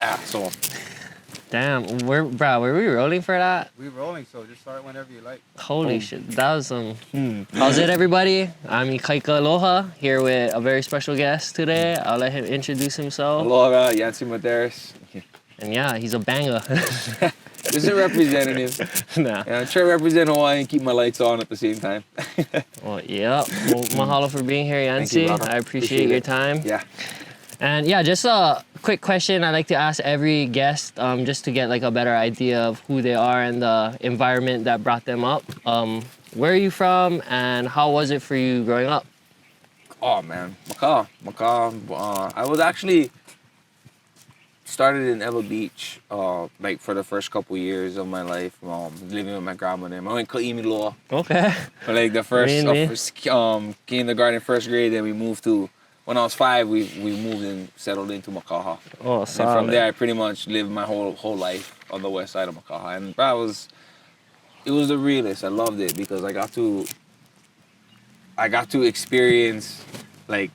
So. Damn, were we rolling for that? We're rolling, so just start whenever you like. Holy shit, that was some. How's it, everybody? I'm Ikaika Aloha, here with a very special guest today. I'll let him introduce himself. Aloha, Yancy Medeiros. And yeah, he's a banger. This is a representative. Nah. Yeah, I'm trying to represent Hawaii and keep my lights on at the same time. Well, yeah. Well, mahalo for being here, Yancy. I appreciate your time. Yeah. And yeah, just a quick question I like to ask every guest, just to get like a better idea of who they are and the environment that brought them up. Where are you from, and how was it for you growing up? Oh man, Macau. I was actually started in Eva Beach, like for the first couple years of my life, living with my grandmother. I went Ka'imi Loa. Okay. For like the first kindergarten, first grade, then we moved to. When I was 5, we moved and settled into Makaha. Oh, solid. And from there, I pretty much lived my whole life on the west side of Makaha. And it was the realest. I loved it because I got to experience like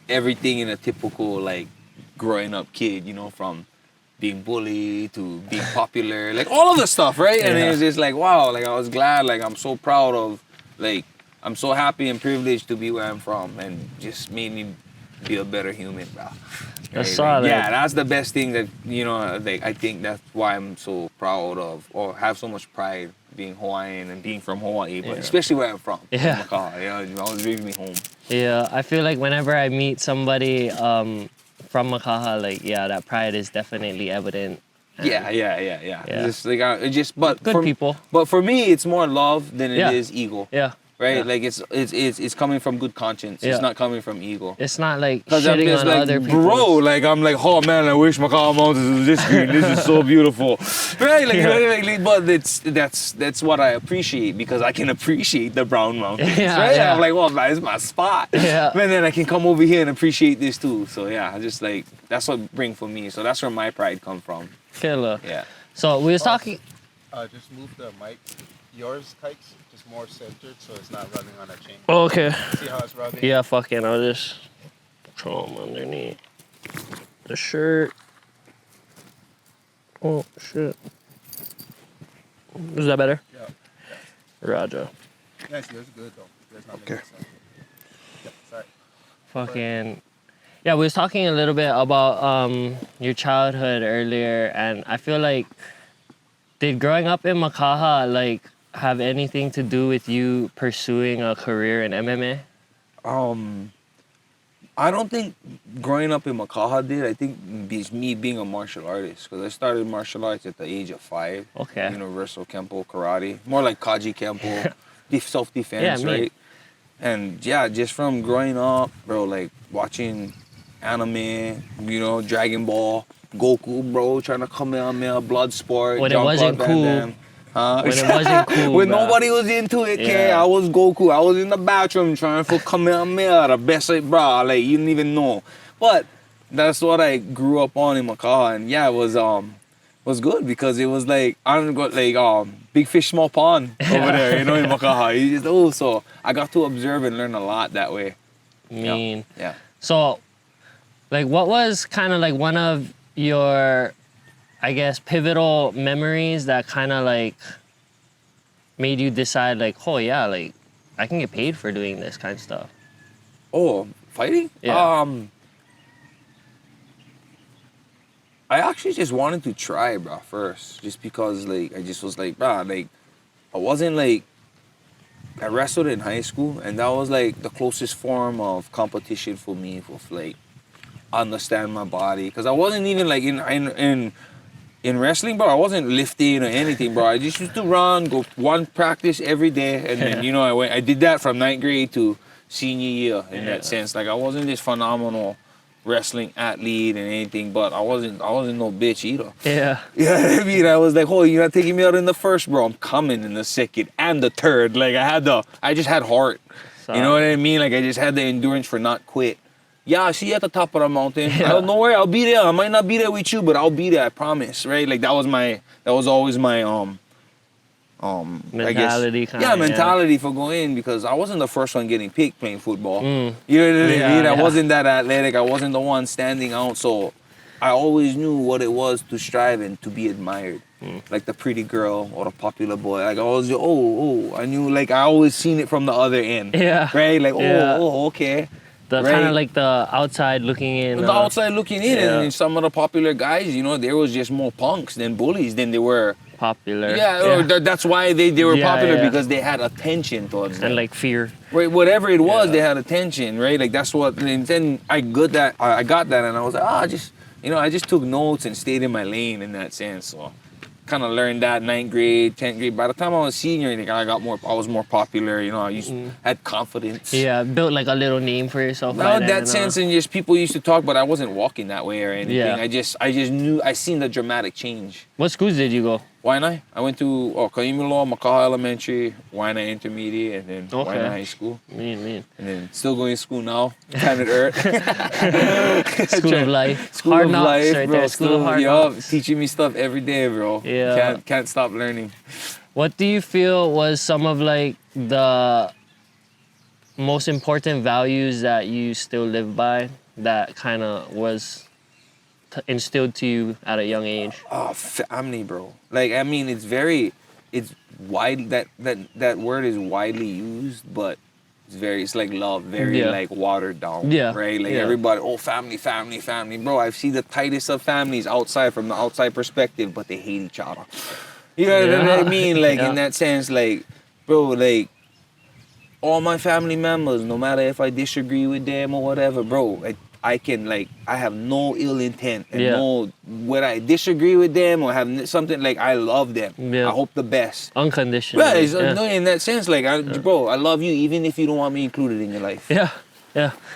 everything in a typical like growing up kid, you know, from being bullied to being popular, like all of the stuff, right? Yeah. And it was just like, wow, like I was glad, like I'm so proud of, like, I'm so happy and privileged to be where I'm from, and just made me be a better human, bro. That's solid. Yeah, that's the best thing that, you know, like, I think that's why I'm so proud of, or have so much pride being Hawaiian and being from Hawaii, but especially where I'm from. Yeah. Makaha, you know, always brings me home. Yeah, I feel like whenever I meet somebody from Makaha, like, yeah, that pride is definitely evident. Yeah. Just like, but good people. But for me, it's more love than it is ego. Yeah. Right, yeah. Like it's coming from good conscience. Yeah. It's not coming from ego. It's not like I'm shitting just on like, other people. bro, like I'm like, oh man, I wish Macau Mountains was this green. This is so beautiful, right? Like, but that's what I appreciate, because I can appreciate the brown mountains, right? Yeah. I'm like, oh man, it's my spot. Yeah. And then I can come over here and appreciate this too. So yeah, I just like, that's what brings for me. So that's where my pride comes from. Killer. Yeah. So we was talking. Just move the mic. Yours, Kikes, just more centered so it's not running on a chain. Oh, okay. See how it's rubbing? Yeah, fucking. I'll just throw them underneath the shirt. Oh shit. Is that better? Yeah. Roger. Yes, yours is good though. Yours not making sense. Yeah, sorry. Fucking. Yeah, we was talking a little bit about your childhood earlier, and I feel like, did growing up in Makaha like have anything to do with you pursuing a career in MMA? I don't think growing up in Makaha did. I think it's me being a martial artist, because I started martial arts at the age of 5. Okay. Universal Kempo Karate, more like Kaji Kempo, self-defense, right? And yeah, just from growing up, bro, like watching anime, you know, Dragon Ball, Goku, bro, trying to Kamehameha, Bloodsport, when it wasn't cool. When it wasn't cool, when nobody was into it, I was Goku. I was in the bathroom trying for Kamehameha, the best, like, bro, like, you didn't even know. But that's what I grew up on in Macau, and yeah, it was good, because it was like, I'm got like big fish, small pond over there, you know, in Macau. So I got to observe and learn a lot that way. Yeah. So, like, what was kind of like one of your, I guess, pivotal memories that kind of like made you decide, like, oh yeah, like I can get paid for doing this kind of stuff? Oh, fighting? Yeah. I actually just wanted to try, bro, first, just because, like, I just was like, bro, like, I wasn't like, I wrestled in high school, and that was like the closest form of competition for me with like understand my body, because I wasn't even like in wrestling, bro. I wasn't lifting or anything, bro. I just used to run, go one practice every day, and then, you know, I did that from 9th grade to senior year in that sense. Like, I wasn't this phenomenal wrestling athlete and anything, but I wasn't no bitch either. Yeah. Yeah, I mean, I was like, oh, you're not taking me out in the first, bro. I'm coming in the second and the third. Like, I just had heart. You know what I mean? Like, I just had the endurance for not quit. Yeah, I see you at the top of the mountain. I don't know where. I'll be there. I might not be there with you, but I'll be there. I promise. Right? Like, that was always my mentality, I guess. Mentality for going, because I wasn't the first one getting picked playing football. You know what I mean? I wasn't that athletic. I wasn't the one standing out. So I always knew what it was to strive and to be admired. Like the pretty girl or the popular boy. Like I always, I knew, like I always seen it from the other end. Yeah. Right? Like, Yeah. okay. The right? kind of like the outside looking in. The outside looking in, yeah. and some of the popular guys, you know, there was just more punks than bullies than they were. Popular. Yeah. That's why they were Yeah, popular, yeah. because they had attention towards them. And like fear. Right, whatever it was, Yeah. they had attention, right? Like that's what. And then I got that, and I was like, I just took notes and stayed in my lane in that sense. So, kind of learned that 9th grade, 10th grade. By the time I was senior, I was more popular. You know, I had confidence. Yeah, built like a little name for yourself. Well, that sense, and just people used to talk, but I wasn't walking that way or anything. Yeah. I just knew, I seen the dramatic change. What schools did you go? Waianae. I went to Kaimilo, Makaha Elementary, Waianae Intermediate, and then Waianae High School. Mean. And then still going to school now, planet Earth. School of life. School hard of knocks life, right bro. there. School of hard knocks. Teaching me stuff every day, bro. Yeah. Can't stop learning. What do you feel was some of like the most important values that you still live by that kind of was instilled to you at a young age? Oh, family, bro. Like, I mean, it's wide, that word is widely used, but it's like love, very like watered down. Yeah. Right? Like Yeah. everybody, family. Bro, I've seen the tightest of families outside, from the outside perspective, but they hate each other. You know what I mean? Like, in that sense, like, bro, like, all my family members, no matter if I disagree with them or whatever, bro, I can, like, I have no ill intent, and whether I disagree with them or have something, like, I love them. Yeah. I hope the best. Unconditional. Right, no, in that sense, like, bro, I love you even if you don't want me included in your life. Yeah.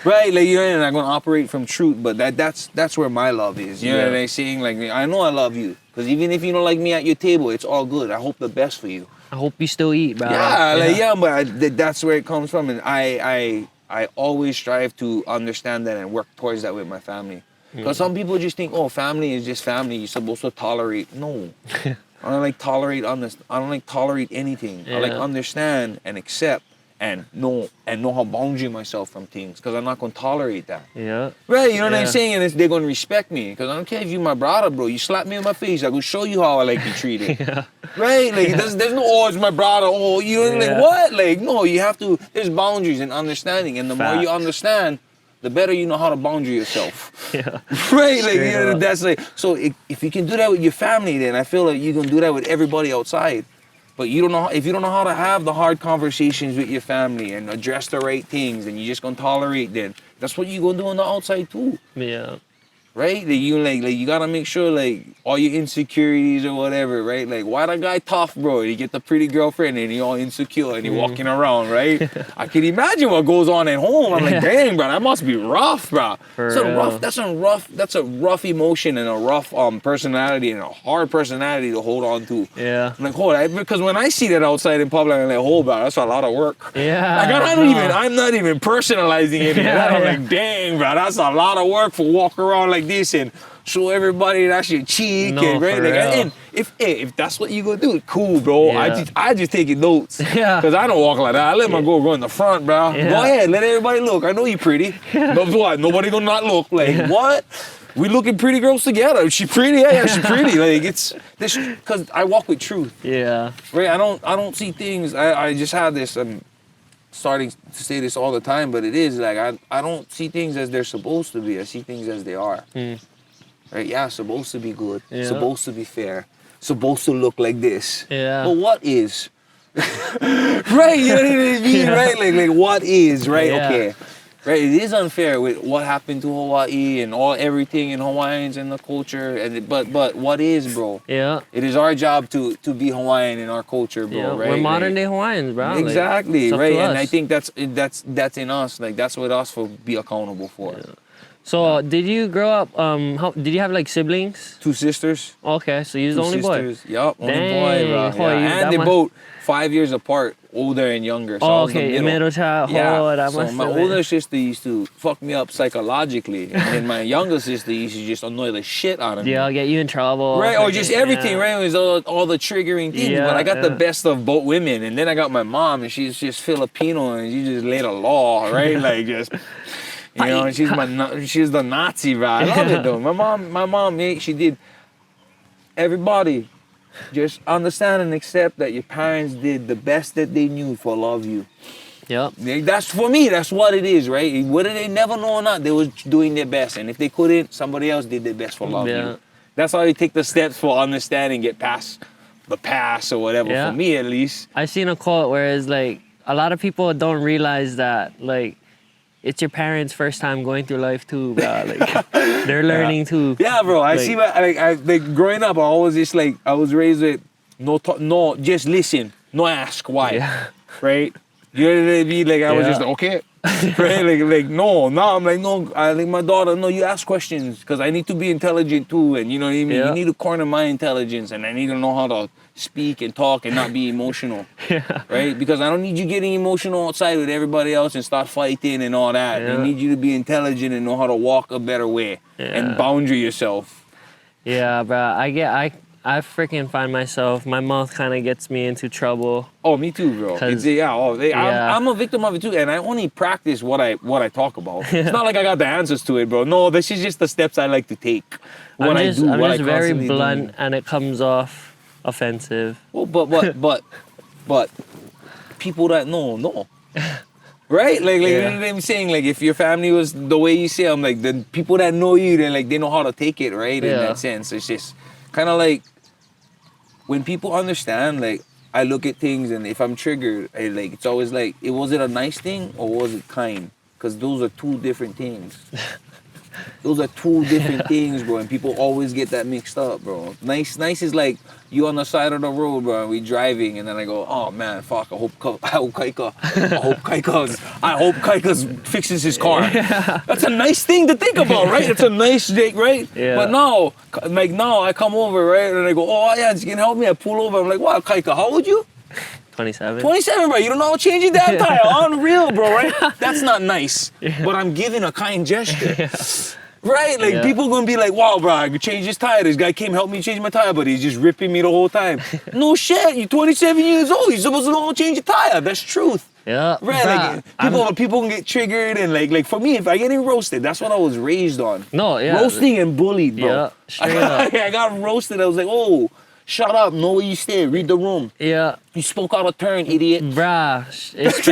Right, like, you know, and I'm gonna operate from truth, but that's where my love is. You know what I'm saying? Like, I know I love you, because even if you don't like me at your table, it's all good. I hope the best for you. I hope you still eat, bro. But that's where it comes from, and I always strive to understand that and work towards that with my family. Because some people just think, oh, family is just family. You're supposed to tolerate. No, I don't like tolerate I don't like tolerate anything. I like understand and accept and know how boundary myself from things, because I'm not gonna tolerate that. Yeah. Right, you know what I'm saying? And they're gonna respect me, because I don't care if you're my brother, bro. You slap me in my face, I go show you how I like you treated. Right? Like, there's no, oh, it's my brother, oh, you know, like, what? Like, no, you have to, there's boundaries and understanding, and the more you understand, the better you know how to boundary yourself. Yeah. Right? Like, you know, that's like, so if you can do that with your family, then I feel like you can do that with everybody outside. But you don't know, if you don't know how to have the hard conversations with your family and address the right things, and you're just gonna tolerate them, that's what you're gonna do on the outside too. Yeah. Right? Like, you gotta make sure, like, all your insecurities or whatever, right? Like, why the guy tough, bro? You get the pretty girlfriend and he all insecure and he walking around, right? I can imagine what goes on at home. I'm like, dang, bro, that must be rough, bro. That's a rough emotion and a rough personality and a hard personality to hold on to. Yeah. I'm like, because when I see that outside in public, I'm like, bro, that's a lot of work. Yeah. Like, I'm not even personalizing it. I'm like, dang, bro, that's a lot of work for walking around like this and show everybody that's your cheek, and right, like, and if that's what you gonna do, cool, bro. I just taking notes, because I don't walk like that. I let my girl go in the front, bro. Go ahead, let everybody look. I know you pretty. Nobody gonna not look. Like, what? We looking pretty girls together. Is she pretty? Yeah, she pretty. Like, it's this, because I walk with truth. Yeah. Right. I don't see things. I just had this. Starting to say this all the time, but it is like I don't see things as they're supposed to be. I see things as they are. Right? Yeah, supposed to be good. Supposed to be fair. Supposed to look like this. Yeah. But what is? Right? You know what I mean? Right? Like what is? Right? Okay. Right, it is unfair with what happened to Hawaii and everything in Hawaiians and the culture, but what is, bro? Yeah. It is our job to be Hawaiian in our culture, bro. Right? We're modern day Hawaiians, bro. Exactly, like, right? And I think that's in us. Like, that's what us for be accountable for. Yeah. So did you grow up? Did you have like siblings? 2 sisters. Okay, so you're the only boy. Yup, only boy, bro. Yeah. And they both 5 years apart, older and younger. So okay, middle child. So my older sister used to fuck me up psychologically, and then my younger sister used to just annoy the shit out of me. Yeah, get you in trouble. Right, or just everything, right? It was all the triggering things. But I got the best of both women, and then I got my mom, and she's just Filipino, and she just laid a law, right? Like, just You know, and she's the Nazi, bro. I love it though. My mom, she did. Everybody, just understand and accept that your parents did the best that they knew for love you. Yep. That's for me. That's what it is, right? Whether they never know or not, they was doing their best, and if they couldn't, somebody else did their best for love you. That's how you take the steps for understanding, get past the past or whatever. Yeah. For me, at least. I seen a quote where it's like a lot of people don't realize that like it's your parents' first time going through life too, bro. Like they're learning too. Yeah, bro. I like, see. Like growing up, I always just like I was raised with no, just listen, no ask why, Yeah. right? You know what I mean? Like I was just okay, right? Like no, now I'm like no. I like my daughter. No, you ask questions because I need to be intelligent too, and you know what I mean. Yeah. You need to corner my intelligence, and I need to know how to speak and talk and not be emotional, right? Because I don't need you getting emotional outside with everybody else and start fighting and all that. Yeah. I need you to be intelligent and know how to walk a better way and boundary yourself. Yeah, bro. I freaking find myself, my mouth kind of gets me into trouble. Oh, me too, bro. I'm a victim of it too, and I only practice what I talk about. It's not like I got the answers to it, bro. No, this is just the steps I like to take. I'm just very blunt, and it comes off offensive. Well, but people that know. Right? Like you know what I'm saying? Like if your family was the way you say, I'm like the people that know you, then like they know how to take it, right? In that sense. It's just kind of like when people understand, like I look at things and if I'm triggered, like it's always like, was it a nice thing or was it kind? Because those are two different things. Those are two different things, bro, and people always get that mixed up, bro. Nice is like you on the side of the road, bro, and we driving, and then I go, oh man, fuck, I hope Kaika's fixes his car. Yeah. That's a nice thing to think about, right? It's a nice day, right? Yeah. But now I come over, right, and I go, oh yeah, you can help me. I pull over, I'm like, wow, Kaika, how old you? 27. 27, bro. You don't know how to change your damn tire. Unreal, bro, right? That's not nice. But I'm giving a kind gesture. Right? Like, people gonna be like, wow, bro, I could change this tire. This guy came help me change my tire, but he's just ripping me the whole time. No shit. You're 27 years old. You're supposed to know how to change your tire. That's truth. Yeah. Right? Like, people can get triggered and like for me, if I get roasted, that's what I was raised on. No, yeah. Roasting and bullied, bro. Yeah, straight up. I got roasted. I was like, oh, shut up, know where you stay, read the room. Yeah. You spoke out of turn, idiot. Bruh.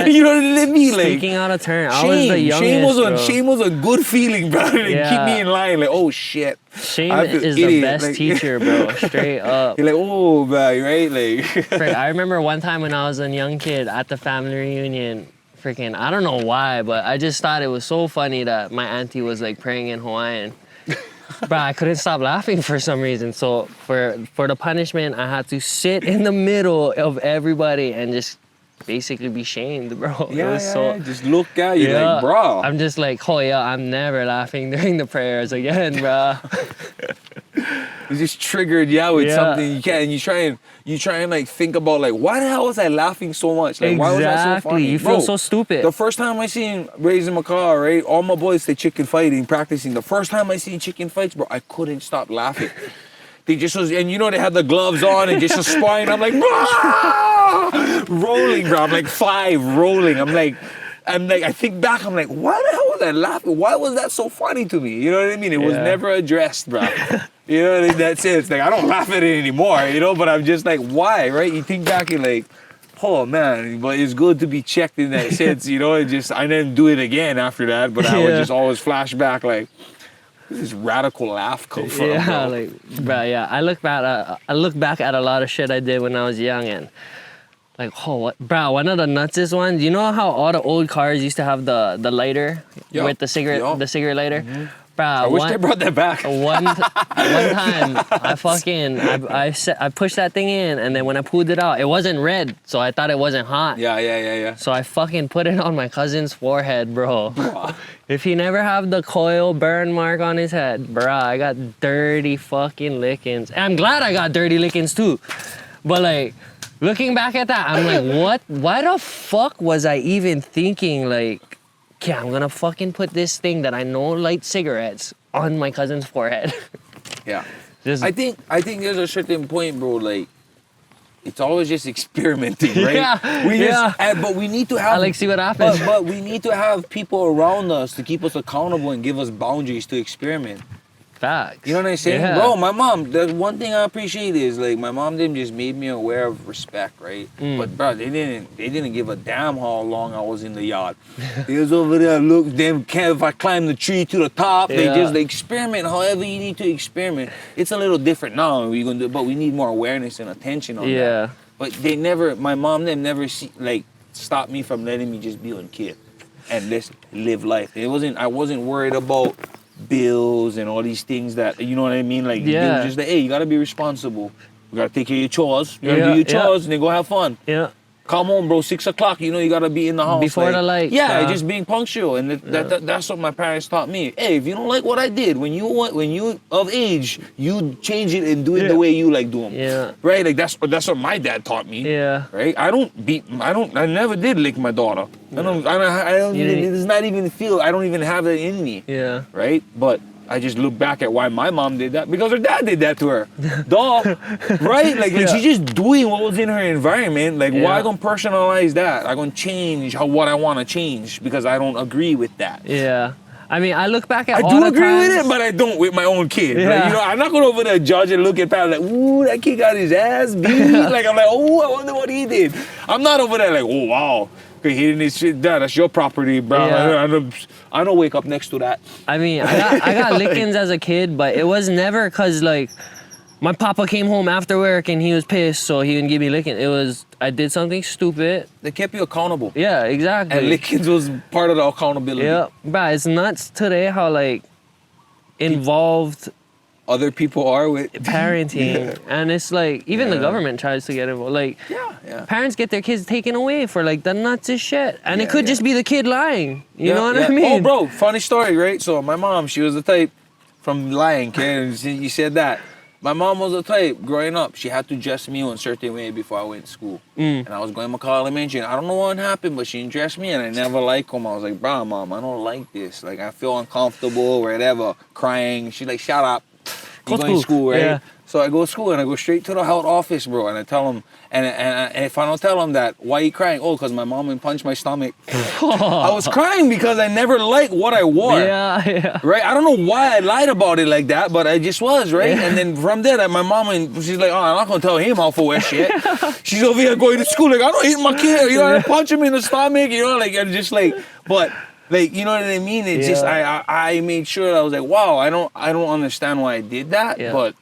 You know what I mean? Like, speaking out of turn, I was the youngest, shame was a good feeling, bro. Like, keep me in line. Like, oh, shit. Shame is the best teacher, bro. Straight up. You're like, oh, bro, right? Like, I remember one time when I was a young kid at the family reunion, freaking, I don't know why, but I just thought it was so funny that my auntie was like praying in Hawaiian. Bro, I couldn't stop laughing for some reason. So for the punishment, I had to sit in the middle of everybody and just basically be shamed, bro. Just look at you like, bro. I'm just like, oh yeah, I'm never laughing during the prayers again, bro. You just triggered, with something you can't. And you try and like think about like, why the hell was I laughing so much? Like, why was that so funny? You feel so stupid. The first time I seen raising my car, right? All my boys they chicken fighting, practicing. The first time I seen chicken fights, bro, I couldn't stop laughing. They just was, and you know they had the gloves on and just a sparring. I'm like, rolling, bro. I'm like 5 rolling. I'm like, I think back, I'm like, why the hell was I laughing? Why was that so funny to me? You know what I mean? It was never addressed, bro. You know, in that sense, like I don't laugh at it anymore, you know, but I'm just like, why, right? You think back and like, oh man, but it's good to be checked in that sense, you know, I didn't do it again after that, but I would just always flash back like, where does this radical laugh come from? Yeah, I look back at a lot of shit I did when I was young and like, oh, what? Bro, one of the nutsest ones, you know how all the old cars used to have the lighter with the cigarette lighter? Mm-hmm. Bro, I wish they brought that back. One time, I pushed that thing in, and then when I pulled it out, it wasn't red, so I thought it wasn't hot. Yeah. So I fucking put it on my cousin's forehead, bro. If he never have the coil burn mark on his head, bro, I got dirty fucking lickings. And I'm glad I got dirty lickings too. But like, looking back at that, I'm like, what? Why the fuck was I even thinking like, yeah, I'm gonna fucking put this thing that I know lights cigarettes on my cousin's forehead. Yeah. I think there's a certain point, bro, like it's always just experimenting, right? Yeah, We yeah. but we need to have. I like see what happens. But we need to have people around us to keep us accountable and give us boundaries to experiment. Facts. You know what I'm saying? Yeah. Bro, my mom, the one thing I appreciate is like my mom didn't just made me aware of respect, right? But bro, they didn't give a damn how long I was in the yard. They was over there, look, them if I climb the tree to the top, they Yeah. just experiment however you need to experiment. It's a little different now, we're gonna do, but we need more awareness and attention on that. Yeah. But my mom them never stopped me from letting me just be a kid and just live life. I wasn't worried about bills and all these things that, you know what I mean? Like, Yeah. it was just like, hey, you gotta be responsible. You gotta take care of your chores. You gotta Yeah, do your yeah. chores and then go have fun. Yeah. Come home, bro, 6 o'clock, you know you gotta be in the house. Before the lights, Yeah, yeah. just being punctual. And that's what my parents taught me. Hey, if you don't like what I did, when you of age, you change it and do it the way you like doing. Yeah. Right? Like that's what my dad taught me. Yeah. Right? I never did lick my daughter. I don't You even, didn't- it does not even feel, I don't even have that in me. Yeah. Right? But I just look back at why my mom did that because her dad did that to her. Duh. Right? Like Yeah. she's just doing what was in her environment. Like, why Yeah. I gonna personalize that? I gonna change what I want to change because I don't agree with that. Yeah. I mean, I look back at I all do the agree with times- it, but I don't with my own kid. Like, Yeah. you know, I'm not going over there judge and look at Pat like, ooh, that kid got his ass beat. Like, I'm like, oh, I wonder what he did. I'm not over there like, oh, wow. He hitting his shit down. That's your property, bro. Yeah. I don't wake up next to that. I mean, I got lickings as a kid, but it was never because, like, my papa came home after work and he was pissed, so he didn't give me licking. It was, I did something stupid. They kept you accountable. Yeah, exactly. And lickings was part of the accountability. Yeah, bruh, it's nuts today how, like, involved Other people are with. parenting. And it's like, even the Yeah. government tries to get involved. Like, Yeah. parents get their kids taken away for, like, the nutsest shit. And it Yeah, could yeah. just be the kid lying. You know what yeah. I mean? Oh, bro, funny story, right? So my mom, she was the type from lying, kid. You said that. My mom was the type growing up. She had to dress me one certain way before I went to school, and I was going to McCall Elementary. And I don't know what happened, but she didn't dress me, and I never liked them. I was like, "Bro, mom, I don't like this. Like, I feel uncomfortable, or whatever." Crying. She's like, "Shut up. You going to school, right?" Yeah. So I go to school and I go straight to the health office, bro, and I tell them, and if I don't tell them that, why you crying? Oh, because my mom punched my stomach. I was crying because I never liked what I wore. Yeah. Right? I don't know why I lied about it like that, but I just was, right? And then from there, my mom, she's like, oh, I'm not going to tell him how to wear shit. She's over here going to school, like, I don't hit my kid. You know, I punch him in the stomach, you know, like, and just like, but, like, you know what I mean? It's just, I made sure I was like, wow, I don't understand why I did that, but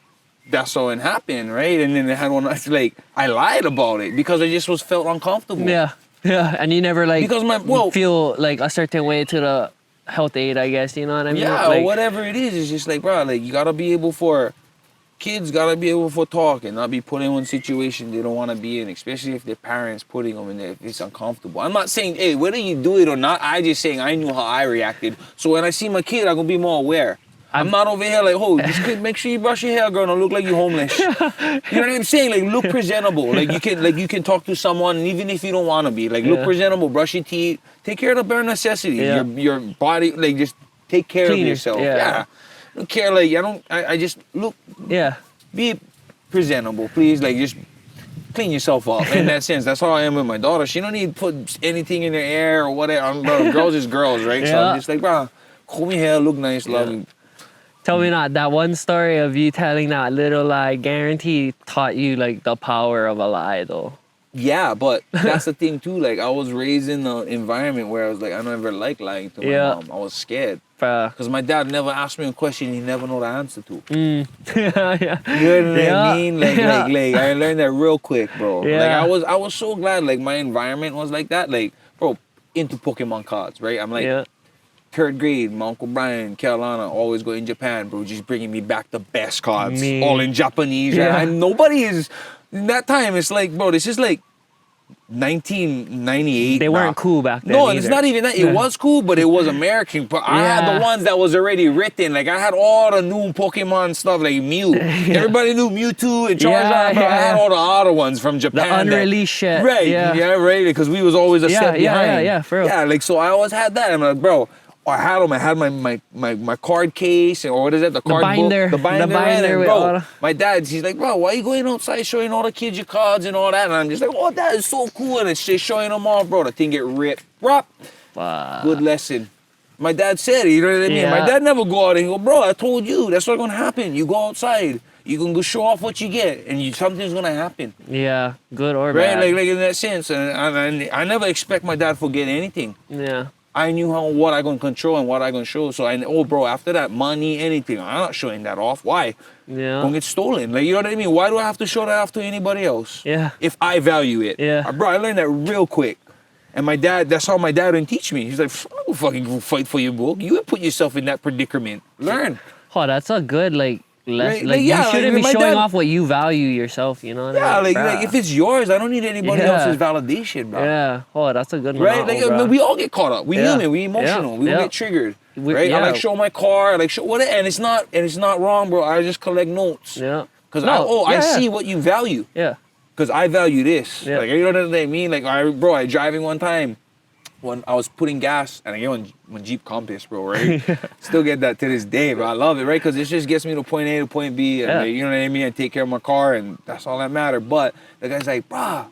that's how it happened, right? And then I had one, like, I lied about it because I just felt uncomfortable. Yeah. And you never, like, Because feel, like, a certain way to the health aid, I guess, you know what I mean? Yeah, like, or whatever it is, it's just like, bro, like, you gotta be able kids gotta be able to talk and not be put in one situation they don't want to be in, especially if their parents putting them in there, if it's uncomfortable. I'm not saying, hey, whether you do it or not, I just saying I knew how I reacted. So when I see my kid, I'm gonna be more aware. I'm not over here like, oh, just make sure you brush your hair, girl, don't look like you're homeless. You know what I'm saying? Like, look presentable. Like you can talk to someone, even if you don't want to be. Like, look presentable, brush your teeth, take care of the bare necessities. Yeah. Your body, like, just take care Clean of yourself. yeah. I don't care, like, I just look, be presentable, please. Like, just clean yourself up in that sense. That's how I am with my daughter. She don't need to put anything in her hair or whatever. Bro, girls is girls, right? So I'm just like, bro, comb your hair, look nice, love me. Tell me not that one story of you telling that little lie, guarantee taught you, like, the power of a lie, though. Yeah, but that's the thing too. Like, I was raised in an environment where I was like, I never liked lying to my mom. I was scared because my dad never asked me a question he never know the answer to. Yeah. You know what I mean? Like, I learned that real quick, bro. Yeah. Like, I was so glad. Like, my environment was like that. Like, bro, into Pokemon cards, right? I'm like, third grade, my Uncle Brian, Carolina, always go in Japan, bro, just bringing me back the best cards, all in Japanese. Yeah. And nobody is, in that time, it's like, bro, this is like 1998. They weren't cool back then. No, either. it's not even that. It was cool, but it was American. But I had the ones that was already written. Like, I had all the new Pokemon stuff, like Mew. Everybody knew Mewtwo and Charizard, but I had all the other ones from Japan. The unreleased shit. Right, right, because we was always a step behind. Yeah, for real. Yeah, like, so I always had that. I'm like, bro, I had them. I had my card case or what is it? The card binder. book. The binder. The binder and with bro, all the- my dad, he's like, bro, why are you going outside showing all the kids your cards and all that? And I'm just like, oh, that is so cool. And it's just showing them all, bro. The thing get ripped. Good lesson. My dad said it, you know what I mean? Yeah. My dad never go out and go, bro, I told you, that's what's gonna happen. You go outside, you can go show off what you get, and something's gonna happen. Yeah, good or Right? bad. Like in that sense. And I never expect my dad to forget anything. Yeah. I knew what I gonna control and what I gonna show. So bro, after that, money, anything, I'm not showing that off. Why? Yeah. Don't get stolen. Like, you know what I mean? Why do I have to show that off to anybody else? Yeah. If I value it. Yeah. Bro, I learned that real quick. And my dad, that's how my dad didn't teach me. He's like, I don't fucking fight for you, bro. You would put yourself in that predicament. Learn. Oh, that's a good Right, lesson. like, Like, yeah, you like, shouldn't be my showing dad- off what you value yourself, you know what Yeah, I mean? like if it's yours, I don't need anybody Yeah. else's validation, bro. Yeah. Oh, that's a good one. Right? Like, I mean, we all get caught up. We Yeah. human. We emotional. Yeah. We Yeah. get triggered. We- Right? I yeah. like show my car. I like show what, and it's not wrong, bro. I just collect notes. Yeah. Cause No, I yeah, see yeah. what you value. Yeah. Cause I value this. Yeah. Like, you know what I mean? Like, I driving one time when I was putting gas, and I get on Jeep Compass, bro. Right? Still get that to this day, bro. I love it, right? Cause it just gets me to point A to point B, and Yeah. like, you know what I mean? I take care of my car, and that's all that matters. But the guy's like, brah.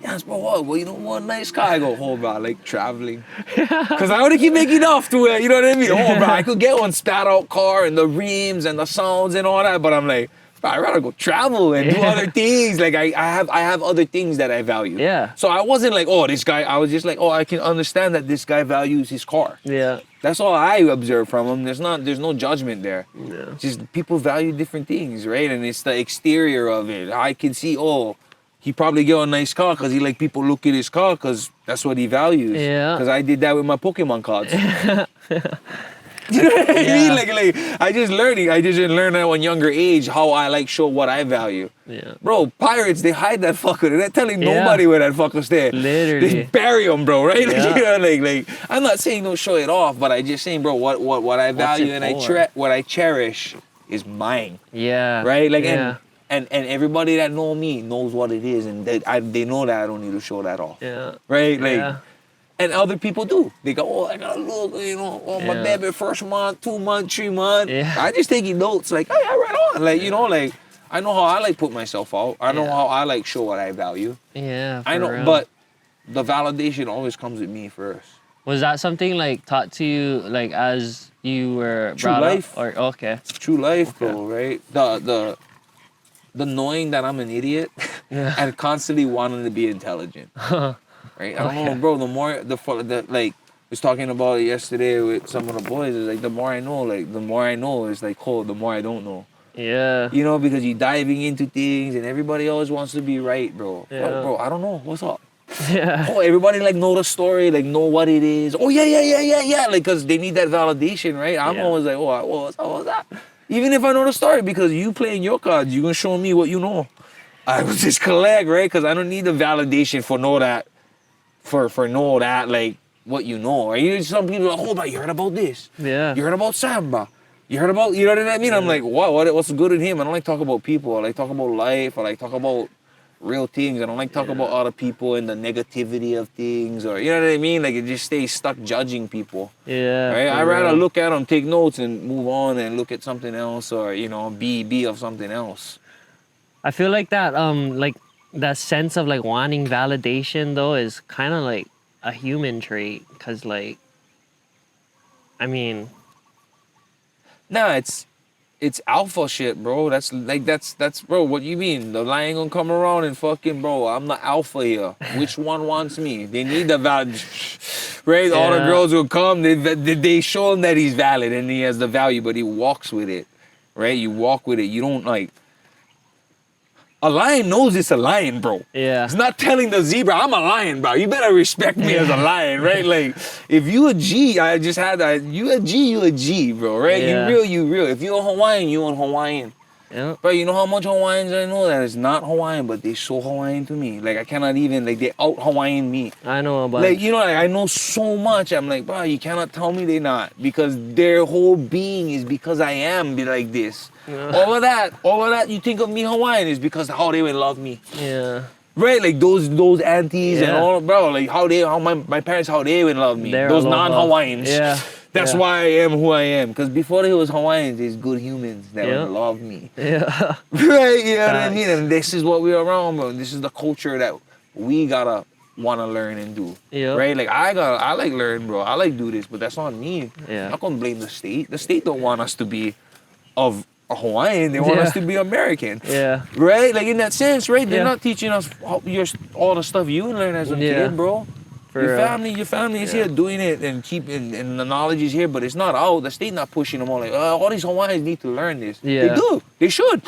Yes, bro, what? Well, you don't want a nice car. I go, hold, bro, I like traveling. Because I want to keep making off to it, you know what I mean? Oh, bro, I could get one spat out car and the rims and the sounds and all that, but I'm like, bro, I'd rather go travel and do other things. Like, I have other things that I value. Yeah. So I wasn't like, oh, this guy, I was just like, oh, I can understand that this guy values his car. Yeah. That's all I observe from him. There's no judgment there. Yeah. Just people value different things, right? And it's the exterior of it. I can see, oh, he probably get a nice car because he like people look at his car because that's what he values. Yeah. Because I did that with my Pokemon cards. You know what I mean? Like I just didn't learn at one younger age how I like show what I value. Yeah. Bro, pirates, they hide that fucker. They're not telling Yeah. nobody where that fucker's there. Literally. They bury them, bro, right? Like, Yeah. you know, like I'm not saying don't show it off, but I just saying, bro, what I value it and for? what I cherish is mine. Yeah. Right? Like, yeah. and everybody that know me knows what it is, and they know that I don't need to show that off. Yeah. Right? Like, Yeah. and other people do. They go, oh, I gotta look, you know, oh, my Yeah. baby, first month, 2 months, 3 months. Yeah. I just taking notes, like, oh, yeah, right on. Like, you know, like, I know how I like put myself out. I know Yeah. how I like show what I value. Yeah. I for know, real. but the validation always comes with me first. Was that something like taught to you like as you were True brought life. up? Or okay. True life, Okay. bro, right? The knowing that I'm an idiot Yeah. and constantly wanting to be intelligent. Right? I don't know, bro. The more like I was talking about it yesterday with some of the boys. It's like the more I know, it's like cold. The more I don't know, Yeah. you know, because you're diving into things and everybody always wants to be right, bro. Yeah. Bro, I don't know what's up. Yeah. Oh, everybody like know the story, like know what it is. Oh yeah, like because they need that validation, right? I'm Yeah. always like, what's that? Even if I know the story, because you playing your cards, you gonna show me what you know. I would just collect, right? Because I don't need the validation for know that, for know that, like what you know. Right? You some people are like, hold on, you heard about this? Yeah. You heard about Samba? You heard about, you know what I mean? I'm like, what's good in him? I don't like talk about people. I like talk about life. I like talk about real things. I don't like talk about other people and the negativity of things, or you know what I mean? Like it just stays stuck judging people. Yeah. Right? for I'd rather real. look at them, take notes, and move on and look at something else, or you know, be of something else. I feel like that sense of like wanting validation though is kind of like a human trait, cause like, I mean, Nah, it's alpha shit, bro. That's bro. What you mean? The lion gonna come around and fucking, bro. I'm the alpha here. Which one wants me? They need the value, right? All the Yeah. girls will come. They show him that he's valid and he has the value, but he walks with it, right? You walk with it. You don't like. A lion knows it's a lion, bro. yeah. It's not telling the zebra, I'm a lion, bro. You better respect me as a lion, right? Like, if you a G, I just had that. You a G, bro, right? Yeah. You real. If you a Hawaiian, you a Hawaiian. Yeah. Bro, you know how much Hawaiians I know that is not Hawaiian, but they so Hawaiian to me. Like, I cannot even, like, they out Hawaiian me. I know about. Like, you know, like, I know so much. I'm like, bro, you cannot tell me they not. Because their whole being is because I am be like this. Yeah. All of that, you think of me Hawaiian is because how they would love me. Yeah. Right, like those aunties and Yeah. all, bro. Like how my parents, how they would love me. They're those aloha. non-Hawaiians. Yeah. That's Yeah. why I am who I am. Because before there was Hawaiians, there's good humans that Yeah. would love me. Yeah. Right? You know what I Facts. mean? And this is what we're around, bro. This is the culture that we gotta wanna learn and do. Yeah. Right? Like I like learn, bro. I like do this, but that's on me. Yeah. I'm not gonna blame the state. The state don't want us to be of a Hawaiian. They want us to be American. Yeah. Right? Like in that sense, right? They're Yeah. not teaching us all the stuff you learn as a Yeah. kid, bro. For Your real. family is Yeah. here doing it and and the knowledge is here, but it's not out. The state not pushing them all like, all these Hawaiians need to learn this. They Yeah. do. They should.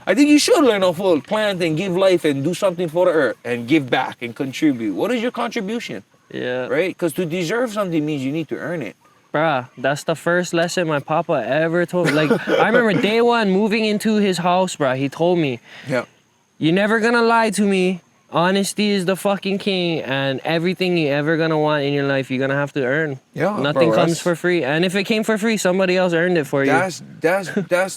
I think you should learn how to plant and give life and do something for the earth and give back and contribute. What is your contribution? Yeah. Right? Because to deserve something means you need to earn it. Bruh, that's the first lesson my papa ever told me. Like, I remember day one moving into his house, bruh. He told me, Yeah. you're never gonna lie to me. Honesty is the fucking king, and everything you ever gonna want in your life, you're gonna have to earn. Yeah, Nothing bro, comes that's- for free. And if it came for free, somebody else earned it for you. That's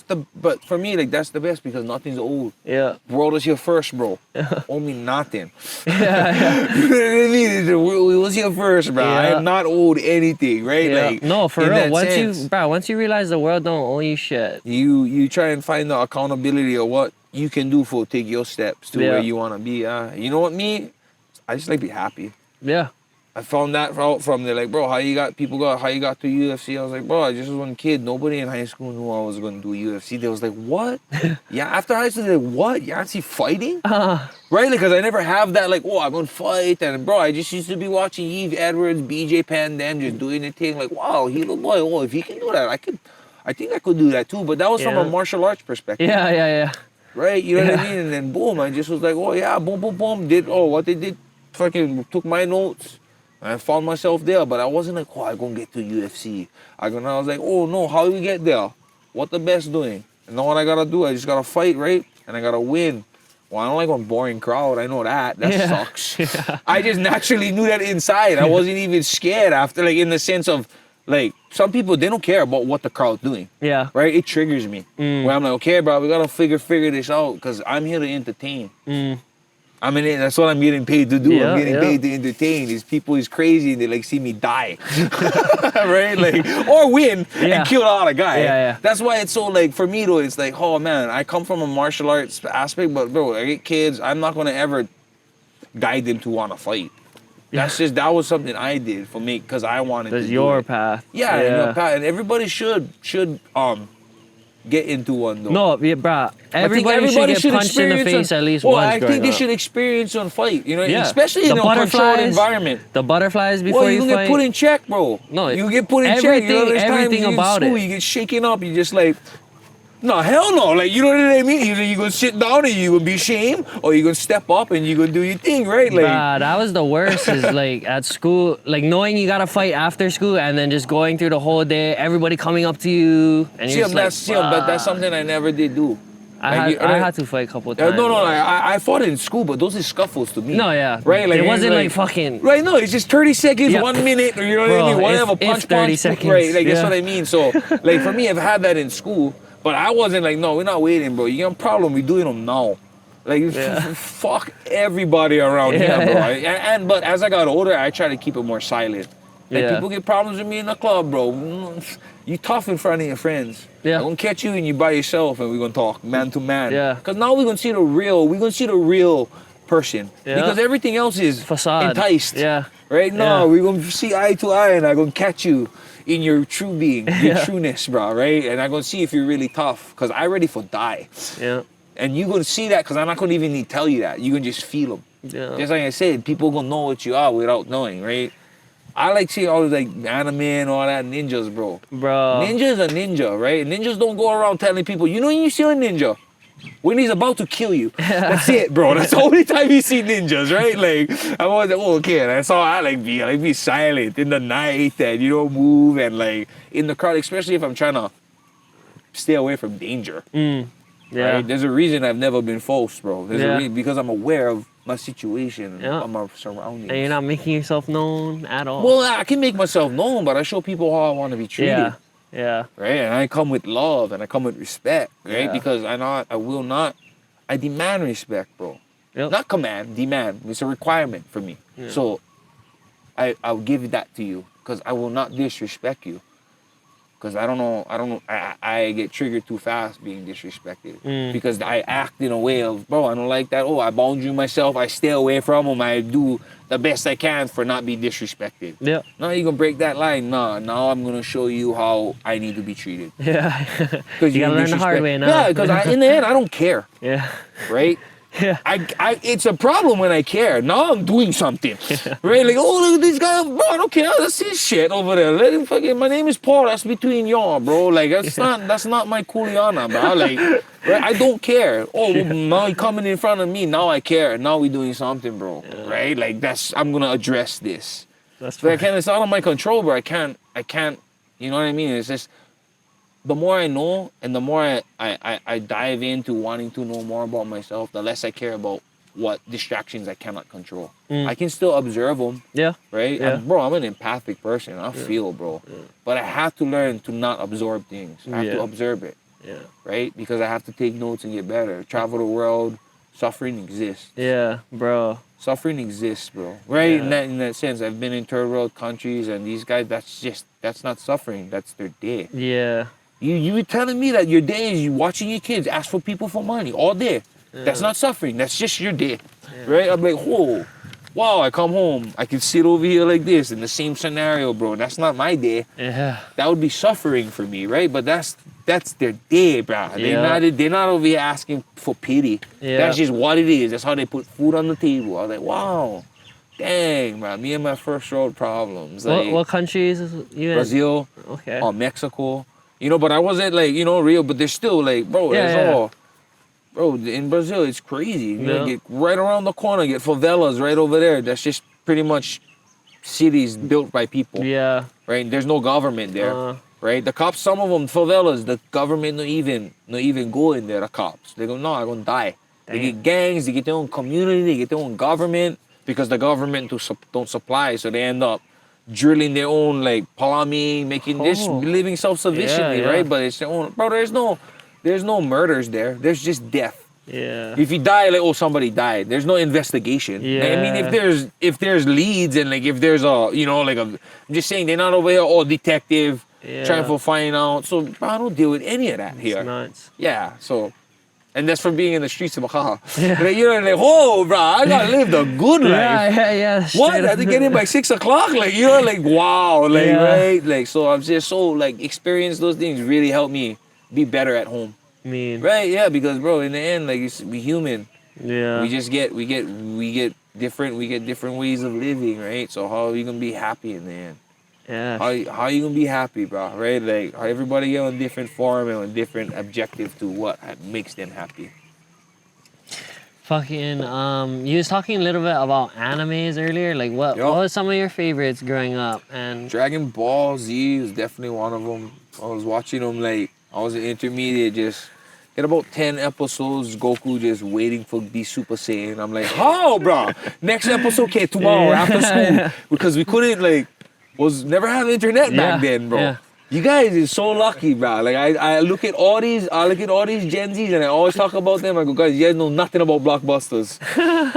the but for me like that's the best because nothing's old. Yeah. World is here first, bro. Owe me nothing. Yeah. You know what I mean? The world was here first, bro. I Yeah. am not owed anything, right? Yeah. Like No, for in real. that Once sense, you realize the world don't owe you shit. you try and find the accountability of what you can do for take your steps to Yeah. where you want to be. You know what, me? I just like be happy. Yeah. I found that out from there, like, bro, how you got to UFC? I was like, bro, I just was one kid. Nobody in high school knew I was gonna do UFC. They was like, what? Yeah, after high school, they're like, what? Yancy fighting? Right? Because I never have that, like, oh, I'm gonna fight. And bro, I just used to be watching Eve Edwards, BJ Penn, them just doing the thing. Like, wow, he little boy. Oh, if he can do that, I think I could do that too. But that was from Yeah. a martial arts perspective. Yeah. Right? You know what I Yeah. mean? And then boom, I just was like, oh yeah, boom, boom, boom. What they did, fucking took my notes. And I found myself there, but I wasn't like, oh, I'm gonna get to UFC. I was like, oh no, how do we get there? What the best doing? And now what I gotta do, I just gotta fight, right? And I gotta win. Well, I don't like a boring crowd. I know that. That Yeah. sucks. I just naturally knew that inside. I wasn't even scared after, like, in the sense of, like, some people, they don't care about what the crowd's doing. Yeah. Right? It triggers me. Where I'm like, okay, bro, we gotta figure this out because I'm here to entertain. I mean, that's what I'm getting paid to do. Yeah, I'm getting yeah. paid to entertain. These people is crazy and they like see me die. Right? Like, or win Yeah. and kill out a guy. Yeah. That's why it's so like, for me though, it's like, oh man, I come from a martial arts aspect, but bro, I get kids, I'm not gonna ever guide them to want to fight. That was something I did for me because I wanted That's to do your it. path. Yeah, and everybody should get into one though. No, yeah, bruh. I think Everybody should get should punched in the experience face at least well, once. I think growing they up. should experience on fight. You know, Yeah. especially The in a controlled butterflies, environment. The butterflies before Well, you you fight. get put in check, bro. No, you get put in check. You know, there's times everything you about in school, it. you get shaken up. You just like, no, hell no. Like, you know what I mean? Either you gonna sit down and you gonna be ashamed, or you gonna step up and you gonna do your thing, right? Like, Bruh, that was the worst. Is like at school, like knowing you gotta fight after school, and then just going through the whole day, everybody coming up to you, and you're just like, but that's something I never did do. I had to fight a couple times. No, I fought in school, but those are scuffles to me. No, yeah. Right? Like, it wasn't like fucking. Right, no, it's just 30 seconds, Yeah. 1 minute, or you know what Bro, I mean? Whatever, if punch, 30 punch. seconds, Right, like, that's yeah. what I mean. So, like, for me, I've had that in school, but I wasn't like, no, we're not waiting, bro. You got a problem, we're doing them now. Like, Yeah. fuck everybody around Yeah, here, bro. yeah. But as I got older, I try to keep it more silent. Like, Yeah. people get problems with me in the club, bro. You tough in front of your friends. Yeah. I'm gonna catch you and you by yourself and we're gonna talk man to man. Yeah. Cause now we're gonna see the real person. Yeah. Because everything else is Facade. enticed. Yeah. Right now, Yeah. we're gonna see eye to eye and I'm gonna catch you in your true being, your Yeah. trueness, bro, right? And I'm gonna see if you're really tough. Cause I'm ready for die. Yeah. And you're gonna see that because I'm not gonna even need to tell you that. You can just feel them. Yeah. Just like I said, people gonna know what you are without knowing, right? I like seeing all the like anime and all that ninjas, bro. Bro. Ninja's a ninja, right? Ninjas don't go around telling people, you know when you see a ninja? When he's about to kill you. That's it, bro. That's the only time you see ninjas, right? Like, I was like, oh, okay. And I saw I like be silent in the night and, you know, move and like in the crowd, especially if I'm trying to stay away from danger. Yeah. Right? There's a reason I've never been false, bro. There's Yeah. a reason because I'm aware of my situation Yeah. and my surroundings. And you're not making yourself known at all. Well, I can make myself known, but I show people how I want to be treated. Yeah. Yeah. Right? And I come with love and I come with respect, right? Yeah. Because I demand respect, bro. Yep. Not command, demand. It's a requirement for me. Yeah. So I'll give that to you because I will not disrespect you. Because I don't know, I get triggered too fast being disrespected. Because I act in a way of, bro, I don't like that. Oh, I boundary myself. I stay away from them. I do the best I can for not be disrespected. Yeah. Now you gonna break that line. Nah, now I'm gonna show you how I need to be treated. Yeah. Because You gotta learn the hard way now. Yeah, because in the end, I don't care. Yeah. Right? Yeah. It's a problem when I care. Now I'm doing something. Right? Like, oh, look at this guy. Bro, I don't care. That's his shit over there. Let him fucking, my name is Paul. That's between y'all, bro. Like, that's not my kuliana, bro. Like, right? I don't care. Oh, now he coming in front of me. Now I care. Now we doing something, bro. Yeah. Right? Like, I'm going to address this. That's But fine. it's out of my control, bro. I can't, you know what I mean? It's just, the more I know and the more I dive into wanting to know more about myself, the less I care about what distractions I cannot control. I can still observe them, Yeah. right? Yeah. Bro, I'm an empathic person. I feel, bro. But I have to learn to not absorb things. I have to observe it, Yeah. right? Because I have to take notes and get better. Travel the world. Suffering exists. Yeah, bro. Suffering exists, bro. Right? Yeah. In that sense, I've been in third world countries, and these guys, that's not suffering. That's their day. Yeah. You were telling me that your day is you watching your kids ask for people for money all day. That's not suffering. That's just your day, right? I'm like, whoa, wow. I come home, I can sit over here like this in the same scenario, bro. That's not my day. Yeah. That would be suffering for me, right? But that's their day, bro. They're not over here asking for pity. Yeah. That's just what it is. That's how they put food on the table. I was like, wow, dang, bro. Me and my first world problems. Like, What countries you in? Brazil, Okay. Mexico. You know, but I wasn't like, real, but there's still like, bro, bro, in Brazil, it's crazy. You know, get right around the corner, get favelas right over there. That's just pretty much cities built by people. Yeah. Right? There's no government there. Right? The cops, some of them, favelas, the government not even go in there, the cops. They go, no, I'm gonna die. They get gangs, they get their own community, they get their own government, because the government don't supply, so they end up drilling their own like palami, making this living self-sufficiently, right? But it's their own, bro. There's no murders there. There's just death. Yeah. If you die, like, oh, somebody died. There's no investigation. Yeah. Like, I mean, if there's leads and like if there's I'm just saying they're not over here all detective trying to find out. So bro, I don't deal with any of that here. It's nuts. Yeah. So. And that's from being in the streets of Makaha. Yeah. Like, like, oh, bro, I gotta live the good life. Yeah. What? I have to get in by 6 o'clock? Like, like, wow, like, right? Like, so I'm just so, like, experience those things really help me be better at home. Right? Yeah, because, bro, in the end, like, we human. Yeah. We just get different ways of living, right? So how are you gonna be happy in the end? Yeah. How you gonna be happy, bro? Right? Like, how everybody get on different form and on different objective to what makes them happy. Fucking, you was talking a little bit about animes earlier. Like, what was some of your favorites growing up? And Dragon Ball Z was definitely one of them. I was watching them like I was an intermediate, just get about 10 episodes. Goku just waiting for be Super Saiyan. I'm like, how, bro? Next episode, okay, tomorrow after school, because we couldn't never have internet back then, bro. Yeah. You guys is so lucky, bro. Like I look at all these Gen Zs and I always talk about them. I go, guys, you guys know nothing about blockbusters,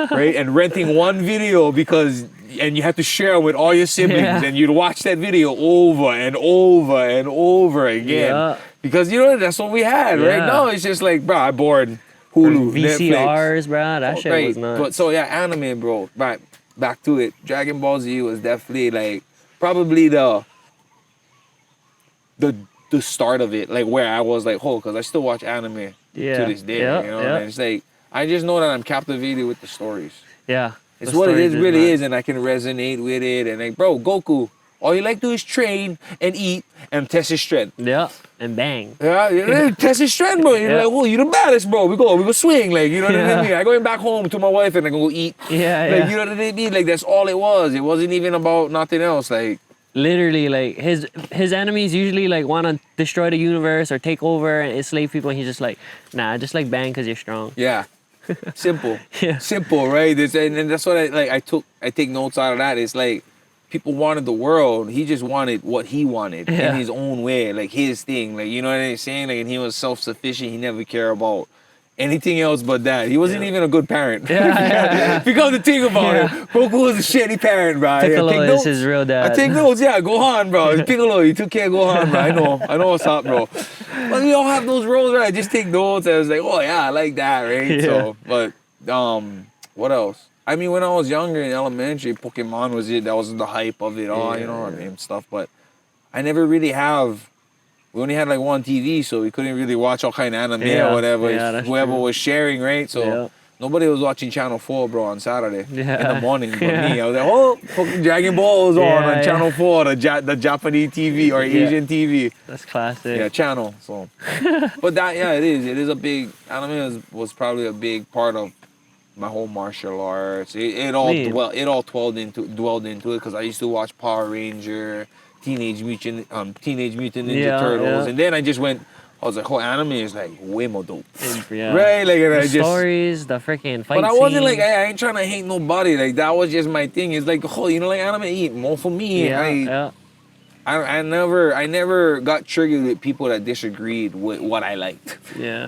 right? And renting one video and you have to share with all your siblings, and you'd watch that video over and over and over again because that's what we had, right? Now it's just like, bro, I'm bored. Hulu, VCRs, Netflix. bro. That shit was nuts. But so anime, bro. Right, back to it. Dragon Ball Z was definitely like probably the start of it, like where I was like, because I still watch anime to this day, and it's like I just know that I'm captivated with the stories. Yeah, it's what it is, really is, and I can resonate with it. And like, bro, Goku, all you like to do is train and eat and test his strength. Yeah, and bang. Yeah, test his strength, bro. You're like, oh, you're the baddest, bro. We go swing, like, you know what I mean? I go back home to my wife and I go eat. Yeah. You know what I mean? Like, that's all it was. It wasn't even about nothing else, like. Literally, like, his enemies usually like want to destroy the universe or take over and enslave people, and he's just like, nah, just like bang because you're strong. Yeah, simple. Simple, right? And that's what I take notes out of that. It's like people wanted the world. He just wanted what he wanted in his own way, like his thing. Like, you know what I'm saying? Like, and he was self-sufficient. He never cared about anything else but that. He wasn't even a good parent. Yeah. If you come to think about it, Goku was a shitty parent, bro. Piccolo take is notes. his real dad. I take notes, yeah. Gohan, bro. It's Piccolo, you took care of Gohan, bro. I know what's up, bro. But we all have those roles, right? I just take notes. I was like, oh yeah, I like that, right? Yeah. So, but what else? I mean, when I was younger in elementary, Pokemon was it. That was the hype of it all, you know, and stuff. But I never really have. We only had like one TV, so we couldn't really watch all kind of anime or whatever. That's whoever true. was sharing, right? So nobody was watching Channel 4, bro, on Saturday in the morning. But me, I was like, oh, fucking Dragon Ball was on Channel 4, the Japanese TV or Asian TV. That's classic. Yeah, channel. So, but that, yeah, it is. It is a big. Anime was probably a big part of my whole martial arts. It all dwelled into it because I used to watch Power Ranger, Teenage Mutant Ninja Turtles, and then I just went. I was like, oh, anime is like way more dope, right? Like, and the I just stories, the freaking fight. But I wasn't like, I ain't trying to hate nobody. Like that was just my thing. It's like, oh, you know, like anime more for me. I never got triggered with people that disagreed with what I liked.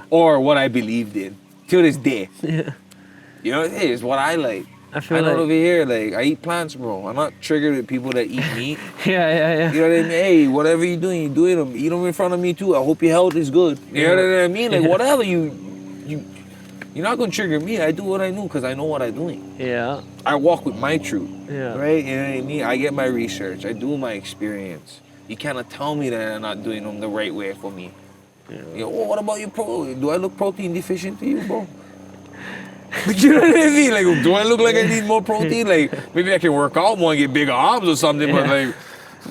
Or what I believed in. Till this day. You know, it is what I like. I know over here, like, I eat plants, bro. I'm not triggered with people that eat meat. You know what I mean? Hey, whatever you're doing them. Eat them in front of me, too. I hope your health is good. You know what I mean? Like, whatever you're not going to trigger me. I do what I do because I know what I'm doing. I walk with my truth. Right? You know what I mean? I get my research. I do my experience. You cannot tell me that I'm not doing them the right way for me. You know, what about you, do I look protein deficient to you, bro? You know what I mean? Like, do I look like I need more protein? Like, maybe I can work out more and get bigger arms or something. But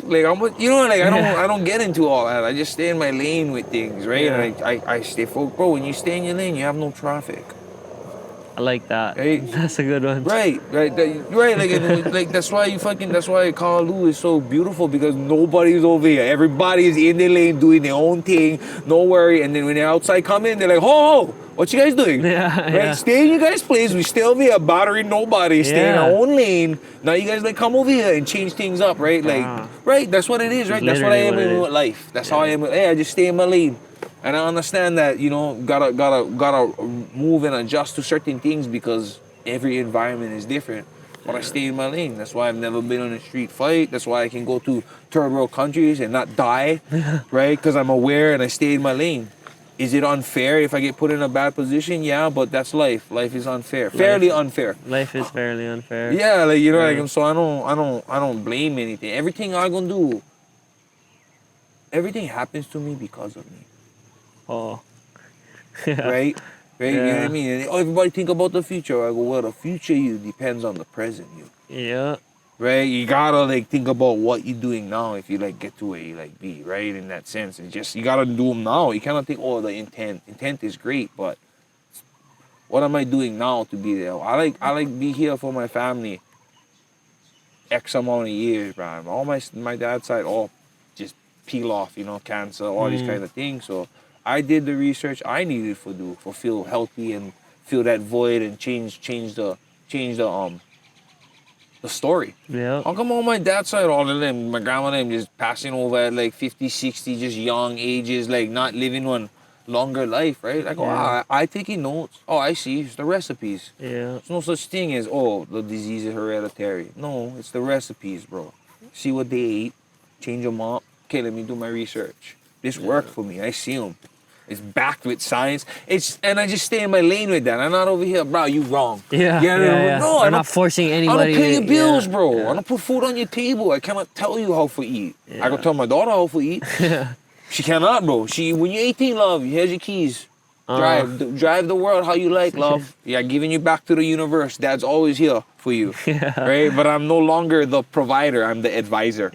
like I'm, you know, like I don't get into all that. I just stay in my lane with things, right? And I stay focused, bro. When you stay in your lane, you have no traffic. I like that. Right? That's a good one. Right. Like that's why Carl Lou is so beautiful because nobody's over here. Everybody's in their lane doing their own thing. No worry. And then when they're outside come in, they're like, ho, what you guys doing? Right? Stay in you guys' place. We stay over here bothering nobody. Stay in our own lane. Now you guys like come over here and change things up, right? Like, right. That's what it is, right? That's what I am in life. That's how I am. Hey, I just stay in my lane. And I understand that, you know, gotta move and adjust to certain things because every environment is different. But I stay in my lane. That's why I've never been on a street fight. That's why I can go to third world countries and not die, right? Because I'm aware and I stay in my lane. Is it unfair if I get put in a bad position? Yeah, but that's life. Life is unfair. Fairly unfair. Life is fairly unfair. Yeah, like, you know, like, so I don't blame anything. Everything I gonna do, everything happens to me because of me. Right? You know what I mean? And everybody think about the future. I go, well, the future you depends on the present you. Right? You gotta like think about what you're doing now if you like get to where you like be, right? In that sense. It's just you gotta do them now. You cannot think, oh, the intent. Intent is great, but what am I doing now to be there? I like be here for my family X amount of years, man. All my dad's side all just peel off, you know, cancer, all these kind of things. So I did the research I needed for feel healthy and fill that void and change the story. How come on my dad's side, all of them, my grandma and them just passing over at like 50, 60, just young ages, like not living one longer life, right? Like, I taking notes. Oh, I see. It's the recipes. There's no such thing as, oh, the disease is hereditary. No, it's the recipes, bro. See what they ate, change them up. Okay, let me do my research. This worked for me. I see them. It's backed with science. And I just stay in my lane with that. I'm not over here, bro, you wrong. No, I'm not forcing anybody. I don't pay your bills, bro. I don't put food on your table. I cannot tell you how to eat. I can tell my daughter how to eat. She cannot, bro. When you're 18, love, here's your keys. Drive the world how you like, love. Giving you back to the universe. Dad's always here for you. Right? But I'm no longer the provider. I'm the advisor.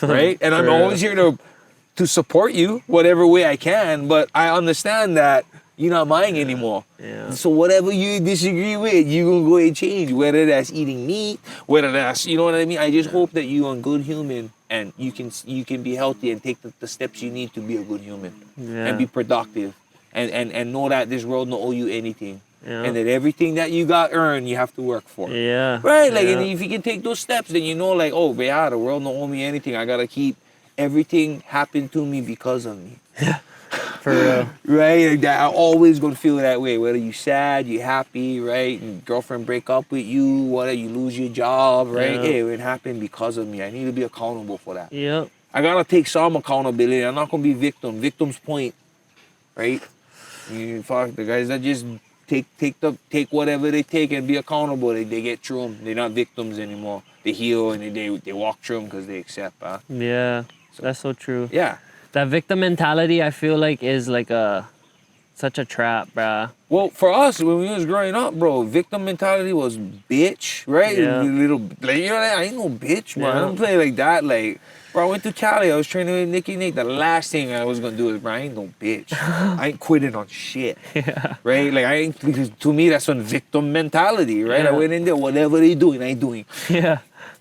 Right? And I'm always here to support you whatever way I can, but I understand that you're not mine anymore. So whatever you disagree with, you gonna go and change, whether that's eating meat, whether that's, you know what I mean? I just hope that you're a good human and you can be healthy and take the steps you need to be a good human and be productive and know that this world don't owe you anything. And that everything that you got earned, you have to work for. Right? Like, and if you can take those steps, then you know, like, oh, the world don't owe me anything. I gotta keep everything happen to me because of me. for real. Right? Like that, I'm always gonna feel that way. Whether you sad, you happy, right? And girlfriend break up with you, whether you lose your job, right? Yeah. Hey, it happened because of me. I need to be accountable for that. Yep. I gotta take some accountability. I'm not gonna be victim. Victim's point, right? Fuck the guys that just take whatever they take and be accountable. They get through them. They're not victims anymore. They heal and they walk through them because they accept. Yeah, that's so true. Yeah. That victim mentality, I feel like, is like such a trap, bruh. Well, for us, when we was growing up, bro, victim mentality was bitch, right? Yeah. Little, like, you know, I ain't no bitch, man. I Yeah. don't play like that. Like, bro, I went to Cali. I was training with Nicky Nick. The last thing I was gonna do is, bro, I ain't no bitch. I ain't quitting on shit, Yeah. right? Like, I ain't, because to me, that's on victim mentality, right? I Yeah. went in there, whatever they doing, I ain't doing. Yeah.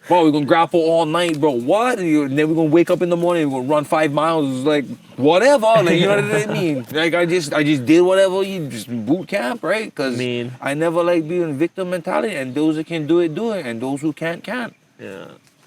Bro, we're gonna grapple all night, bro. What? And then we're gonna wake up in the morning, we're gonna run 5 miles, like, whatever. Like, you know what I mean? Like, I just did whatever, you just boot camp, right? Because Mean. I never like being victim mentality, and those that can do it, and those who can't. Yeah.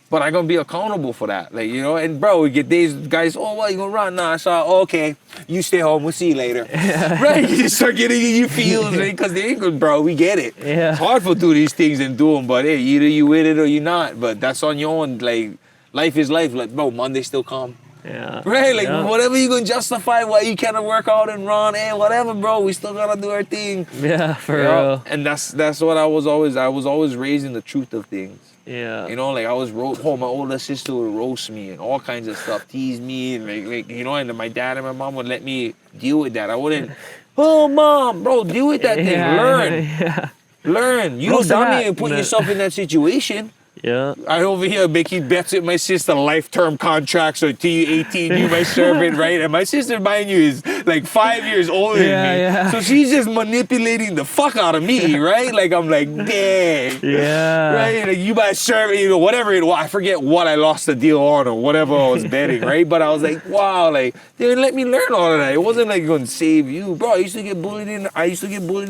But I'm gonna be accountable for that, like, you know. And bro, we get these guys. Oh, what, you gonna run? Nah, so okay, you stay home. We'll see you later. Right? You just start getting in your feels, right? Because they ain't good, bro. We get it. Yeah. It's hard for do these things and do them, but hey, either you with it or you not. But that's on your own. Like, life is life. Like, bro, Monday still come. Yeah. Right? Like, Yeah. whatever you gonna justify why you can't work out and run. Hey, whatever, bro. We still gotta do our thing. Yeah, for You know? real. And that's what I was always raised in the truth of things. Yeah. You know, like I was my older sister would roast me and all kinds of stuff, tease me, and like you know, and then my dad and my mom would let me deal with that. I wouldn't, oh mom, bro, deal with that thing. Learn. Yeah. Learn. You Roast don't the dummy rat. and put No. yourself in that situation. Yeah. I over here making bets with my sister, life-term contracts, so till you 18, you my servant, right? And my sister, mind you, is like 5 years older than me. Yeah. So she's just manipulating the fuck out of me, right? Like I'm like, dang. Yeah. Right? Like you might serve, you know, whatever it was. I forget what I lost the deal on or whatever I was betting, right? But I was like, wow, like, they didn't let me learn all of that. It wasn't like going to save you. Bro, I used to get bullied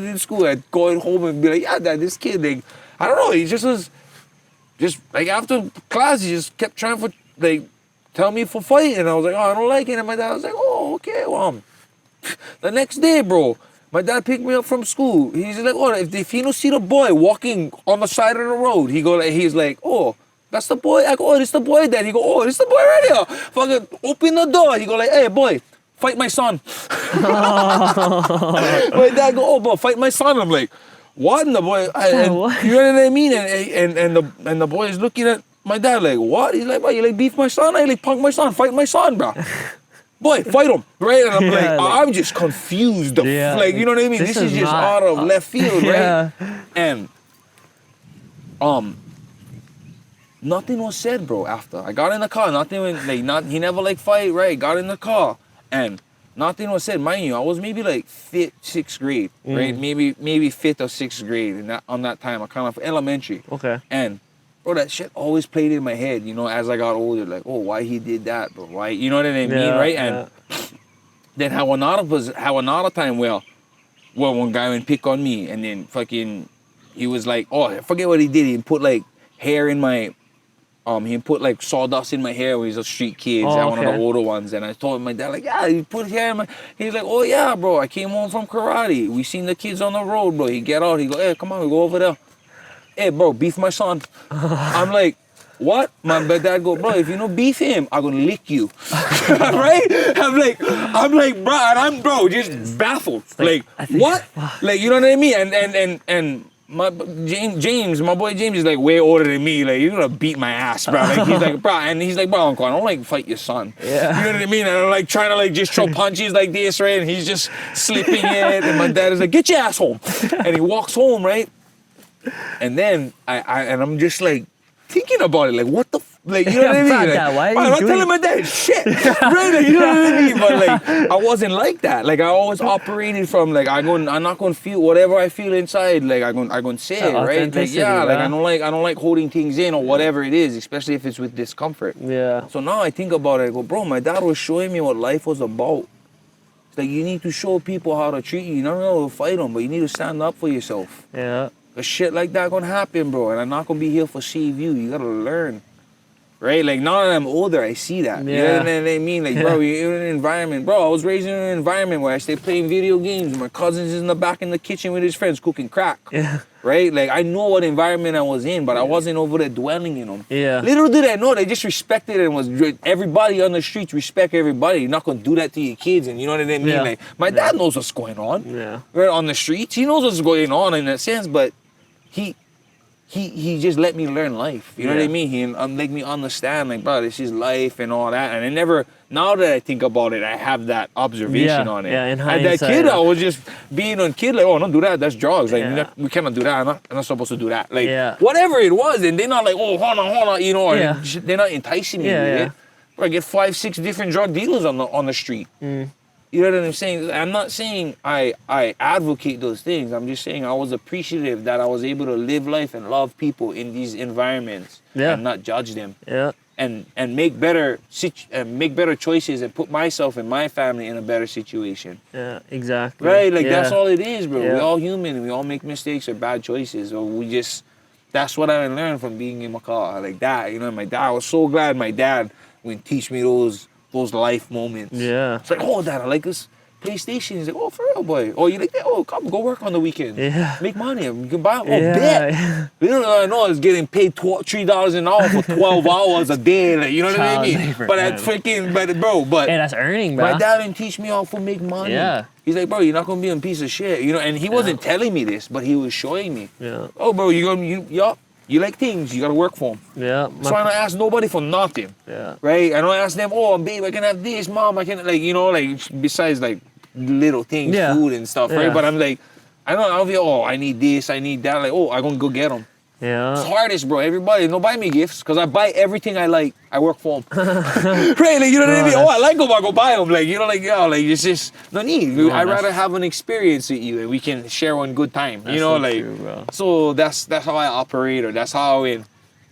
in school. I'd go home and be like, yeah, dad, this kid, like, I don't know, he just was, just like after class, he just kept trying for, like, tell me for fight. And I was like, oh, I don't like it. And my dad was like, oh, okay, well, the next day, bro, my dad picked me up from school. He's like, oh, if he don't see the boy walking on the side of the road, he's like, oh, that's the boy. I go, oh, this the boy, Dad. He go, oh, this the boy right here. Fucking open the door. He go like, hey, boy, fight my son. My dad go, oh, boy, fight my son. I'm like, what? And the boy, What? you know what I mean? And the boy is looking at my dad like, what? He's like, what? You like beef my son? I like punk my son. Fight my son, bro. Boy, fight him, right? And I'm Yeah, like, I'm just confused. Yeah, Like, you know what I mean? this This is is just not- out of left field, right? Yeah. And nothing was said, bro. After I got in the car, he never like fight, right? Got in the car, and nothing was said. Mind you, I was maybe like sixth grade, right? Maybe fifth or sixth grade, and on that time, I kind of elementary. Okay. And bro, that shit always played in my head, you know, as I got older, like, oh, why he did that, bro? Why, you know what I mean, Yeah, right? yeah. And then how another time, well, one guy went pick on me, and then fucking, he was like, oh, I forget what he did. He put like hair in my, he put like sawdust in my hair when he was a street kid, Oh, one of okay. the older ones. And I told my dad, like, yeah, he put hair in my, he's like, oh yeah, bro, I came home from karate. We seen the kids on the road, bro. He get out, he go, hey, come on, we go over there. Hey, bro, beef my son. I'm like, what? My dad go, bro, if you don't beef him, I'm gonna lick you. Right? I'm like, bro, and I'm, bro, just baffled. Like, what? Like, you know what I mean? And my James, my boy James is like way older than me. Like, you're gonna beat my ass, bro. Like, he's like, bro, and he's like, bro, Uncle, I don't like fight your son. Yeah. You know what I memean? And I'm like trying to like just throw punches like this, right? And he's just slipping it. And my dad is like, get your ass home. And he walks home, right? And then I'm just like thinking about it, like what the like, you know what I mean? Fuck Like, that, why are I'm you not doing- telling my dad shit, right? Like, you know what I mean? But like, I wasn't like that. Like, I always operated from like, I'm not gonna feel whatever I feel inside. Like, I'm gonna say it, right? Like, Authenticity, yeah, like yeah. I don't like holding things in or whatever it is, especially if it's with discomfort. Yeah. So now I think about it. I go, bro, my dad was showing me what life was about. It's like you need to show people how to treat you. You don't know to fight them, but you need to stand up for yourself. Yeah. Cause shit like that gonna happen, bro. And I'm not gonna be here for save you. You gotta learn. right? Like now that I'm older, I see that. You know what I mean? Like, bro, you're in an environment. Bro, I was raised in an environment where I stay playing video games. My cousin's in the back in the kitchen with his friends cooking crack. Yeah. Right? Like, I know what environment I was in, but I wasn't over there dwelling in them. Yeah. Little did I know, they just respected it and was everybody on the streets respect everybody. You're not gonna do that to your kids, and you know what I mean? Yeah. Like, my dad knows what's going on. Yeah. Right on the streets, he knows what's going on in that sense, but he just let me learn life. You know what I mean? He make me understand, like, bro, this is life and all that. And I never, now that I think about it, I have that observation on it. Yeah, in As hindsight. that kid, I was just being a kid, like, oh, don't do that, that's drugs. Like, we cannot do that, I'm not supposed to do that. Like, whatever it was, and they're not like, oh, hold on, you know, or they're not enticing me with it. Bro, I get 5, 6 different drug dealers on the street. You know what I'm saying? I'm not saying I advocate those things. I'm just saying I was appreciative that I was able to live life and love people in these environments and not judge them. Yeah. And make better choices and put myself and my family in a better situation. Yeah, exactly. Right? Like that's all it is, bro. We're all human and we all make mistakes or bad choices. Or that's what I learned from being in Macau. Like that. You know, I was so glad my dad would teach me those life moments. Yeah. It's like, oh, Dad, I like this PlayStation. He's like, oh, for real, boy. Oh, you like that? Oh, come, go work on the weekend. Yeah. Make money. You can buy. Oh, bet. Little I know I was getting paid $3 an hour for 12 hours a day. Like, you know what I mean? But that's freaking, but hey, that's earning, bro. My dad didn't teach me how to make money. Yeah. He's like, bro, you're not gonna be a piece of shit. You know, and he wasn't telling me this, but he was showing me. Yeah. Oh, bro, you like things, you gotta work for them. Yeah. So I don't ask nobody for nothing. Yeah. Right? I don't ask them, oh, babe, I can have this, mom, I can, like, you know, like, besides, like, little things, food and stuff, right? But I'm like, I'll be, oh, I need this, I need that. Like, oh, I'm gonna go get them. Yeah. It's hardest, bro. Everybody, don't buy me gifts, because I buy everything I like. I work for them. Right? Like, you know what I mean? Oh, I like them, I go buy them. Like, you know, like, yo, like, it's just no need. I'd rather have an experience with you and we can share one good time. You know, so like, true, bro. So that's how I operate, or that's how I win.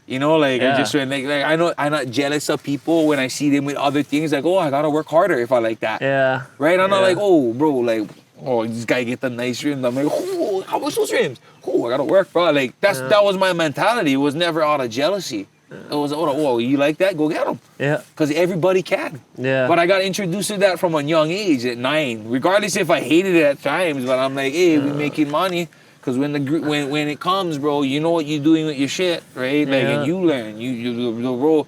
You know, like, I just like I know I'm not jealous of people when I see them with other things. Like, oh, I gotta work harder if I like that. Yeah. Right? I'm not like, oh, bro, like, oh, this guy get the nice rims. I'm like, oh, how much those rims? Oh, I gotta work, bro. Like, that was my mentality. It was never out of jealousy. It was, oh, you like that? Go get them. Yeah. Because everybody can. Yeah. But I got introduced to that from a young age at 9. Regardless if I hated it at times, but I'm like, hey, we making money. Because when it comes, bro, you know what you're doing with your shit, right? Like, and you learn. You bro.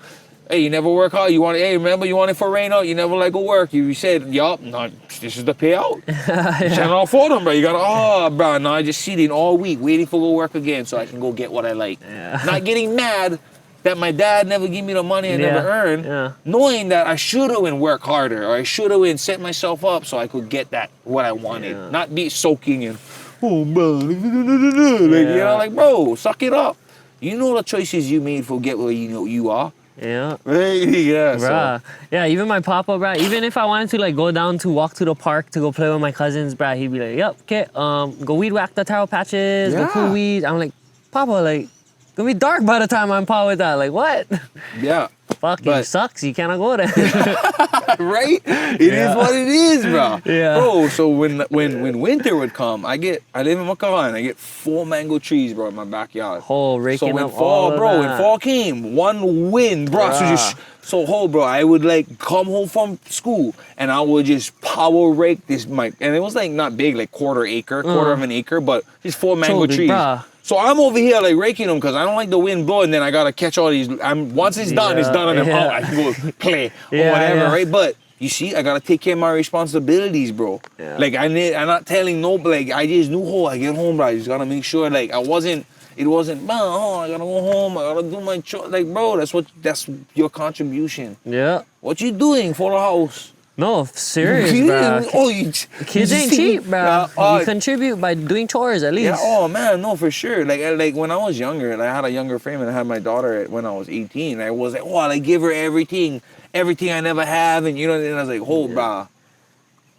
Hey, you never work hard. Hey, remember you want it for rain out? You never like go work. You said, yup, no, this is the payout. You cannot afford them, bro. You gotta, bro, no, I just sitting all week waiting for go work again so I can go get what I like. Yeah. Not getting mad that my dad never gave me the money I never earned, knowing that I should have went work harder, or I should have went set myself up so I could get that what I wanted. Yeah. Not be soaking in, oh, bro, like, you know, like, bro, suck it up. You know the choices you made for get where you know you are. Yeah. Right? Yeah. Bruh. So. Yeah, even my papa, bruh, even if I wanted to like go down to walk to the park to go play with my cousins, bruh, he'd be like, yep, okay, go weed whack the taro patches, go pull weed. I'm like, Papa, like, it's gonna be dark by the time I'm pot with that. Like, what? Yeah. Fucking sucks. You cannot go there. Right? It is what it is, bro. Yeah. Bro, so when winter would come, I live in Macau and I get 4 mango trees, bro, in my backyard. Oh, raking so when up fall, all bro, of when that. fall came, one wind, bro. So bro, I would like come home from school and I would just power rake this and it was like not big, like quarter of an acre, but just 4 mango trees. Bruh. So I'm over here like raking them because I don't like the wind blowing. Then I gotta catch all these. Once it's done, it's done, and then I can go play or whatever, right? But you see, I gotta take care of my responsibilities, bro. Yeah. Like I'm not telling nobody. Like I just knew, I get home, bro. I just gotta make sure, like it wasn't, I gotta go home. I gotta do my chore. Like, bro, that's your contribution. Yeah. What you doing for the house? No, serious, bro. Kids ain't cheap, bro. You contribute by doing chores at least. Yeah, oh man, no, for sure. Like when I was younger, and I had a younger frame, and I had my daughter when I was 18. I was like, I give her everything I never have, and you know. And I was like, bro.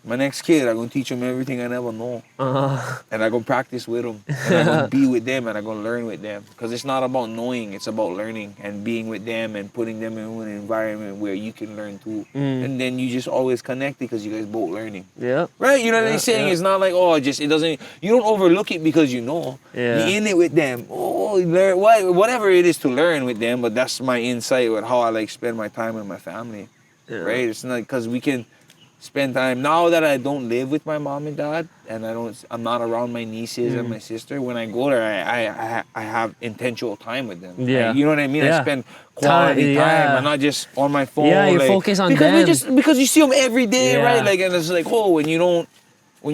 My next kid, I'm going to teach them everything I never know. Uh-huh. And I'm going to practice with them. And I'm going to be with them and I'm going to learn with them. Because it's not about knowing, it's about learning and being with them and putting them in an environment where you can learn too. And then you just always connect because you guys both learning. Yep. Right? You know what I'm saying? It's not like, oh, it doesn't, you don't overlook it because you know. Yeah. You're in it with them. Oh, learn, whatever it is to learn with them, but that's my insight with how I like spend my time with my family. Yeah. Right? It's not because we can spend time now that I don't live with my mom and dad, and I'm not around my nieces and my sister. When I go there, I have intentional time with them. Yeah. Like, you know what I mean? Yeah. I spend quality time. I'm not just on my phone. Yeah, you like, focus on because them. because you see them every day, Yeah. right? Like, and it's like, oh, when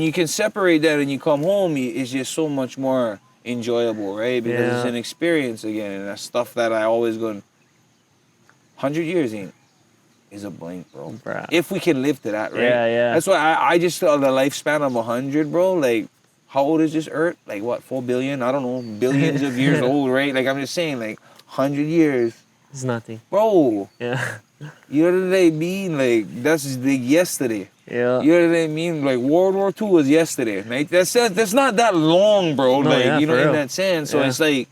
you can separate that and you come home, it's just so much more enjoyable, right? Because it's an experience again, and that's stuff that I always go. 100 years is a blink, bro. Bruh. If we can live to that, right? Yeah, yeah. That's why I just felt the lifespan of 100, bro. Like, how old is this Earth? Like, what, 4 billion? I don't know. Billions of years old, right? Like, I'm just saying, like, 100 years. It's nothing. Bro, Yeah. you know what I mean? Like, that's like yesterday. Yeah. You know what I mean? Like, World War II was yesterday. Like, that's not that long, bro. No, like, yeah, you know, for in real. that sense. So Yeah. it's like,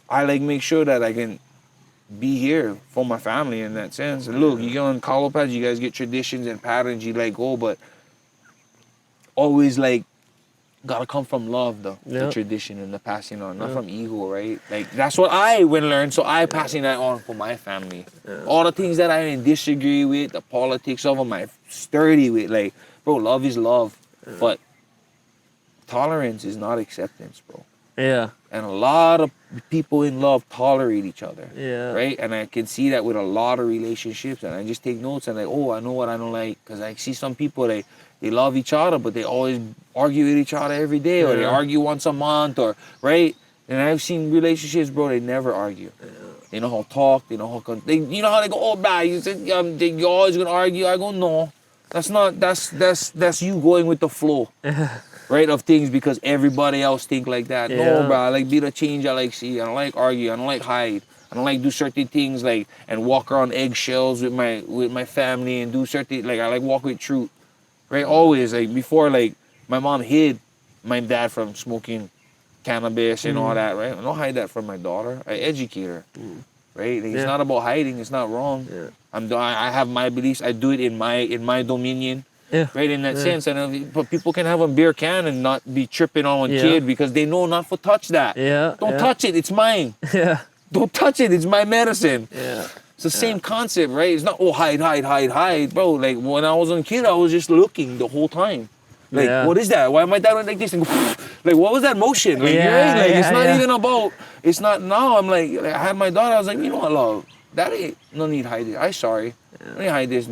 I like make sure that I can be here for my family in that sense. And look, you go on Taro Patch, you guys get traditions and patterns you like go, but always like gotta come from love though. The Yep. tradition and the passing on, not from ego, right? Like that's what I learned, so I passing that on for my family. All the things that I disagree with, the politics of them, I'm sturdy with. Like, bro, love is love, but tolerance is not acceptance, bro. Yeah. And a lot of people in love tolerate each other. Yeah. Right? And I can see that with a lot of relationships. And I just take notes and like, oh, I know what I don't like. Because I see some people, they love each other, but they always argue with each other every day. Or they argue once a month. Or, right? And I've seen relationships, bro, they never argue. They know how to talk. They know how you know how they go, oh, bro, you said you're always going to argue. I go, no. That's you going with the flow. Right, of things because everybody else think like that. Yeah. No, bro, I like be the change I like see. I don't like argue. I don't like hide. I don't like do certain things like and walk around eggshells with my family and do certain like I like walk with truth. Right, always like before like my mom hid my dad from smoking cannabis and all that. Right, I don't hide that from my daughter. I educate her. Right, like, it's not about hiding. It's not wrong. Yeah. I have my beliefs. I do it in my dominion. Yeah. Right, in that sense. And but people can have a beer can and not be tripping on a kid because they know not to touch that. Yeah. Don't touch it, it's mine. Yeah. Don't touch it, it's my medicine. Yeah. It's the same concept, right? It's not, oh, hide, bro. Like, when I was a kid, I was just looking the whole time. Like, what is that? Why am I down like this? And go, like, what was that motion? Like, right? Like, it's not even about, it's not, now I'm like, I had my daughter, I was like, you know what, love? That ain't, no need to hide it. I'm sorry. Let me hide this.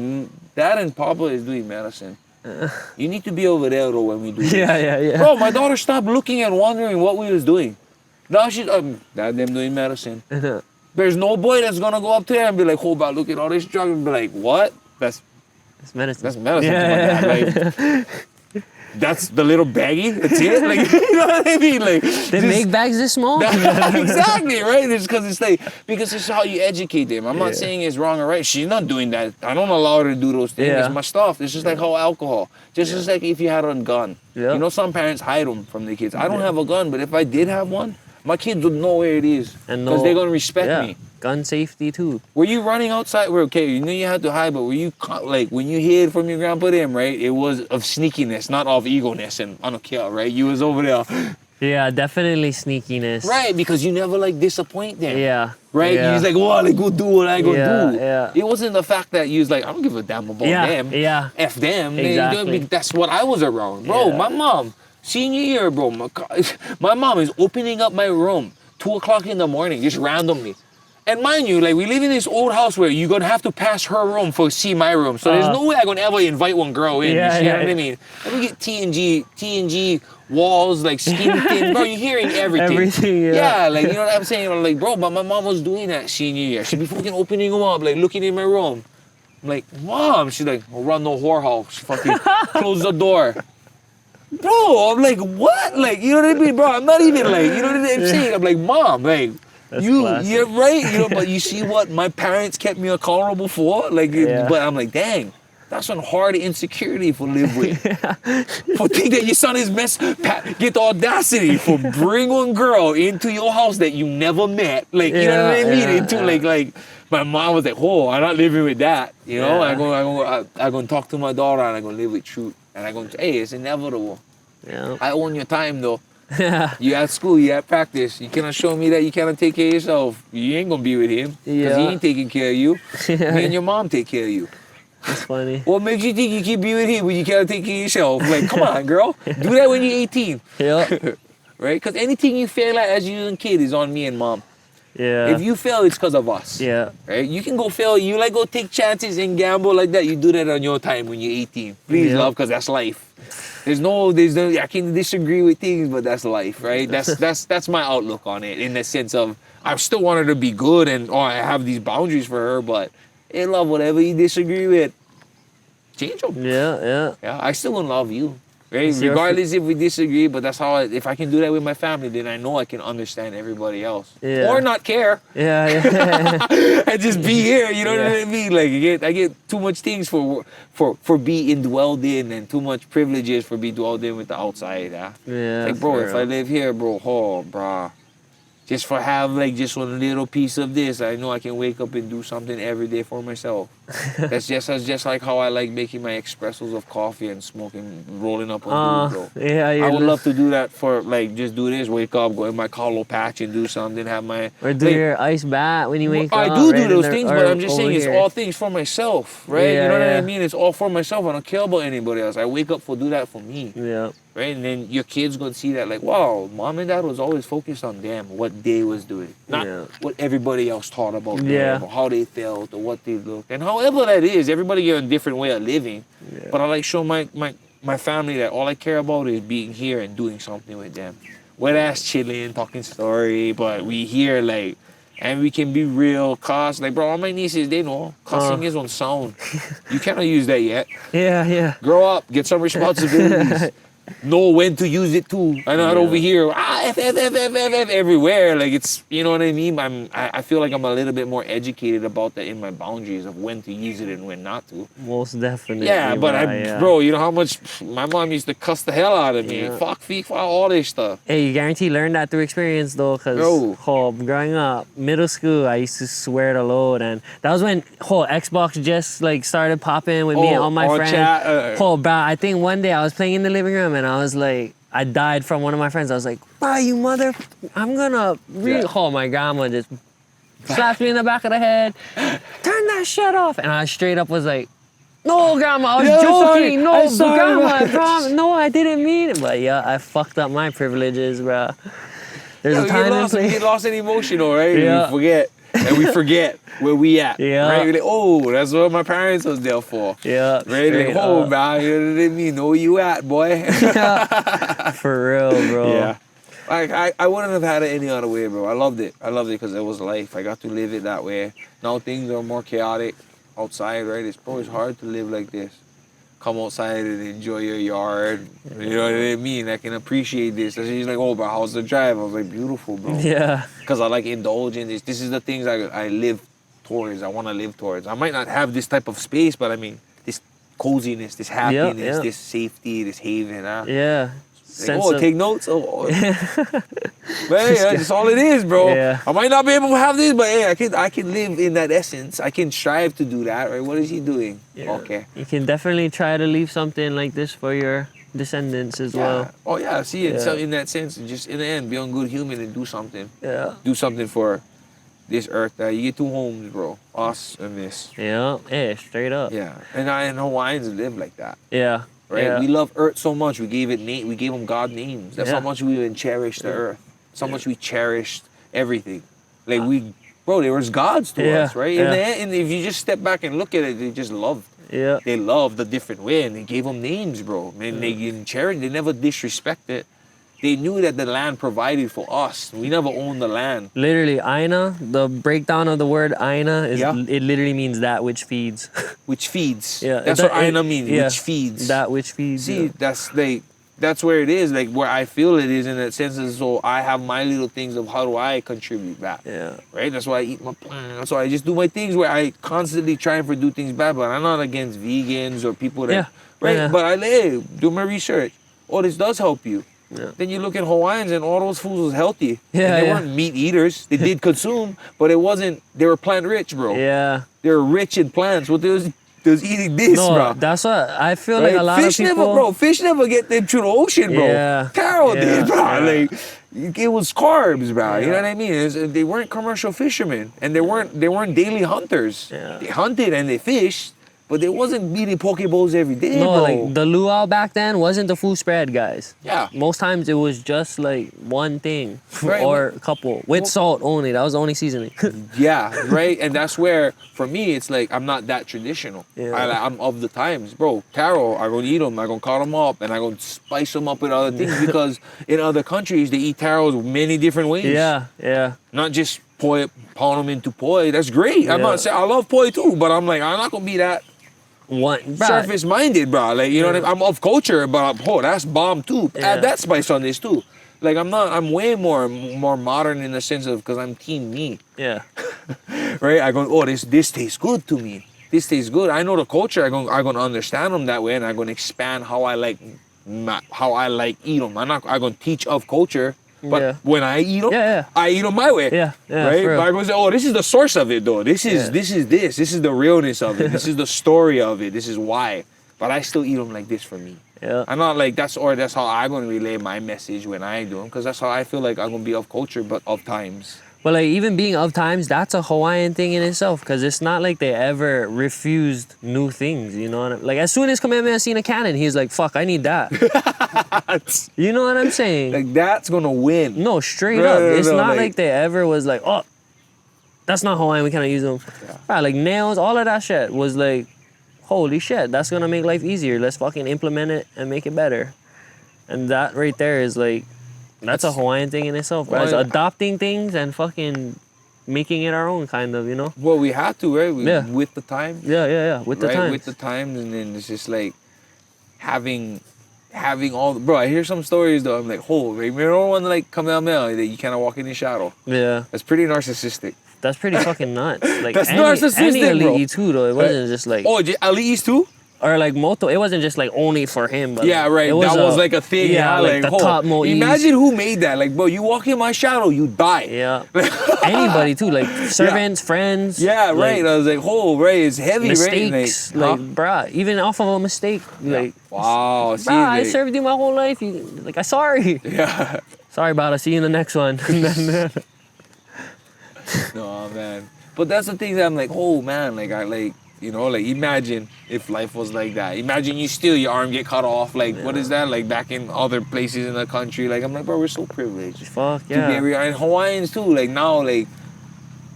Dad and Papa is doing medicine. You need to be over there though when we do this. Yeah. Bro, my daughter stopped looking and wondering what we was doing. Now she's, Dad, them doing medicine. There's no boy that's gonna go up there and be like, hold on, look at all this drug and be like, what? That's medicine. That's medicine to my dad. Like, that's the little baggie. That's it. Like, you know what I mean? Like, they make bags this small. Exactly, right? It's because it's like it's how you educate them. I'm not saying it's wrong or right. She's not doing that. I don't allow her to do those things. It's my stuff. It's just like how alcohol. Just like if you had a gun. You know, some parents hide them from their kids. I don't have a gun, but if I did have one, my kids would know where it is because they're gonna respect me. Gun safety too. Were you running outside? We're okay. You knew you had to hide, but were you like when you hid from your grandpa? Them right? It was of sneakiness, not of egoness and I don't care, right? You was over there. Yeah, definitely sneakiness. Right, because you never like disappoint them. Yeah. Right? Yeah. You was like, well, like go do what I go do. Yeah. It wasn't the fact that you was like, I don't give a damn about them. Yeah. F them. Exactly. That's what I was around. Bro, my mom, senior year, bro, my mom is opening up my room 2:00 in the morning, just randomly. And mind you, like we live in this old house where you're gonna have to pass her room for see my room. So there's no way I'm gonna ever invite one girl in. You see what I mean? Let me get TNG walls, like skin thin. Bro, you're hearing everything. Everything, Yeah, like you know what I'm saying? Like, bro, but my mom was doing that senior year. She'd be fucking opening them up, like looking in my room. I'm like, Mom, she's like, I'll run no whorehouse. Fucking close the door. Bro, I'm like, what? Like, you know what I mean, bro? I'm not even like, you know what I'm saying? I'm like, Mom, like, you're right, you know, but you see what my parents kept me accountable for? Like, but I'm like, dang, That's one hard insecurity for live with. For think that your son is get the audacity for bring one girl into your house that you never met. Like, you know what I mean? Into like my mom was like, oh, I'm not living with that. You know, I'm going to talk to my daughter and I'm going to live with truth. And I'm going to, hey, it's inevitable. Yeah. I own your time though. You at school, you at practice. You cannot show me that you cannot take care of yourself. You ain't going to be with him. Because he ain't taking care of you. Me and your mom take care of you. That's funny. What makes you think you can be with him when you can't take care of yourself? Like, come on, girl. Do that when you're 18. Yeah. Right? Because anything you fail at as a young kid is on me and mom. Yeah. If you fail, it's because of us. Yeah. Right? You can go fail. You like go take chances and gamble like that. You do that on your time when you're 18. Please, love, because that's life. There's no, I can disagree with things, but that's life, right? That's my outlook on it in the sense of I still want her to be good and I have these boundaries for her, but in love, whatever you disagree with, change them. Yeah. Yeah, I still gonna love you, right? Regardless if we disagree, but that's how if I can do that with my family, then I know I can understand everybody else. Yeah. Or not care. Yeah. And just be here, you know what I mean? Like I get too much things for being dwelled in and too much privileges for being dwelled in with the outside. Yeah. Like, bro, if I live here, bro, brah. Just for have like just one little piece of this, I know I can wake up and do something every day for myself. That's just like how I like making my espressos of coffee and smoking, rolling up on bro. Yeah, I would love to do that for like just do this, wake up, go in my Taro Patch and do something, have my or do your ice bath when you wake up. I do those things, but I'm just saying it's all things for myself, right? Yeah, you know what I mean? It's all for myself. I don't care about anybody else. I wake up for do that for me. Yeah. Right? And then your kids gonna see that like, wow, mom and dad was always focused on them, what they was doing. Not what everybody else thought about them or how they felt or what they looked. And however that is, everybody get a different way of living. Yeah. But I like show my family that all I care about is being here and doing something with them. Whether that's chilling, talking story, but we here like and we can be real, cuss. Like, bro, all my nieces, they know cussing is on sound. You cannot use that yet. Yeah. Grow up, get some responsibilities. Know when to use it too. I'm not over here F everywhere. Like it's, you know what I mean? I feel like I'm a little bit more educated about that in my boundaries of when to use it and when not to. Most definitely. Yeah, but bro, you know how much my mom used to cuss the hell out of me. Yeah. Fuck, all this stuff. Hey, you guarantee learn that through experience though, because growing up, middle school, I used to swear to load, and that was when Xbox just like started popping with me and all my friends. Bro, I think one day I was playing in the living room and I was like, I died from one of my friends. I was like, "Bro, you mother, I'm gonna." My grandma just slapped me in the back of the head. Turn that shit off, and I straight up was like, "No, grandma, I was joking. No, grandma, I promise. No, I didn't mean it." But yeah, I fucked up my privileges, bro. There's a time and place. We get lost in emotional, right? Yeah. We forget where we at. Yeah. Right? We're like, that's what my parents was there for. Yeah. Right? Like, man, you didn't mean know where you at, boy. For real, bro. Yeah. I wouldn't have had it any other way, bro. I loved it because it was life. I got to live it that way. Now things are more chaotic outside, right? It's always hard to live like this. Come outside and enjoy your yard. You know what I mean? I can appreciate this. And she's like, bro, how's the drive? I was like, beautiful, bro. Yeah. Because I like indulging this. This is the things I live towards. I want to live towards. I might not have this type of space, but I mean, this coziness, this happiness, this safety, this haven. Yeah. Like, take notes. But hey, that's all it is, bro. Yeah. I might not be able to have this, but hey, I can live in that essence. I can strive to do that, right? What is he doing? Yeah. Okay. You can definitely try to leave something like this for your descendants as well. Oh yeah, see it. So in that sense, just in the end, be a good human and do something. Yeah. Do something for this earth. You get two homes, bro. Us and this. Yeah. Hey, straight up. Yeah. And Hawaiians live like that. Yeah. Right? Yeah. We love earth so much. We gave them God names. That's how much we even cherish the earth. So much we cherished everything. Like they was gods to us, right? Yeah. And if you just step back and look at it, they just loved. Yeah. They loved the different way, and they gave them names, bro. Man, they didn't cherish. They never disrespect it. They knew that the land provided for us. We never owned the land. Literally, Aina, the breakdown of the word Aina, it literally means that which feeds. Which feeds. Yeah. That's what Aina means, which feeds. That which feeds. See, that's like, that's where it is, like where I feel it is in that sense. Is so I have my little things of how do I contribute back. Yeah. Right. That's why I eat my plants. So I just do my things where I constantly try and do things bad. But I'm not against vegans or people that. Yeah. Right. Yeah. But I do my research. Oh, this does help you. Yeah. Then you look at Hawaiians and all those foods was healthy. Yeah, And they yeah. weren't meat eaters. They did consume, but it wasn't. They were plant rich, bro. Yeah. They were rich in plants. What they was eating this, No, bro. that's what I feel like Right? a lot Fish of people. fish never get them through the ocean, bro. Yeah. Taro Yeah. did, bro. Yeah. Like it was carbs, bro. You know Yeah. what I mean? They weren't commercial fishermen, and they weren't daily hunters. Yeah. They hunted and they fished, but they wasn't eating poke bowls every day, No, bro. like the luau back then wasn't the food spread, guys. Yeah. Most times it was just like one thing Right, or a couple with salt only. That was the only seasoning. Yeah, right. And that's where, for me, it's like I'm not that traditional. Yeah. I'm of the times, bro. Taro, I'm gonna eat them. I'm gonna cut them up, and I'm gonna spice them up with other things because in other countries they eat taros many different ways. Yeah, yeah. Not just poi, pound them into poi. That's great. I'm Yeah. not saying I love poi too, but I'm like I'm not gonna be that One surface minded, bro. Like you know what I mean? I'm of culture, but that's bomb too. Yeah. Add that spice on this too. Like I'm way more modern in the sense of because I'm team me. Yeah. Right? I go, oh, this tastes good to me. This tastes good. I know the culture. I'm gonna understand them that way, and I'm gonna expand how I like eat them. I'm gonna teach of culture, but Yeah. when I eat them, Yeah, yeah. I eat them my way. Yeah, yeah, Right? for real. But I'm gonna say, oh, this is the source of it, though. This is Yeah. this is the realness of it. This is the story of it. This is why. But I still eat them like this for me. Yeah. I'm not like that's how I'm gonna relay my message when I do them, because that's how I feel like I'm gonna be of culture, but of times. But like even being of times, that's a Hawaiian thing in itself, because it's not like they ever refused new things. You know what I mean? Like as soon as Kamehameha seen a cannon, he's like, "Fuck, I need that." You know what I'm saying? Like that's gonna win. No, straight No, up. no, no, It's no, not like- like they ever was like, "Oh, that's not Hawaiian. We cannot use them." Right, like nails, all of that shit was like, holy shit, that's gonna make life easier. Let's fucking implement it and make it better. And that right there is like, that's a Hawaiian thing in itself. Right? It's Well, adopting things and fucking making it our own, kind of, you know? Well, we have to, right? Yeah. With the time. Yeah. With the right? times. With the times, and then it's just like having all. Bro, I hear some stories though. I'm like, oh, maybe you don't want to like Kamehameha that you cannot walk in the shadow. Yeah, That's pretty narcissistic. that's pretty fucking nuts. Like That's any narcissistic, bro. elite too, though. It wasn't just like, Oh, Ali's too? or like Moto. It wasn't just like only for him. But Yeah, like, right. It That was like a thing. Yeah, like the oh, top Mois. imagine who made that. Like, bro, you walk in my shadow, you die. Yeah. Anybody too, like servants, friends. Yeah, right. like, I was like, oh, right, it's heavy, mistakes, right? like, bruh, even off of a mistake, like, wow, see, bruh, I like- served you my whole life. You, like, I'm sorry. Yeah. Sorry about it. See you in the next one. No, man. But that's the thing that I'm like, oh man, like I like, you know, like imagine if life was like that. Imagine you steal, your arm get cut off. Like, what is that? Like back in other places in the country. Like I'm like, bro, we're so privileged. Fuck To be yeah. every and Hawaiians too. Like now, like,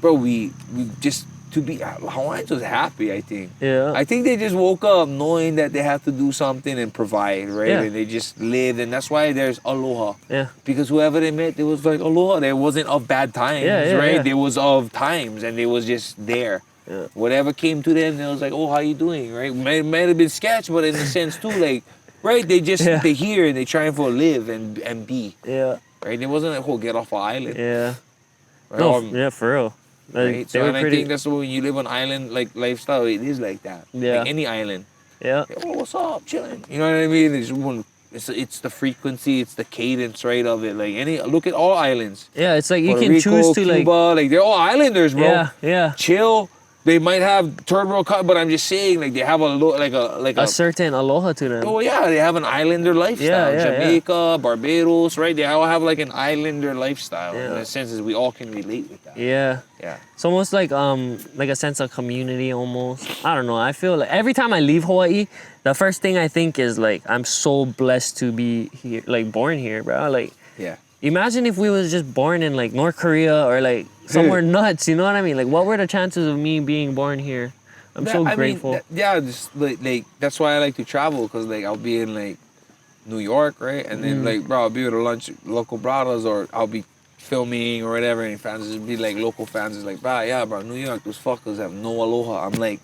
bro, we just to be Hawaiians was happy. I think. Yeah. I think they just woke up knowing that they have to do something and provide, right? Yeah. And they just lived, and that's why there's aloha. Yeah. Because whoever they met, it was like aloha. There wasn't of bad times, Yeah, right? yeah. There was of times, and they was just there. Yeah. Whatever came to them, they was like, oh, how you doing, right? Might have been sketch, but in a sense too, like, right? They just Yeah. they here and they trying for a live and be, Yeah. right? It wasn't like, oh, get off an island, Yeah. right? No, Or- yeah, for real. Like, right? they So were and I pretty. think that's when you live on island like lifestyle, it is like that. Yeah. Like any island. Yeah. Oh, what's up, chilling? You know what I mean? It's the frequency, it's the cadence, right, of it. Like look at all islands. Yeah, it's like you Puerto can Rico, choose to Cuba, like they're all islanders, bro. Yeah, yeah. Chill. They might have third world cut, but I'm just saying, like they have A certain aloha to them. oh yeah, they have an islander lifestyle. Yeah, yeah, Jamaica, Barbados, right? They all have like an islander lifestyle. Yeah. In the sense is we all can relate with that. Yeah. Yeah. It's almost like a sense of community almost. I don't know. I feel like every time I leave Hawaii, the first thing I think is like I'm so blessed to be here, like born here, bro. Like Yeah. imagine if we was just born in like North Korea or like somewhere nuts, you know what I mean? Like what were the chances of me being born here? I'm so I mean, grateful. just like that's why I like to travel, because like I'll be in like New York, right? And then like bro, I'll be with a lunch local brothers, or I'll be filming or whatever, and fans just be like local fans is like, bro, yeah, bro, New York, those fuckers have no aloha. I'm like,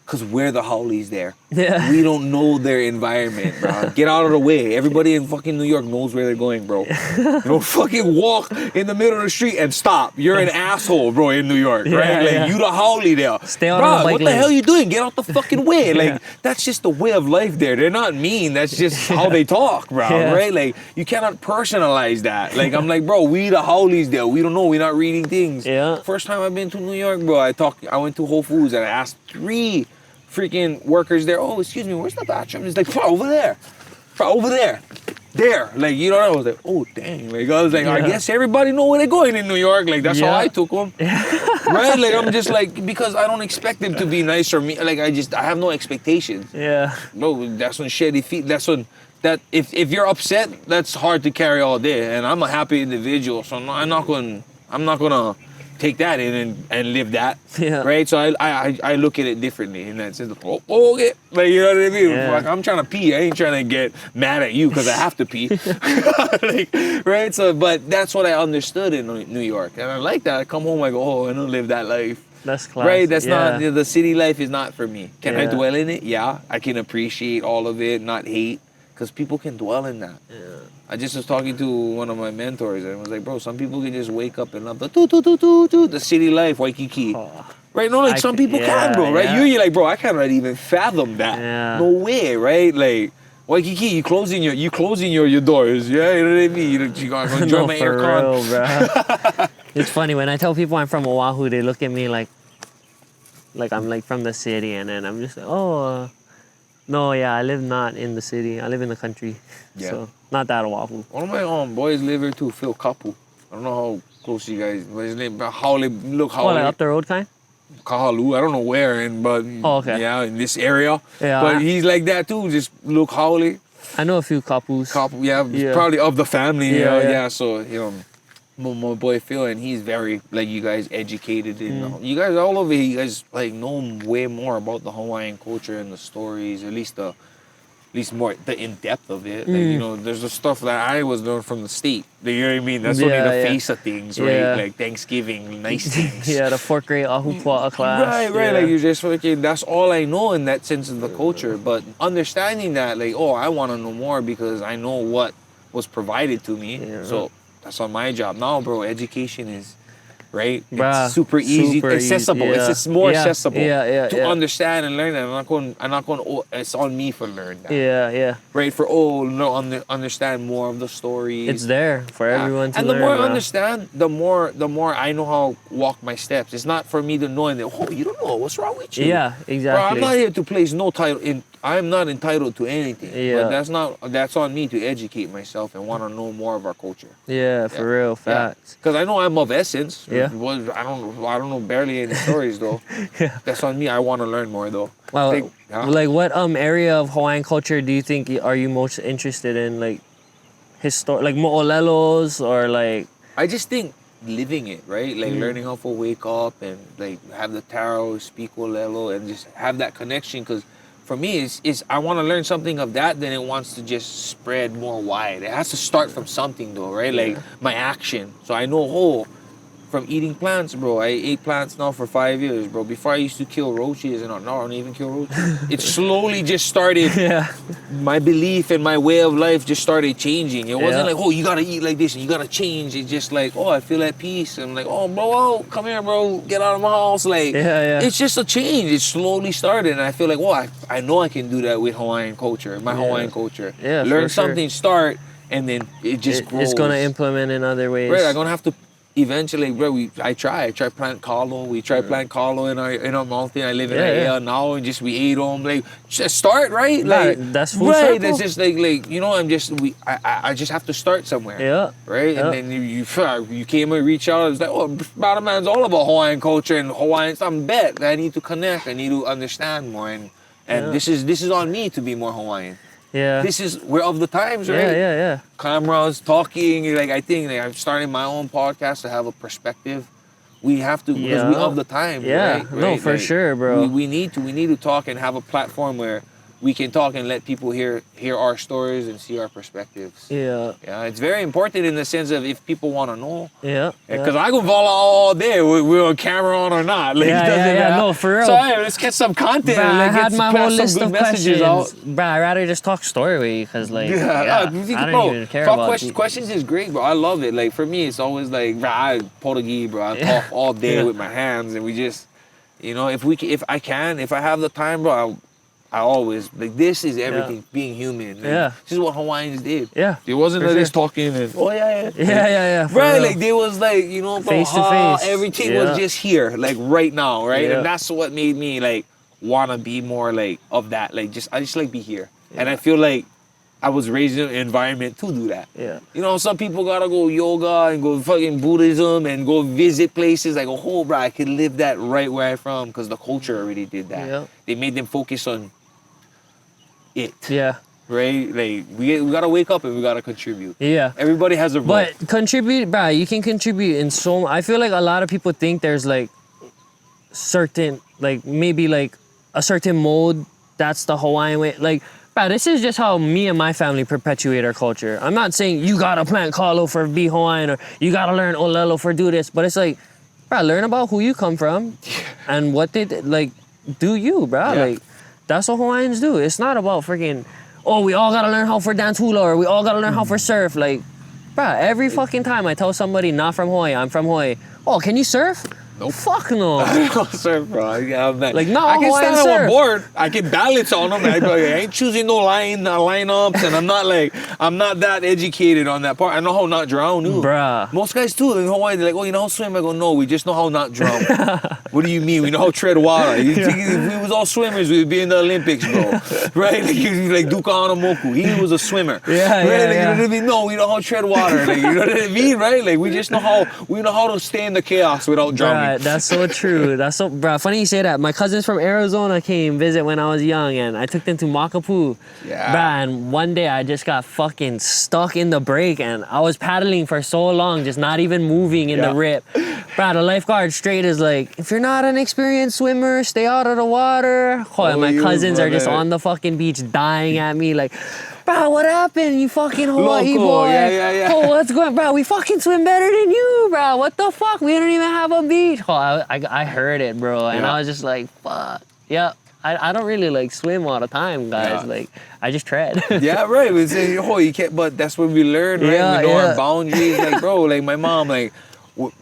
Because we're the haoles there. Yeah. We don't know their environment, bro. Get out of the way. Everybody in fucking New York knows where they're going, bro. You don't fucking walk in the middle of the street and stop. You're an asshole, bro, in New York, Yeah, right? Like, yeah. you the haole there. Stay on bro, the bike what the lane. hell you doing? Get out the fucking way. Like, Yeah. that's just the way of life there. They're not mean. That's just how they talk, bro, Yeah. right? Like, you cannot personalize that. Like, I'm like, bro, we the haoles there. We don't know. We're not reading things. Yeah. First time I've been to New York, bro, I went to Whole Foods and I asked 3 freaking workers there, oh, excuse me, where's the bathroom? It's like, over there. Over there. There. Like, you know, I was like, oh, dang. Like, I was like, I Yeah. guess everybody know where they're going in New York. Like, that's how Yeah. I took them. Right? Like, I'm just like, because I don't expect them to be nice or me. Like, I have no expectations. Yeah. No, that's when shitty feet, that's when, that, if you're upset, that's hard to carry all day. And I'm a happy individual, so I'm not gonna take that in and live that, Yeah. right? So I look at it differently in that sense. Oh, okay, like, you know what I mean? Yeah. Like, I'm trying to pee. I ain't trying to get mad at you because I have to pee, like, right? So, but that's what I understood in New York, and I like that. I come home, I go, oh, I don't live that life. That's class. Right, that's yeah. not, the city life is not for me. Can I Yeah. dwell in it? Yeah, I can appreciate all of it, not hate, because people can dwell in that. Yeah. I just was talking to one of my mentors, and I was like, bro, some people can just wake up and love the city life, Waikiki. Oh. Right? No, like, some people can, bro, right? Yeah. You're like, bro, I cannot even fathom that. Yeah. No way, right? Like, Waikiki, you closing your doors, yeah? You know what I mean? You gotta go enjoy No, my for aircon. real, bro. It's funny when I tell people I'm from Oahu, they look at me like I'm like from the city, and then I'm just like, oh, no, yeah, I live not in the city. I live in the country. Yeah. So not that Oahu. One of my boys live here too, Phil Kapu. I don't know how close you guys, but his name, look how Oh, like up the road kind? Kahalu, I don't know where, but Oh, okay. yeah, in this area. Yeah. But he's like that too, just look Howley. I know a few couples. Yeah, Yeah. probably of the family. Yeah, Yeah, yeah. So, you know, my boy Phil, and he's very, like, you guys, educated in, Mm. you guys all over here, you guys, like, know way more about the Hawaiian culture and the stories, at least more the in depth of it. Like, you know, there's the stuff that I was learning from the state. You know what I mean? That's only Yeah, the yeah. face of things, right? Yeah. Like Thanksgiving, nice things. Yeah, the 4th grade Ahupua'a class. Right. Yeah. Like, you just fucking, that's all I know in that sense of the culture. But understanding that, like, oh, I want to know more because I know what was provided to me. Yeah. So that's on my job. Now, bro, education is, right? Bruh, It's super easy, super easy, accessible. yeah. It's just more Yeah, accessible yeah, to yeah. understand and learn that. I'm not going. Oh, it's on me for learn that. Yeah, yeah. Right? For understand more of the stories. It's there for Yeah. everyone to and learn. the more I bro. understand, the more I know how to walk my steps. It's not for me to know and oh, you don't know what's wrong with you. Yeah, Bro, I'm exactly. not here to place no title in. I'm not entitled to anything. Yeah. But that's on me to educate myself and want to know more of our culture. Yeah, for real, facts. Because I know I'm of essence. Yeah. I don't know barely any stories though. Yeah. That's on me. I want to learn more though. Well, Yeah. like what area of Hawaiian culture do you think are you most interested in? Like like mo'olelos or like I just think living it, right? Like learning how to wake up and like have the Taro, speak Olelo, and just have that connection. Because for me, it's I want to learn something of that, then it wants to just spread more wide. It has to start from something though, right? Like my action. So I know, oh, from eating plants, bro. I ate plants now for 5 years, bro. Before I used to kill roaches, and now I don't even kill roaches. It slowly just started. yeah, My belief and my way of life just started changing. It wasn't Yeah. like, oh, you gotta eat like this and you gotta change. It's just like, oh, I feel at peace. I'm like, oh, bro, come here, bro. Get out of my house. Like, Yeah. it's just a change. It slowly started. And I feel like, oh, I know I can do that with Hawaiian culture, my Hawaiian culture. Yeah, Learn for sure. something, start, and then it just grows. it's gonna implement in other ways. Right, I'm gonna have to eventually, bro. I try plant kalo. We try plant kalo in our mountain. I live in Yeah, Aiea now, and just we ate them. Like, just start right. Nah, Like that's full right. circle. It's just like you know. I just have to start somewhere. Yeah. Right, Yeah. and then you came and reach out. It's like, oh, bottom man's all about Hawaiian culture and Hawaiian. I'm bet I need to connect. I need to understand more, and Yeah. this is on me to be more Hawaiian. Yeah. We're of the times, right? Yeah. Cameras, talking. Like, I think like, I'm starting my own podcast to have a perspective. We have to because we Yeah. of the time. Yeah. right? No, for Like, sure, bro. We need to talk and have a platform where we can talk and let people hear our stories and see our perspectives. Yeah. Yeah, it's very important in the sense of if people want to know. Yeah. Because I go follow all day, we're on camera on or not. Like, No, for real. So hey, let's get some content. Bruh, And I like, had my whole some list good of messages questions. out. Bruh, I'd rather just talk story with you because, like, I don't even care talk about questions is great, bro. I love it. Like, for me, it's always like, bro, I Portuguese, bro. I talk all day with my hands, and we just, you know, if I have the time, bro, I always, like, this is everything, being human. Like, this is what Hawaiians did. Yeah. It wasn't just talking and, Yeah. Right, like, they was like, you know, bro, Face to face. everything was just here, like, right now, right? Yeah. And that's what made me, like, want to be more, like, of that. Like, I just, like, be here. And I feel like I was raised in an environment to do that. Yeah. You know, some people gotta go yoga and go fucking Buddhism and go visit places. Like, oh, bro, I could live that right where I'm from because the culture already did that. Yeah. They made them focus on it. Yeah. Right? Like, we gotta wake up and we gotta contribute. Yeah. Everybody has a role. But contribute, bro, you can contribute in so I feel like a lot of people think there's like certain, like maybe like a certain mode that's the Hawaiian way. Like, bro, this is just how me and my family perpetuate our culture. I'm not saying you gotta plant kalo for be Hawaiian or you gotta learn olelo for do this, but it's like, bro, learn about who you come from and what they did. Like, do you, bro? Yeah. Like, that's what Hawaiians do. It's not about freaking, oh, we all gotta learn how for dance hula or we all gotta learn how for surf. Like, bro, every fucking time I tell somebody not from Hawaii, I'm from Hawaii, oh, can you surf? Nope. Fuck no. I don't surf, bro. Like, no, I can Hawaiian stand on surf. a board. I can balance on them. I ain't choosing no lineups, and I'm not that educated on that part. I know how not drown, too. Bruh. Most guys too in Hawaii, they're like, oh, you know how to swim? I go, no, we just know how not drown. What do you mean? We know how to tread water. You think if we was all swimmers, we'd be in the Olympics, bro. Right? Like Duka Hanamoku. He was a swimmer. Yeah, right? yeah, Like, yeah. You know what I mean? No, we know how to tread water. Like, you know what I mean? Right? Like, we know how to stay in the chaos without drowning. Bruh, that's so true. That's so, bruh, funny you say that. My cousins from Arizona came visit when I was young, and I took them to Makapu. Yeah. Bruh, and one day I just got fucking stuck in the break, and I was paddling for so long, just not even moving in the rip. Bruh, the lifeguard straight is like, if you're not an experienced swimmer, stay out of the water. Oh, and my cousins are just on the fucking beach dying at me like, bro, what happened? You fucking Hawaii Loco, boy. yeah. Oh, what's going, bro? We fucking swim better than you, bro. What the fuck? We don't even have a beach. Oh, I heard it, bro, and I was just like, fuck. Yeah, I don't really like swim all the time, guys. Yeah. Like, I just tread. Yeah, right. We say, oh, you can't, but that's what we learn, right? Yeah, we know yeah. our boundaries. Like, bro, like my mom, like,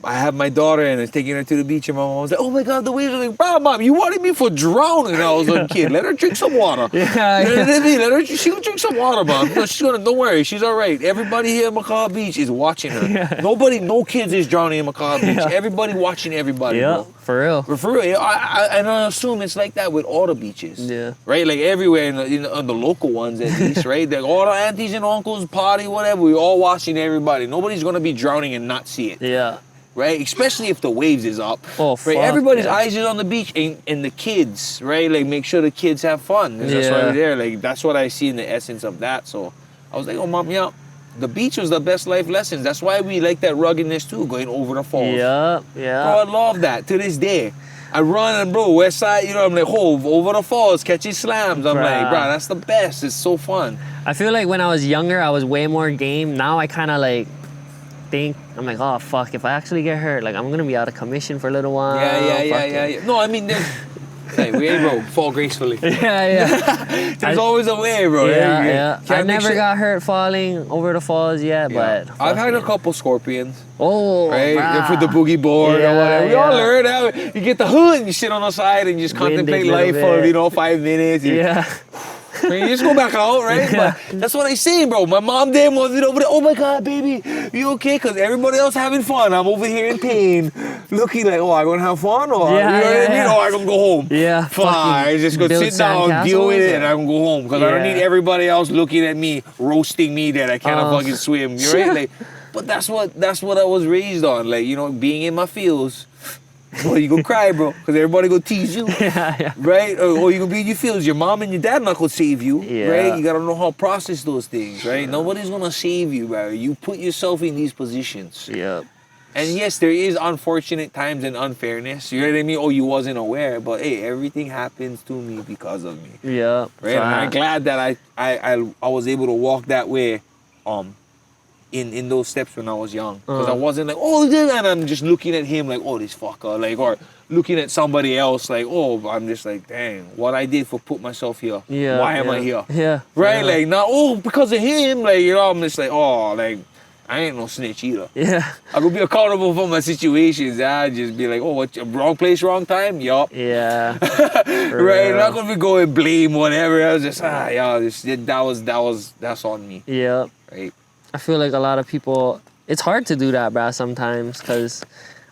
I have my daughter and I was taking her to the beach, and my mom was like, oh my God, the waves are like, bro, mom, you wanted me for drowning. And I was a kid. Let her drink some water. Yeah, you know what I mean? Let her, she will drink some water, mom. No, don't worry, she's all right. Everybody here at Macaw Beach is watching her. Yeah. No kids is drowning in Macaw Beach. Yeah. Everybody watching everybody, Yeah, bro. for real. But for real, and I assume it's like that with all the beaches. Yeah. Right? Like everywhere in the local ones at least, right? Like all the aunties and uncles, party, whatever, we're all watching everybody. Nobody's going to be drowning and not see it. Yeah. Right? Especially if the waves is up. Oh, right? fuck, Everybody's yeah. eyes is on the beach and the kids, right? Like make sure the kids have fun. And that's why Yeah. we're there. Like that's what I see in the essence of that. So I was like, oh, mom, yeah. The beach was the best life lessons. That's why we like that ruggedness too, going over the falls. Yeah, Bro, yeah. I love that to this day. I run and bro, west side, you know, I'm like, over the falls, catching slams. I'm like, Bruh. bro, that's the best. It's so fun. I feel like when I was younger, I was way more game. Now I kind of like think, I'm like, oh, fuck, if I actually get hurt, like, I'm going to be out of commission for a little while. Yeah. No, I mean, like, we ain't, bro, fall gracefully. Yeah. There's always a way, bro. Yeah. Can't I make never shit- got hurt falling over the falls yet, Yeah. but I've had a fucking- couple scorpions. Oh, Right? bruh. For the boogie board or Yeah, whatever. We all yeah. learn how you get the hood and you sit on the side and you just Winded contemplate little life for, bit. 5 minutes. Yeah. You just go back out, right? Yeah. But that's what I say, bro. My mom damn was it over there. Oh my God, baby, you okay? Because everybody else having fun. I'm over here in pain, looking like, oh, I'm gonna have fun, or Yeah, you know what I mean? yeah. Or I'm gonna go home. Yeah. Fine, fucking just go build sit down, deal with sandcastles, it, and I'm gonna go home. Because I don't Yeah. need everybody else looking at me, roasting me that I cannot fucking swim. You right? Like, but that's what I was raised on. Like, you know, being in my fields. Well, you gonna cry, bro, because everybody gonna tease you. Yeah. Right? Or you gonna be in your feelings. Your mom and your dad not gonna save you. Yeah. Right? You gotta know how to process those things, right? Nobody's gonna save you, bro. You put yourself in these positions. Yep. And yes, there is unfortunate times and unfairness. You know what I mean? Oh, you wasn't aware, but hey, everything happens to me because of me. Yeah. Right? And I'm glad that I was able to walk that way, in those steps when I was young. Because I wasn't like, oh, and I'm just looking at him like, oh, this fucker, like, or looking at somebody else like, oh, I'm just like, dang, what I did for put myself here. Yeah. Why am I here? Yeah. Right? Yeah. Like, not, oh, because of him. Like, you know, I'm just like, oh, like, I ain't no snitch either. Yeah. I could be accountable for my situations. I just be like, oh, what? Wrong place, wrong time. Yup. Yeah. Right. I'm not gonna be going blame whatever. I was just that's on me. Yeah. Right. I feel like a lot of people, it's hard to do that, bruh, sometimes, because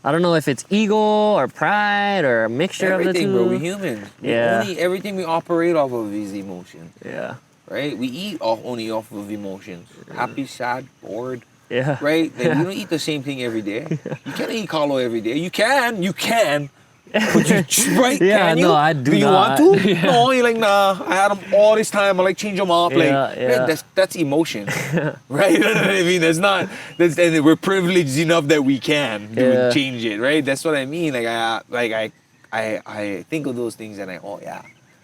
I don't know if it's ego or pride or a mixture of the two. Everything, bro. We human. Yeah. Everything we operate off of is emotion. Yeah. Right. We eat only off of emotions. Happy, sad, bored. Yeah. Right? Like, you don't eat the same thing every day. You can't eat kalo every day. You can. But you, right? Yeah, can you? no, I do you not. want to? Yeah. No, you're like, nah, I had them all this time. I like change them up. Like, Yeah. right, that's emotion. Right? You know what I mean? And we're privileged enough that we can change it, right? That's what I mean. I think of those things and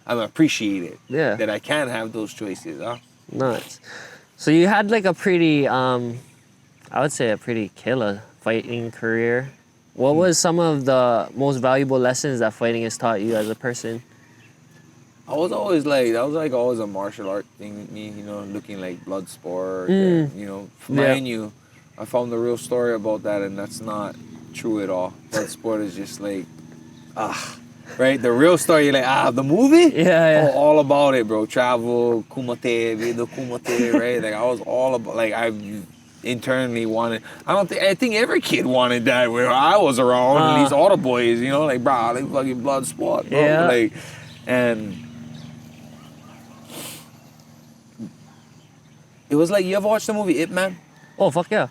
I'm appreciated. Yeah. That I can have those choices, huh? Nice. So you had like a pretty, I would say a pretty killer fighting career. What was some of the most valuable lessons that fighting has taught you as a person? I was always a martial art thing with me, you know, looking like blood sport, and, you know, mind you, I found the real story about that, and that's not true at all. Blood sport is just like, right? The real story, you're like, the movie? Yeah. Oh, all about it, bro. Travel, kumite, the kumite, right? Like, I was all about, like, I internally wanted, I think every kid wanted that where I was around, at least all the boys, you know, like, bro, like fucking blood sport, bro. Yeah. Like, and it was like, you ever watched the movie Ip Man? Oh, fuck yeah.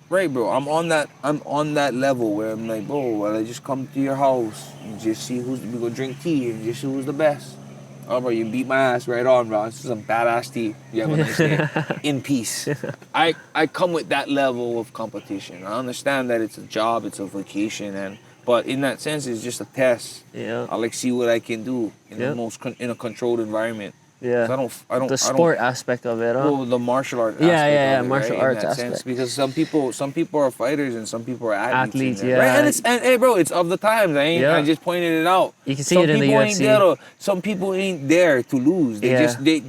Right, bro. I'm on that level where I'm like, bro, well, I just come to your house and just see we go drink tea and just see who's the best. Oh, bro, you beat my ass right on, bro. This is some badass tea. You have a nice day. In peace. I come with that level of competition. I understand that it's a job, it's a vocation, but in that sense, it's just a test. Yeah. I like see what I can do in in a controlled environment. Yeah. I don't. The sport aspect of it, huh? Well, the martial art. Yeah, of it, martial right? arts in that aspect. sense, because some people are fighters and some people are athletes. Yeah. Right? And hey, bro, it's of the times. I just pointed it out. You can see it in the UFC. Some people ain't there to lose.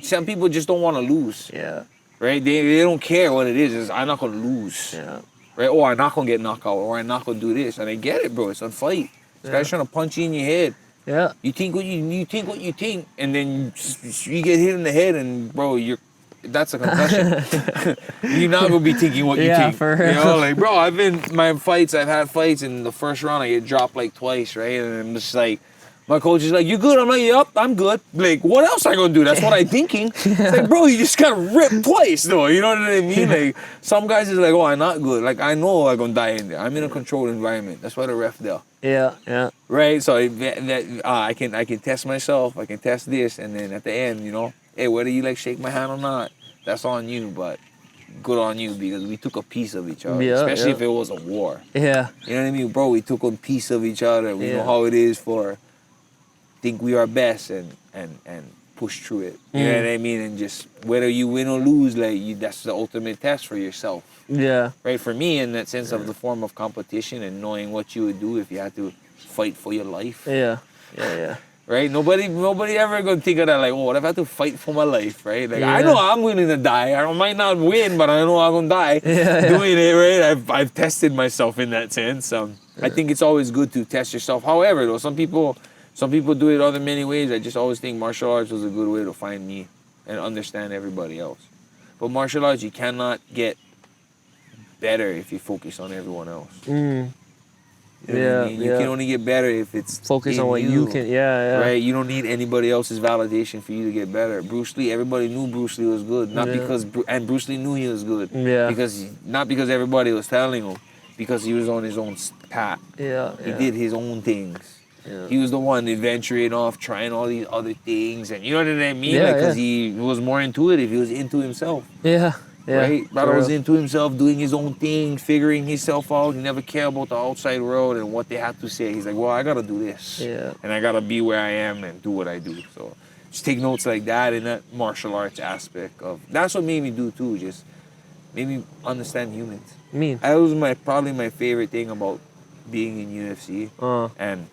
Some people just don't want to lose. Yeah. Right? They don't care what it is. It's, I'm not gonna lose. Yeah. Right? Or I'm not gonna get knocked out. Or I'm not gonna do this. And I get it, bro. It's a fight. This guy's trying to punch you in your head. Yeah. You think what you think, and then you get hit in the head, and bro, that's a concussion. You're not gonna be thinking what you think. For real. You know, like, bro, I've had fights in the first round, I get dropped like twice, right? And I'm just like, my coach is like, you good? I'm like, yep, I'm good. Like, what else I gonna do? That's what I'm thinking. It's like, bro, you just got ripped twice, though. You know what I mean? Like, some guys is like, oh, I'm not good. Like, I know I'm gonna die in there. I'm in a controlled environment. That's why the ref there. Yeah. Right, so I can test myself, I can test this, and then at the end, you know, hey, whether you like shake my hand or not, that's on you, but good on you because we took a piece of each other, especially if it was a war. Yeah. You know what I mean, bro? We took a piece of each other. We know how it is for think we are best and push through it. You know what I mean? And just whether you win or lose, like that's the ultimate test for yourself. Yeah. Right, for me, in that sense of the form of competition and knowing what you would do if you had to fight for your life. Yeah. Right? Nobody ever gonna think of that like, oh, what if I have to fight for my life, right? Like I know I'm willing to die. I might not win, but I know I'm gonna die doing it, right? I've tested myself in that sense. I think it's always good to test yourself. However, though, some people do it other many ways. I just always think martial arts was a good way to find me and understand everybody else. But martial arts, you cannot get better if you focus on everyone else. You know what I mean? You can only get better if it's focus on what you can. Yeah. Right? You don't need anybody else's validation for you to get better. Bruce Lee, everybody knew Bruce Lee was good, and Bruce Lee knew he was good. Yeah. Not because everybody was telling him, because he was on his own path. Yeah. He did his own things. Yeah. He was the one adventuring off, trying all these other things, and you know what I mean? Yeah, because he was more intuitive. He was into himself. Yeah. Yeah, right? for Brother was real. into himself, doing his own thing, figuring himself out. He never cared about the outside world and what they had to say. He's like, well, I gotta do this, Yeah. and I gotta be where I am and do what I do. So just take notes like that in that martial arts aspect of. That's what made me do too. Just made me understand humans. Mean. That was probably my favorite thing about being in UFC, and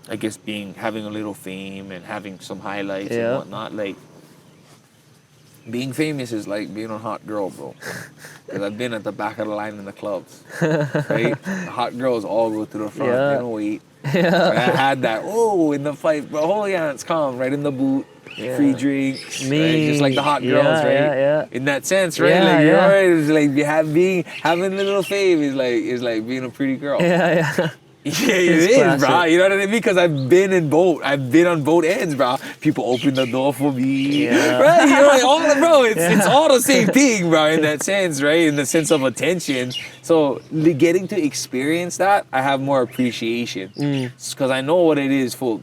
I guess having a little fame and having some highlights and Yeah. whatnot. Like being famous is like being a hot girl, bro. Because I've been at the back of the line in the clubs, right? The hot girls all go to the front. Yeah. They don't wait. Yeah. And I had that. Oh, in the fight, bro. Oh yeah, it's calm. Right in the boot. Yeah. Free drinks, Me. right? Just like the hot girls, Yeah, right? yeah, yeah. In that sense, right? Yeah, Like you're yeah. right. It's like having a little fame is like being a pretty girl. Yeah, yeah. Yeah, It's it is, bro. classic. You know what I mean? Because I've been on both ends, bro. People open the door for me, Yeah. right? You know, like all the bro. It's Yeah. all the same thing, bro. In that sense, right? In the sense of attention. So getting to experience that, I have more appreciation because I know what it is to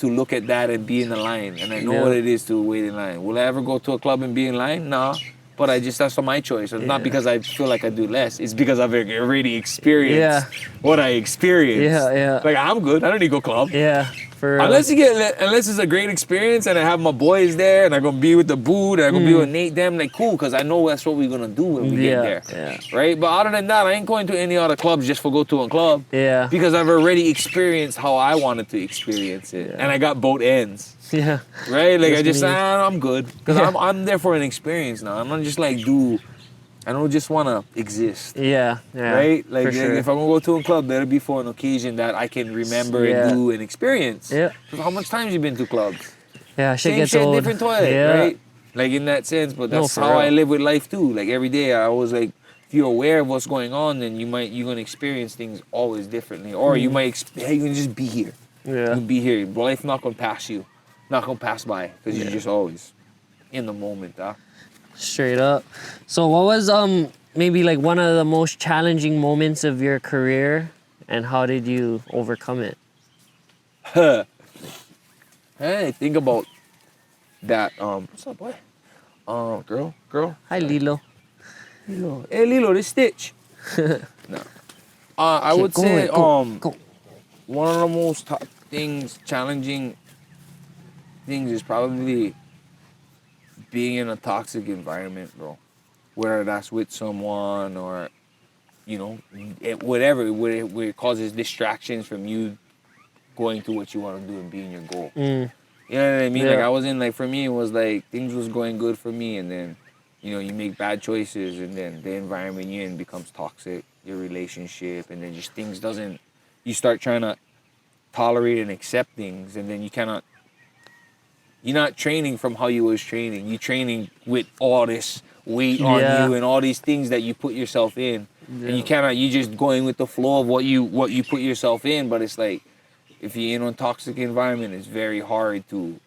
look at that and be in the line, and I know Yeah. what it is to wait in line. Will I ever go to a club and be in line? Nah. But that's for my choice. It's not Yeah. because I feel like I do less. It's because I've already experienced Yeah. what I experienced. Yeah, yeah. Like I'm good. I don't need to go club. Yeah. For real. Unless it's a great experience and I have my boys there and I'm gonna be with the boot and I'm gonna be with Nate them, like cool, cause I know that's what we're gonna do when we get Yeah, there. yeah. Right? But other than that, I ain't going to any other clubs just for go to a club. Yeah. Because I've already experienced how I wanted to experience it. Yeah. And I got both ends. Yeah. Right? Like Just me. I'm good. Because Yeah. I'm there for an experience now. I'm not just like I don't just wanna exist. Yeah. Yeah. Right? Like for sure. if I'm gonna go to a club, that'll be for an occasion that I can remember Yeah. and do and experience. Yeah. 'Cause how much times you been to clubs? Yeah. Shit Same gets shit, old. different toilet, Yeah. right? Like in that sense, but No, that's for how I real. live with life too. Like every day, I always like if you're aware of what's going on, then you're gonna experience things always differently, or you might you can just be here. You Yeah. can be here. Life not gonna pass you, not gonna pass by because you're just always in the moment. Straight up. So what was maybe like one of the most challenging moments of your career, and how did you overcome it? Hey, think about that. What's up, boy? Girl. Hi, Lilo. Lilo. Hey, Lilo, this Stitch. No. I would Go say away, go. one of the most challenging things is probably being in a toxic environment, bro. Whether that's with someone or, whatever, where it causes distractions from you going to what you want to do and being your goal. You know what I mean? Yeah. Like I was in, like for me, it was like things was going good for me, and then, you make bad choices, and then the environment you're in becomes toxic, your relationship, and then just you start trying to tolerate and accept things, and then you're not training from how you was training. You're training with all this weight on Yeah. you and all these things that you put yourself in, and you just going with the flow of what you put yourself in. But it's like if you're in a toxic environment, it's very hard to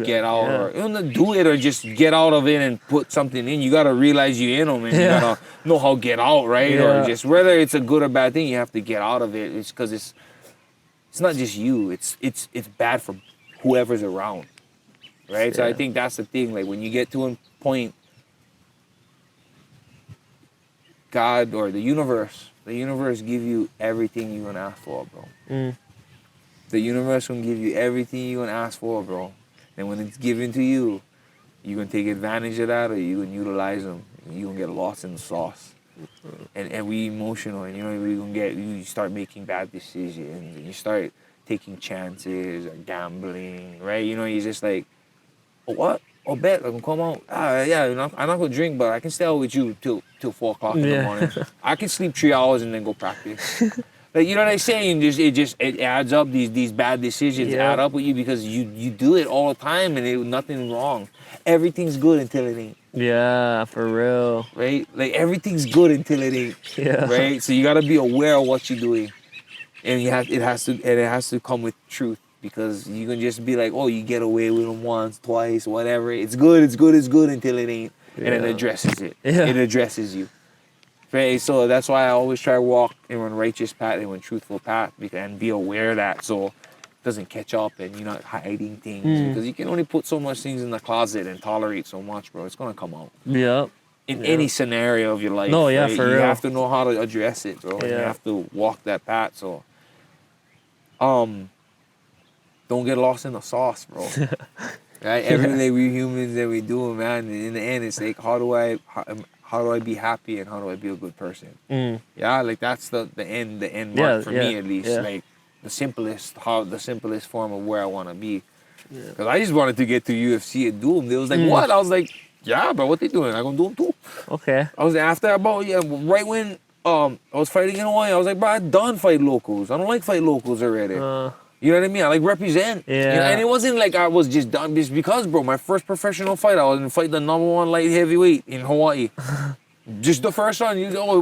get out or do it or just get out of it and put something in. You gotta realize you're in them and you gotta know how to get out, right? Or just whether it's a good or bad thing, you have to get out of it. It's because it's not just you. It's bad for whoever's around. Right? So I think that's the thing. Like when you get to a point, God or the universe give you everything you can ask for, bro. The universe will give you everything you can ask for, bro. And when it's given to you, you can take advantage of that or you can utilize them. You can get lost in the sauce. And we emotional, and you start making bad decisions, and you start taking chances or gambling, right? You're just like, oh, what? Oh, bet I can come out. I'm not gonna drink, but I can stay out with you till 4 o'clock in the morning. I can sleep 3 hours and then go practice. Like you know what I'm saying? It adds up. These bad decisions add up with you because you do it all the time and nothing wrong. Everything's good until it ain't. Yeah, for real. Right? Like everything's good until it ain't. Yeah. Right? So you gotta be aware of what you're doing, and it has to come with truth. Because you can just be like, oh, you get away with them once, twice, whatever. It's good until it ain't. And it addresses it. Yeah. It addresses you. Right? So that's why I always try to walk in one righteous path and one truthful path and be aware of that so it doesn't catch up and you're not hiding things. Because you can only put so much things in the closet and tolerate so much, bro. It's going to come out. Yep. in any scenario of your life. No, yeah, right? for you real. have to know how to address it, bro. And you Yeah. have to walk that path. So, don't get lost in the sauce, bro. Right? Every day we humans and we do it, man. And in the end, it's like, how do I be happy and how do I be a good person? Yeah, like that's the end mark for me at least. Yeah. Like the simplest form of where I want to be. Because I just wanted to get to UFC and do them. They was like, what? I was like, yeah, bro, what they doing? I'm gonna do them too. Okay. I was after about right when I was fighting in Hawaii. I was like, bro, I'm done fighting locals. I don't like fight locals already. You know what I mean? I like represent. Yeah. You know, and it wasn't like I was just done just because, bro. My first professional fight, I was in fight the #1 light heavyweight in Hawaii. Just the first one.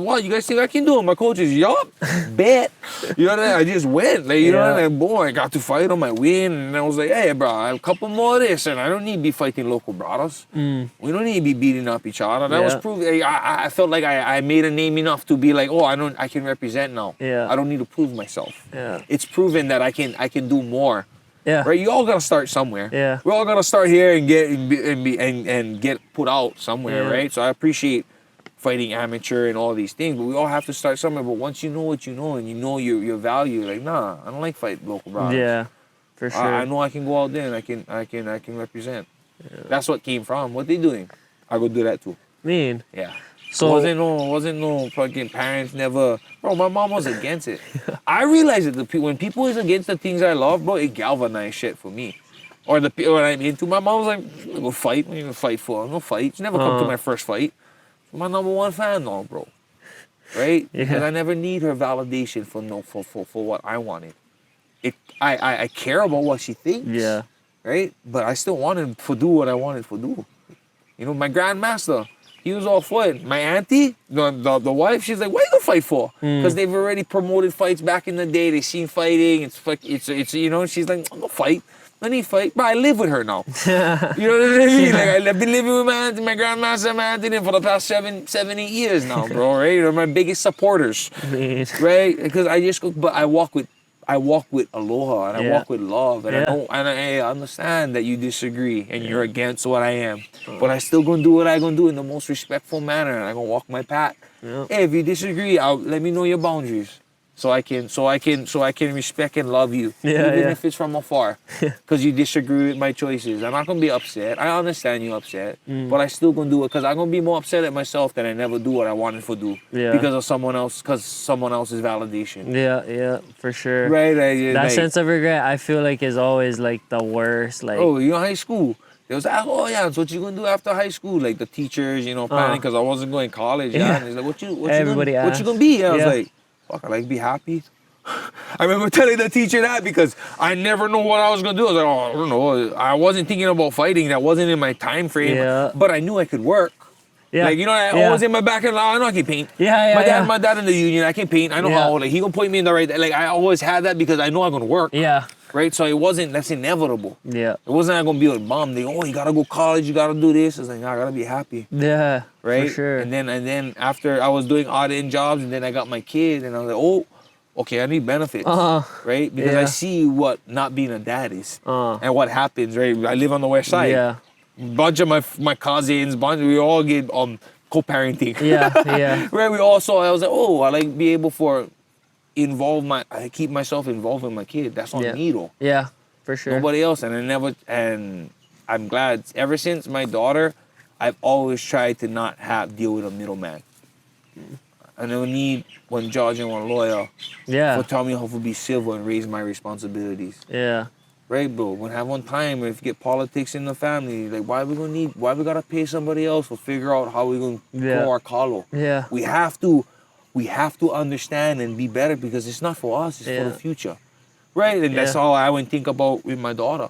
What? You guys think I can do it? My coach is, yup, bet. You know what I mean? I just went. Like, you know what I mean? Boy, I got to fight him. I win. And I was like, hey, bro, I have a couple more of this. And I don't need to be fighting local brothers. We don't need to be beating up each other. That was proof. I felt like I made a name enough to be like, I can represent now. Yeah. I don't need to prove myself. Yeah. It's proven that I can do more. Yeah. Right? You all gotta start somewhere. Yeah. We're all gonna start here and get put out somewhere, right? So I appreciate fighting amateur and all these things, but we all have to start somewhere. But once you know what you know and you know your value, like, nah, I don't like fighting local brothers. Yeah. For sure. I know I can go out there and I can represent. Yeah. That's what came from. What they doing? I go do that too. Mean. Yeah. So wasn't no fucking parents never. Bro, my mom was against it. I realized that when people is against the things I love, bro, it galvanized shit for me. Or the people I'm into. My mom was like, go fight. What are you gonna fight for? No fight. She never come to my first fight. My #1 fan though, bro. Right? Yeah. Because I never need her validation for what I wanted. I care about what she thinks. Yeah. Right? But I still wanted to do what I wanted to do. You know, my grandmaster, he was all for it. My auntie, the wife, she's like, what are you gonna fight for? Because they've already promoted fights back in the day. They seen fighting. It's you know, she's like, I'm gonna fight. I need fight. But I live with her now. You know what I mean? Like, I've been living with my auntie, my grandmaster, my auntie for the past 7, 8 years now, bro. Right? They're my biggest supporters. Right? Because I walk with aloha and I walk with love and I understand that you disagree and you're against what I am, but I still gonna do what I gonna do in the most respectful manner and I gonna walk my path. Hey, if you disagree, let me know your boundaries. So I can respect and love you, even if it's from afar, because you disagree with my choices. I'm not gonna be upset. I understand you upset, but I still gonna do it because I'm gonna be more upset at myself that I never do what I wanted to do because of someone else, because someone else's validation. Yeah, for sure. Right. That sense of regret, I feel like, is always like the worst. Like, oh, you're in high school. They was like, oh yeah, so what you gonna do after high school? Like the teachers, planning because I wasn't going to college. Yeah. And it's like, what you gonna be? I was like, fuck, I like be happy. I remember telling the teacher that because I never know what I was gonna do. I was like, oh, I don't know. I wasn't thinking about fighting. That wasn't in my time frame. Yeah. But I knew I could work. Yeah. Like, I always in my back and I know I can paint. My dad in the union, I can paint. I know how. Like, he gonna point me in the right. Like, I always had that because I know I'm gonna work. Yeah. Right. So that's inevitable. Yeah. It wasn't I'm gonna be like bummed. They you gotta go college. You gotta do this. It's like, I gotta be happy. Yeah. Right. For sure. And then after I was doing odd end jobs, and then I got my kid, and I was like, oh, okay, I need benefits. Right. Because I see what not being a dad is, and what happens. Right. I live on the west side. Yeah. Bunch of my cousins, we all get co-parenting. Yeah. Right. We all saw. I was like, I like be able I keep myself involved with my kid. That's on me though. Yeah, for sure. Nobody else. And I'm glad ever since my daughter, I've always tried to not deal with a middleman. I never need one judge and one lawyer for tell me how to be civil and raise my responsibilities. Yeah. Right, bro. When have one time if you get politics in the family, like why we gotta pay somebody else to figure out how we gonna grow our kalo? Yeah. We have to understand and be better because it's not for us, it's for the future. Right? And that's all I would think about with my daughter.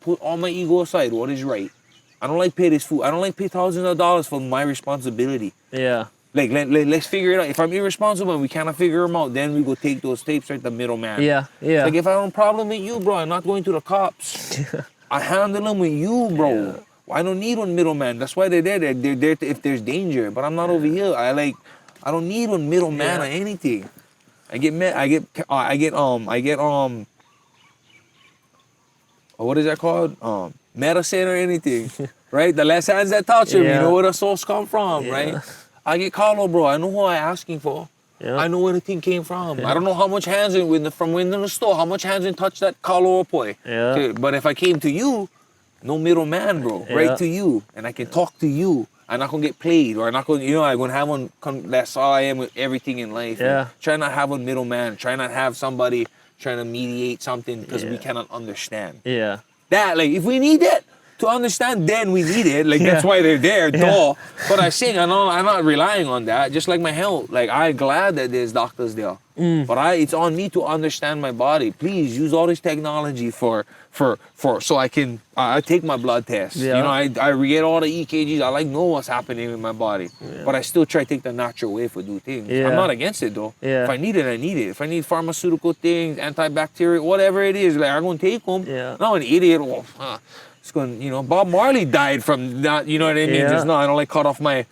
Put all my ego aside, what is right? I don't like pay this food. I don't like pay thousands of dollars for my responsibility. Yeah. Like, let's figure it out. If I'm irresponsible and we cannot figure them out, then we go take those tapes right the middleman. Yeah. Like, if I have a problem with you, bro, I'm not going to the cops. I handle them with you, bro. Yeah. I don't need one middleman. That's why they're there. They're there if there's danger. But I'm not over here. I don't need one middleman or anything. I get what is that called? Medicine or anything. right? The less hands that touch him, you Yeah. know where the source come from, right? Yeah. I get Carlo, bro. I know who I asking for. Yeah. I know where the thing came from. I don't know how much hands from within the store, how much hands in touch that Carlo boy. Yeah. Okay, but if I came to you, no middleman, bro. Yeah. Right to you, and I can talk to you. I'm not gonna get played, or I'm not gonna, I'm gonna have one. That's all I am with everything in life. Yeah. Try not have a middleman. Try not have somebody trying to mediate something because we Yeah. cannot understand. Yeah. That, like, if we need it to understand, then we need it. Like, that's Yeah. why they're there, Yeah. duh. But I'm not relying on that. Just like my health. Like, I'm glad that there's doctors there. But it's on me to understand my body. Please use all this technology for so I can I take my blood test. Yeah. I get all the EKGs. I like know what's happening in my body. But I still try to take the natural way for do things. Yeah. I'm not against it though. Yeah. If I need it, I need it. If I need pharmaceutical things, antibacterial, whatever it is, like I'm gonna take them. Yeah. Not an idiot. It's going. Bob Marley died from that. You know what I mean? Yeah. Just I don't like cut off my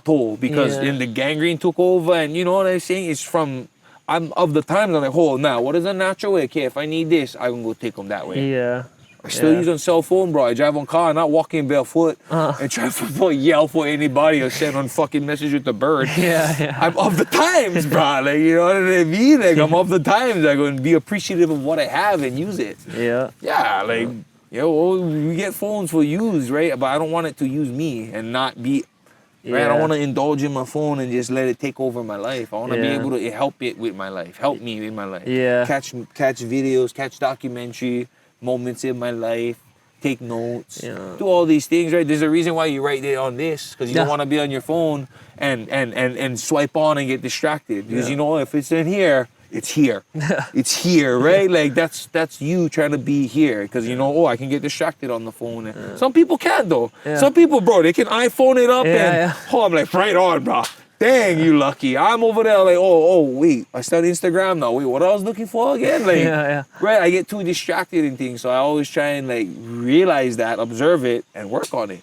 toe because Yeah. then the gangrene took over, and you know what I'm saying? It's from. I'm of the times I'm like, oh, now what is a natural way? Okay, if I need this, I can go take them that way. Yeah. I still use on cell phone, bro. I drive on car, not walking barefoot, and try to yell for anybody or send on fucking message with the bird. Yeah. Yeah. I'm of the times, bro. Like, you know what I mean? Like, I'm of the times. I'm going to be appreciative of what I have and use it. Yeah. Yeah, like, we get phones for use, right? But I don't want it to use me and not be, right? I don't want to indulge in my phone and just let it take over my life. I want to be Yeah. able to help it with my life, help me in my life. Yeah. Catch videos, catch documentary moments in my life, take notes, Yeah. do all these things, right? There's a reason why you write it on this, because you don't Yeah. want to be on your phone and swipe on and get distracted. Because Yeah. if it's in here, it's here. It's here, right? Like that's you trying to be here. Because I can get distracted on the phone. Some people can't though. Yeah. Some people, bro, they can iPhone it up Yeah, I'm like, right on, bro. Dang, you lucky. I'm over there like, wait, I started Instagram now. Wait, what I was looking for again? Like, Yeah. right, I get too distracted in things. So I always try and like realize that, observe it, and work on it.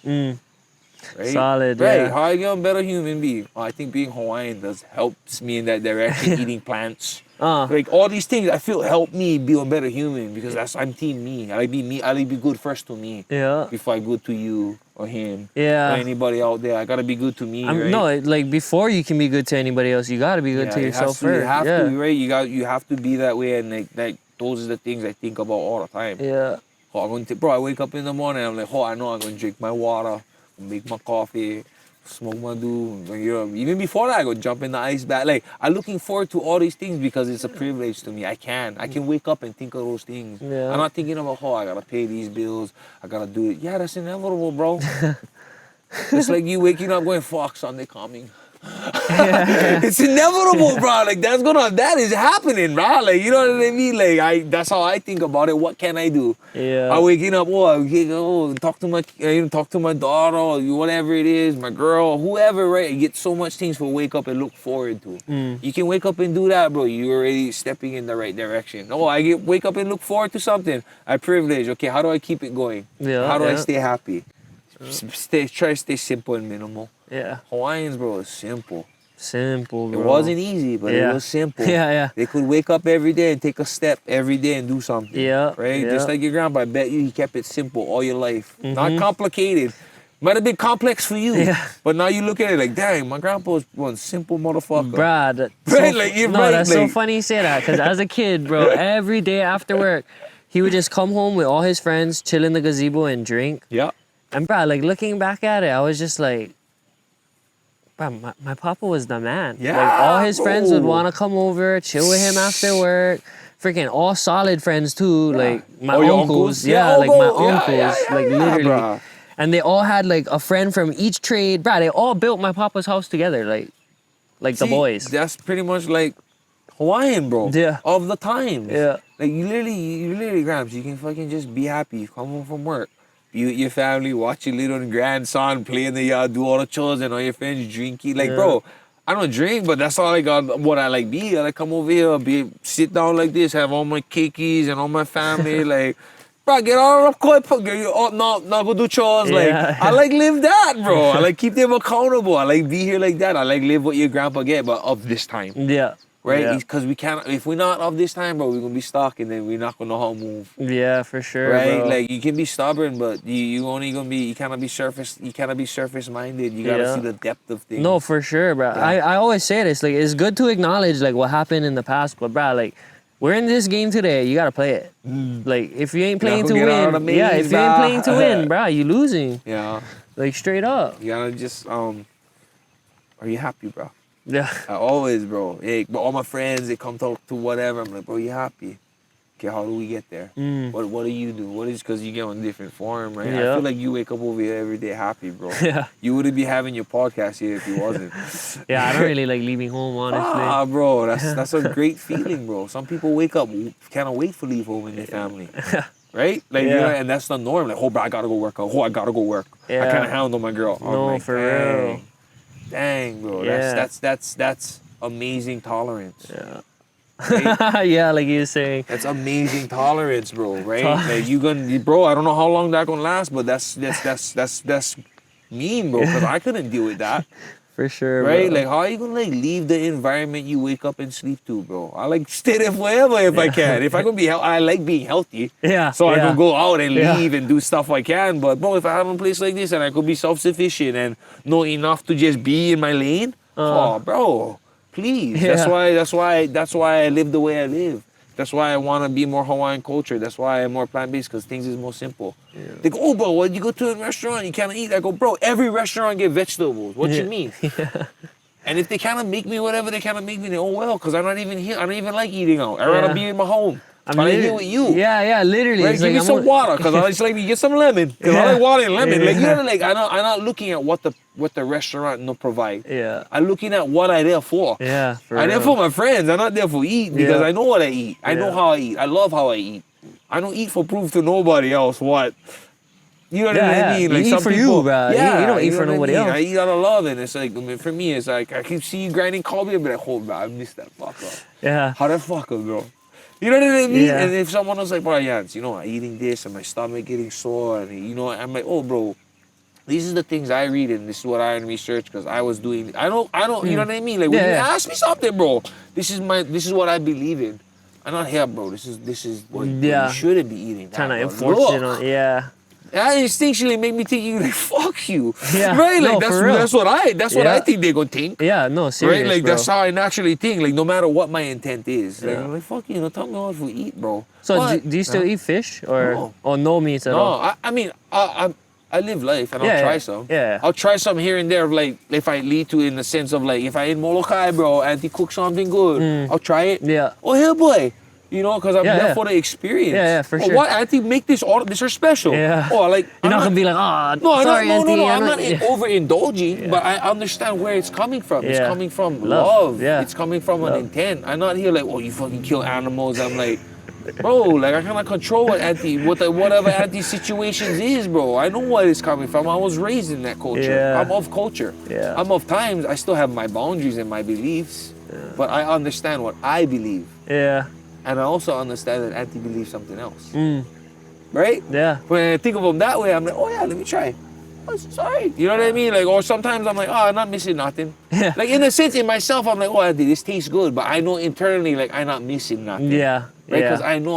Right? Solid, Right. yeah. How I get a better human being? I think being Hawaiian helps me in that direction. Eating plants. Like all these things I feel help me be a better human because I'm team me. I like be me. I like be good first to me. Yeah. Before I good to you or him. Yeah. Or anybody out there. I gotta be good to me. Right? No, like before you can be good to anybody else, you gotta be good to yourself first. You have to, right? You have to be that way, and like those are the things I think about all the time. Yeah. I wake up in the morning, I'm like, I know I'm gonna drink my water, make my coffee, smoke my even before that, I go jump in the ice bath. Like, I'm looking forward to all these things because it's a privilege to me. I can wake up and think of those things. Yeah. I'm not thinking about, I gotta pay these bills, I gotta do it. Yeah, that's inevitable, bro. It's like you waking up going, fuck, Sunday coming. It's inevitable, bro. Like, that is happening, bro. Like, you know what I mean? Like, that's how I think about it. What can I do? Yeah. I waking up, talk to my daughter, or whatever it is, my girl, whoever, right? You get so much things to wake up and look forward to. You can wake up and do that, bro. You're already stepping in the right direction. Wake up and look forward to something. I privilege. Okay, how do I keep it going? Yeah, How do I yeah. stay happy? Try to stay simple and minimal. Yeah. Hawaiians, bro, is simple. Simple, bro. It wasn't easy, but it was simple. Yeah. They could wake up every day and take a step every day and do something. Yeah, Right? yeah. Just like your grandpa, I bet you he kept it simple all your life. Not complicated. Might have been complex for you. Yeah. But now you look at it like, dang, my grandpa was one simple motherfucker. Brad, Right, like, you're right, that's so like- funny you say that because as a kid, bro, every day after work, he would just come home with all his friends, chill in the gazebo and drink. Yeah. And bro, like looking back at it, I was just like, bro, my papa was the man. Yeah, Like all his friends would bro. want to come over, chill with him after work. Freaking all solid friends too, like my Oh, your uncles. uncles? Yeah, Yeah, like my uncles. Yeah, uncles, yeah, like yeah, literally. bruh. And they all had like a friend from each trade. Bro, they all built my papa's house together, like the See, boys. That's pretty much like Hawaiian, bro. Yeah. Of the times. Yeah. Like you literally, Gramps, you can fucking just be happy. You come home from work. Be with your family, watch your little grandson play in the yard, do all the chores, and all your friends drinking. Like, bro, I don't drink, but that's all I got. What I like be. I like come over here, sit down like this, have all my cakeys and all my family. Like, bro, get all up quick. Not go do chores. Like, Yeah. I like live that, bro. I like keep them accountable. I like be here like that. I like live what your grandpa get, but of this time. Yeah. right? Yeah. Because we can't. If we're not of this time, bro, we're gonna be stuck, and then we're not gonna know how to move. Yeah, for sure, Right, bro. like you can be stubborn, but you only gonna be you cannot be surface minded. You gotta Yeah. see the depth of things. No, for sure, bro. Yeah. I always say this, like, it's good to acknowledge, like, what happened in the past, but, bro, like, we're in this game today. You gotta play it. Like, if you ain't playing to get out of win, the yeah, maze, if you ain't brah. playing to win, bro, you losing. Yeah, Like, straight up. you gotta just Are you happy, bro? Yeah. I always, bro. Hey, but all my friends, they come talk to whatever. I'm like, bro, you happy? Okay, how do we get there? What do you do? What is because you get on different form, right? I Yeah. feel like you wake up over here every day happy, bro. Yeah. You wouldn't be having your podcast here if you wasn't. Yeah, I don't really like leaving home, honestly. Ah, bro, that's a great feeling, bro. Some people wake up cannot wait to leave home and their family, right? Like, you know, and that's the norm. Like, oh, bro, I gotta go work. Oh, I gotta go work. I Yeah. can't handle my girl. I'm No, like, for dang, real. dang, bro. Yeah. That's amazing tolerance. Yeah. Right? Yeah, like you were saying. That's amazing tolerance, bro. Right? Like bro. I don't know how long that gonna last, but that's mean, bro. Because I couldn't deal with that. For sure, Right? bro. Like, how are you gonna like leave the environment you wake up and sleep to, bro? I like stay there forever if I can. If I can be I like being healthy. Yeah. So I yeah. can go out and Yeah. leave and do stuff I can. But bro, if I have a place like this and I could be self-sufficient and know enough to just be in my lane, oh, bro, please. Yeah. That's why I live the way I live. That's why I want to be more Hawaiian culture. That's why I'm more plant-based, because things is more simple. Yeah. They go, oh, bro, when you go to a restaurant, you can't eat. I go, bro, every restaurant get vegetables. What you mean? Yeah. And if they cannot make me whatever they cannot make me, then oh well, because I'm not even here. I don't even like eating out. I'd rather be in my home. But I'm here with you. Yeah, literally. Right? It's Give like me some water, because I just like me get some lemon. Because I like water and lemon. Like, you know, like I'm not looking at what the restaurant no provide. Yeah. I'm looking at what I there for. Yeah. I'm there for my friends. I'm not there for eat because Yeah. I know what I eat. I know how I eat. I love how I eat. I don't eat for proof to nobody else what. You know what I mean? You Like eat some for people, you, bro. Yeah, You don't eat for know what nobody I mean? else. I eat out of love, and it's like, I mean, for me, it's like I keep seeing you grinding coffee, and be like, oh, bro, I miss that fucker. Yeah. How the fucker, bro? You know what I mean? Yeah. And if someone was like, bro, Yance, you know, I'm eating this, and my stomach getting sore, and you know, I'm like, oh, bro, these are the things I read, and this is what I research because I was doing. I don't. You know what I mean? Like when you ask me something, bro, this is what I believe in. I'm not here, bro. This is what you shouldn't be eating. Trying to bro. enforce it on. Yeah. That instinctually make me think you like fuck you. Yeah. Right? Like No, that's for real. what I think they're gonna think. Yeah. No, serious, Right? Like bro. that's how I naturally think. Like no matter what my intent is. Like Yeah. I'm like fuck you, tell me what we eat, bro. So But- do you still eat fish or No. no meats at all? No, I mean I live life and I'll try some. Yeah. I'll try some here and there, like if I lead to in the sense of like if I in Molokai, bro, and they cook something good, I'll try it. Yeah. Oh hell boy. You know, because I'm Yeah, there yeah. for the experience. Yeah, for sure. What, Auntie, make this order. These are special. Yeah. Oh, like You're not I'm gonna be like, oh, No, sorry, no, auntie. I'm not yeah. overindulging, but I understand where it's coming from. It's Yeah. coming from Love. love. Yeah. It's coming from an Love. intent. I'm not here like, oh, you fucking kill animals. I'm like, bro, like I cannot control whatever anti situations is, bro. I know where it's coming from. I was raised in that culture. Yeah. I'm of culture. Yeah. I'm of times. I still have my boundaries and my beliefs, but I understand what I believe. Yeah. And I also understand that Auntie believes something else. Mm. Right? Yeah. When I think of them that way, I'm like, oh yeah, let me try. Oh, sorry. You know what I mean? Like, or sometimes I'm like, oh, I'm not missing nothing. Yeah. Like, in a sense, in myself, I'm like, oh, Auntie, this tastes good. But I know internally, like, I'm not missing nothing. Yeah. Right? Yeah. Because I know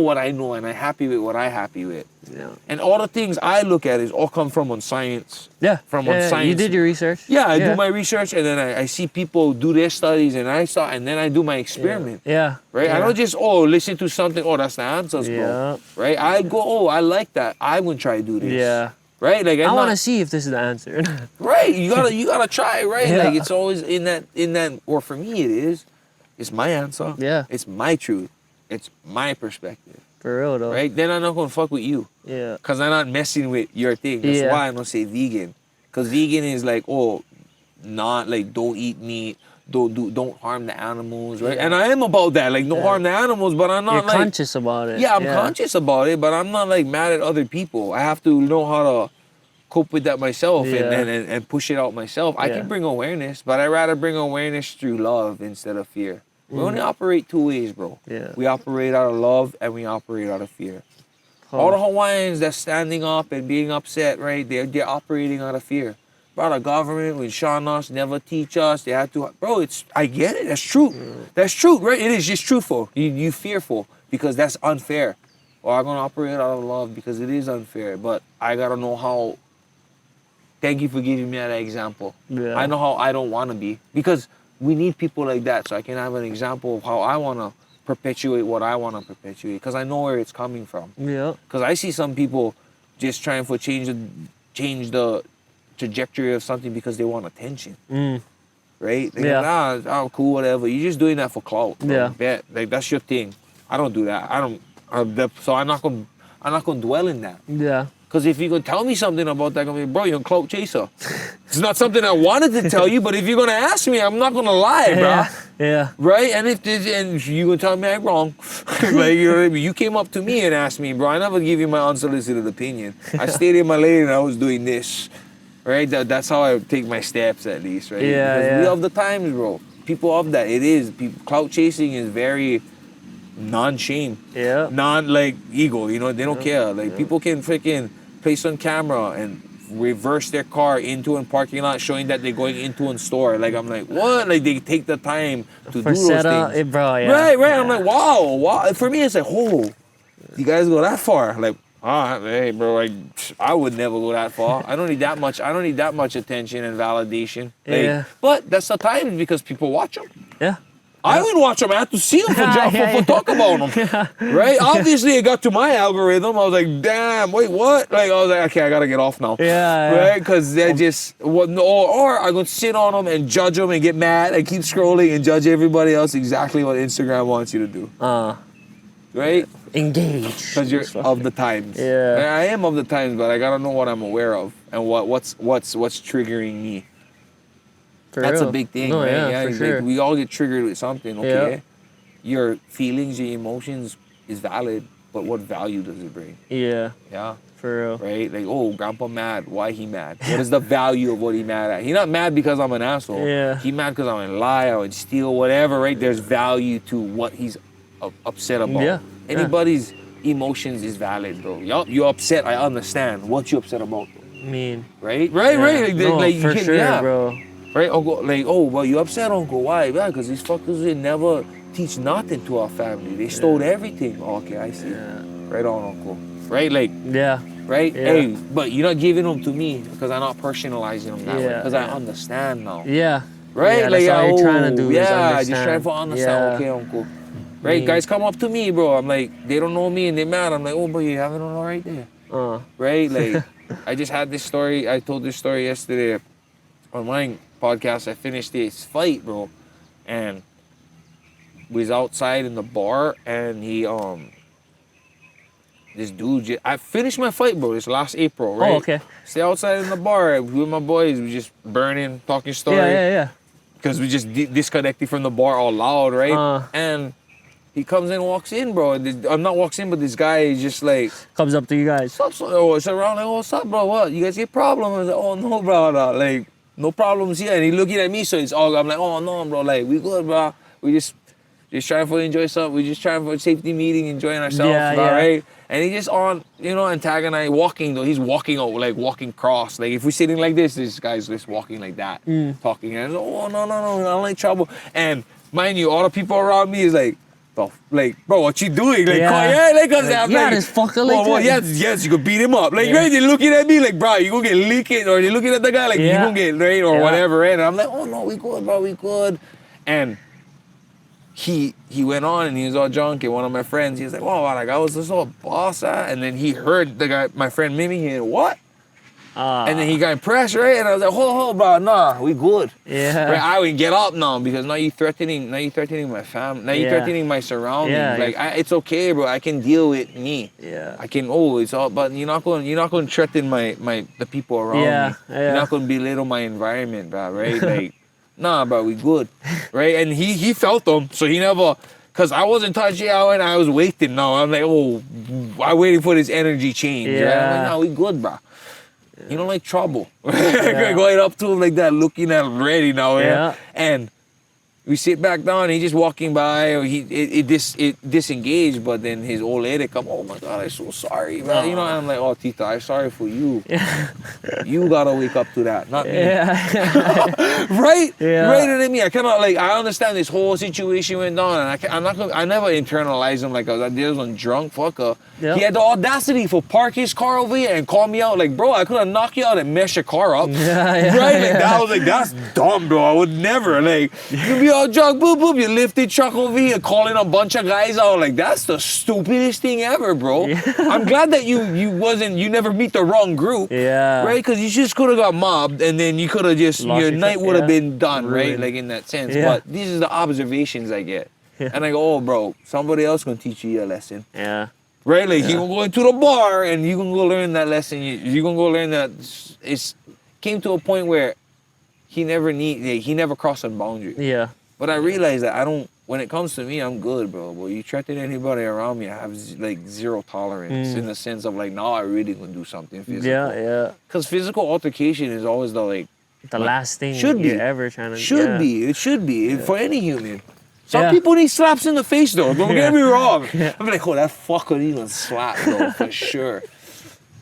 what I know, and I'm happy with what I'm happy with. Yeah. And all the things I look at is all come from on science. Yeah. From on science. You did your research. Yeah, I do my research, and then I see people do their studies, and then I do my experiment. Yeah. Right? Yeah. I don't just, listen to something, that's the answers, bro. Yeah. Right? I go, I like that. I would try to do this. Yeah. Right? Like I want to see if this is the answer. Right. You gotta try, right? Yeah. Like it's always in that or for me it is. It's my answer. Yeah. It's my truth. It's my perspective. For real though. Right? Then I'm not gonna fuck with you. Yeah. Cause I'm not messing with your thing. That's why I'm gonna say vegan. Cause vegan is like, not like don't eat meat. Don't harm the animals, right? Yeah. And I am about that, like don't harm the animals, but I'm not You're like conscious about it. yeah, I'm conscious about it, but I'm not like mad at other people. I have to know how to cope with that myself and push it out myself. I can bring awareness, but I'd rather bring awareness through love instead of fear. We only operate two ways, bro. Yeah. We operate out of love and we operate out of fear. All the Hawaiians that's standing up and being upset, right? They're operating out of fear. bro, the government would shun us, never teach us. They had to, bro. I get it. That's true. That's true, right? It is just truthful. You fearful because that's unfair. Or I'm gonna operate out of love because it is unfair. But I gotta know how. Thank you for giving me that example. Yeah. I know how I don't want to be because we need people like that so I can have an example of how I want to perpetuate what I want to perpetuate because I know where it's coming from. Yeah. Because I see some people just trying to change the trajectory of something because they want attention. Right? They Yeah. go, oh, cool, whatever. You're just doing that for clout. Bro. Yeah. Bet. Like that's your thing. I don't do that. So I'm not gonna dwell in that. Yeah. Because if you're going to tell me something about that, I'm going to be, bro, you're a clout chaser. It's not something I wanted to tell you, but if you're going to ask me, I'm not going to lie, bro. Yeah. Right? And if you're going to tell me I'm wrong, like, you know what I mean? You came up to me and asked me, bro, I never give you my unsolicited opinion. I stayed in my lane and I was doing this. Right? That's how I take my steps, at least, right? Yeah, because yeah. we of the times, bro. People of that. It is. Clout chasing is very non-shame. Yeah. Non-like ego, you know? They don't care. Like, people can freaking place on camera and reverse their car into a parking lot showing that they're going into a store. Like, I'm like, what? Like, they take the time to do those things. Bro, yeah. Right. Yeah. I'm like, wow. For me, it's like, oh, you guys go that far? Like, hey, bro, I would never go that far. I don't need that much. I don't need that much attention and validation. Like, Yeah. But that's the time because people watch them. Yeah. I would watch them. I had to see them for talk about them, right? Obviously, it got to my algorithm. I was like, damn, wait, what? Like, I was like, okay, I gotta get off now, Yeah. right? Because they're just, or I'm gonna sit on them and judge them and get mad and keep scrolling and judge everybody else exactly what Instagram wants you to do, right? Engage. Because you're of the times. Yeah. And I am of the times, but I gotta know what I'm aware of and what's triggering me. That's a big thing, no, right? Yeah, for like, sure. we all get triggered with something, okay? Yeah. Your feelings, your emotions is valid, but what value does it bring? Yeah, Yeah, for real. right? Like, oh, grandpa mad. Why he mad? What is the value of what he mad at? He not mad because I'm an asshole. Yeah. He mad because I'm a liar and steal, whatever, right? There's value to what he's upset about. Yeah. Anybody's emotions is valid, bro. You're upset, I understand. What you upset about? Mean. Right? Yeah. No, Like, for sure, bro. Right, Uncle, like, oh, well, you upset, Uncle? Why? Yeah, because these fuckers did never teach nothing to our family. They stole everything. Oh, okay, I see. Yeah. Right on, Uncle. Right, like, Yeah. right? Yeah. Hey, but you're not giving them to me because I'm not personalizing them that way Yeah, because I yeah. understand now. Yeah. Right? Yeah, like, that's all you're trying to do is yeah, understand. just trying to understand. Yeah. Okay, Uncle. Right, Me. guys come up to me, bro. I'm like, they don't know me and they're mad. I'm like, oh, but you having it all right there. Right? Like, I just had this story. I told this story yesterday on my podcast. I finished this fight, bro, and we was outside in the bar, and he this dude I finished my fight, bro, this last April, right? Oh, okay. Stay outside in the bar with my boys. We just burning, talking story. Yeah. Because we just disconnected from the bar all loud, right? And he comes in, walks in, bro. I'm not walks in, but this guy is just like, Comes up to you guys. what's up? So it's around like, oh, what's up, bro? What? You guys get problems? I was like, oh, no, bro. No. Like, no problems here. And he looking at me, so it's all, I'm like, oh, no, bro. Like, we good, bro. We just trying to enjoy something. We just trying for a safety meeting, enjoying ourselves, Yeah, bro, yeah. right? And he just on, antagonize, walking, though. He's walking out, like, walking cross. Like, if we're sitting like this guy's just walking like that, talking. And I was like, oh, no, I don't like trouble. And mind you, all the people around me is like, bro, what you doing? Like, this fucker like that. yes, you could beat him up. Like, right, they're looking at me like, bro, you gonna get leaking, or they're looking at the guy like, you gonna get right, or whatever, right? And I'm like, oh no, we good, bro, we good. And he went on and he was all drunk, and one of my friends, he was like, oh, like, I was just all boss, and then he heard the guy, my friend Mimi, he went, what? And then he got impressed, right? And I was like, hold, bro, nah, we good. Yeah. Right, I would get up now because now you threatening my family, now you threatening my surroundings. Yeah, like, it's okay, bro. I can deal with me. Yeah. I can. Oh, it's all. But you're not going to threaten the people around me. Yeah. You're not going to belittle my environment, bro. Right? Like, nah, bro, we good. Right? And he felt them, so he never. Cause I wasn't touching out and I was waiting. Now I'm like, oh, I'm waiting for this energy change. Yeah. Right? I'm like, nah, we good, bro. You don't like trouble. Going up to him like that, looking at him ready now. Yeah. And We sit back down, he just walking by, or it disengaged, but then his old lady come, oh my God, I'm so sorry, man. You know, and I'm like, oh, Tita, I'm sorry for you. You gotta wake up to that, not me. Yeah. Right? Yeah. Right than me. I cannot, like, I understand this whole situation went down, and I never internalized him like I was on drunk fucker. Yep. He had the audacity for park his car over here and call me out, like, bro, I could have knocked you out and messed your car up. Yeah, Right? Like, yeah. that, I was like, that's dumb, bro. I would never, like, you be all drunk, boop, boop, you lifted truck over here, calling a bunch of guys out. Like, that's the stupidest thing ever, bro. Yeah. I'm glad that you never meet the wrong group. Yeah. Right? Because you just could have got mobbed, and then you could have just, Lost your your night truck, would have yeah. been done, right? Ruined. Like, in that sense. Yeah. But these are the observations I get. Yeah. And I go, oh, bro, somebody else gonna teach you a lesson. Yeah. Right? Like, you gonna go into the bar, and you gonna go learn that lesson. You gonna go learn that it's came to a point where he never crossed a boundary. Yeah. But I realized that when it comes to me, I'm good, bro. But you threaten anybody around me, I have like zero tolerance in the sense of like, now I really gonna do something physical. Yeah. Because physical altercation is always the last thing should be. you're ever trying to Should be. It should be for any human. Some Yeah. people need slaps in the face though. Don't get me wrong. Yeah. I'm like, oh, that fucker needs a slap though, for sure.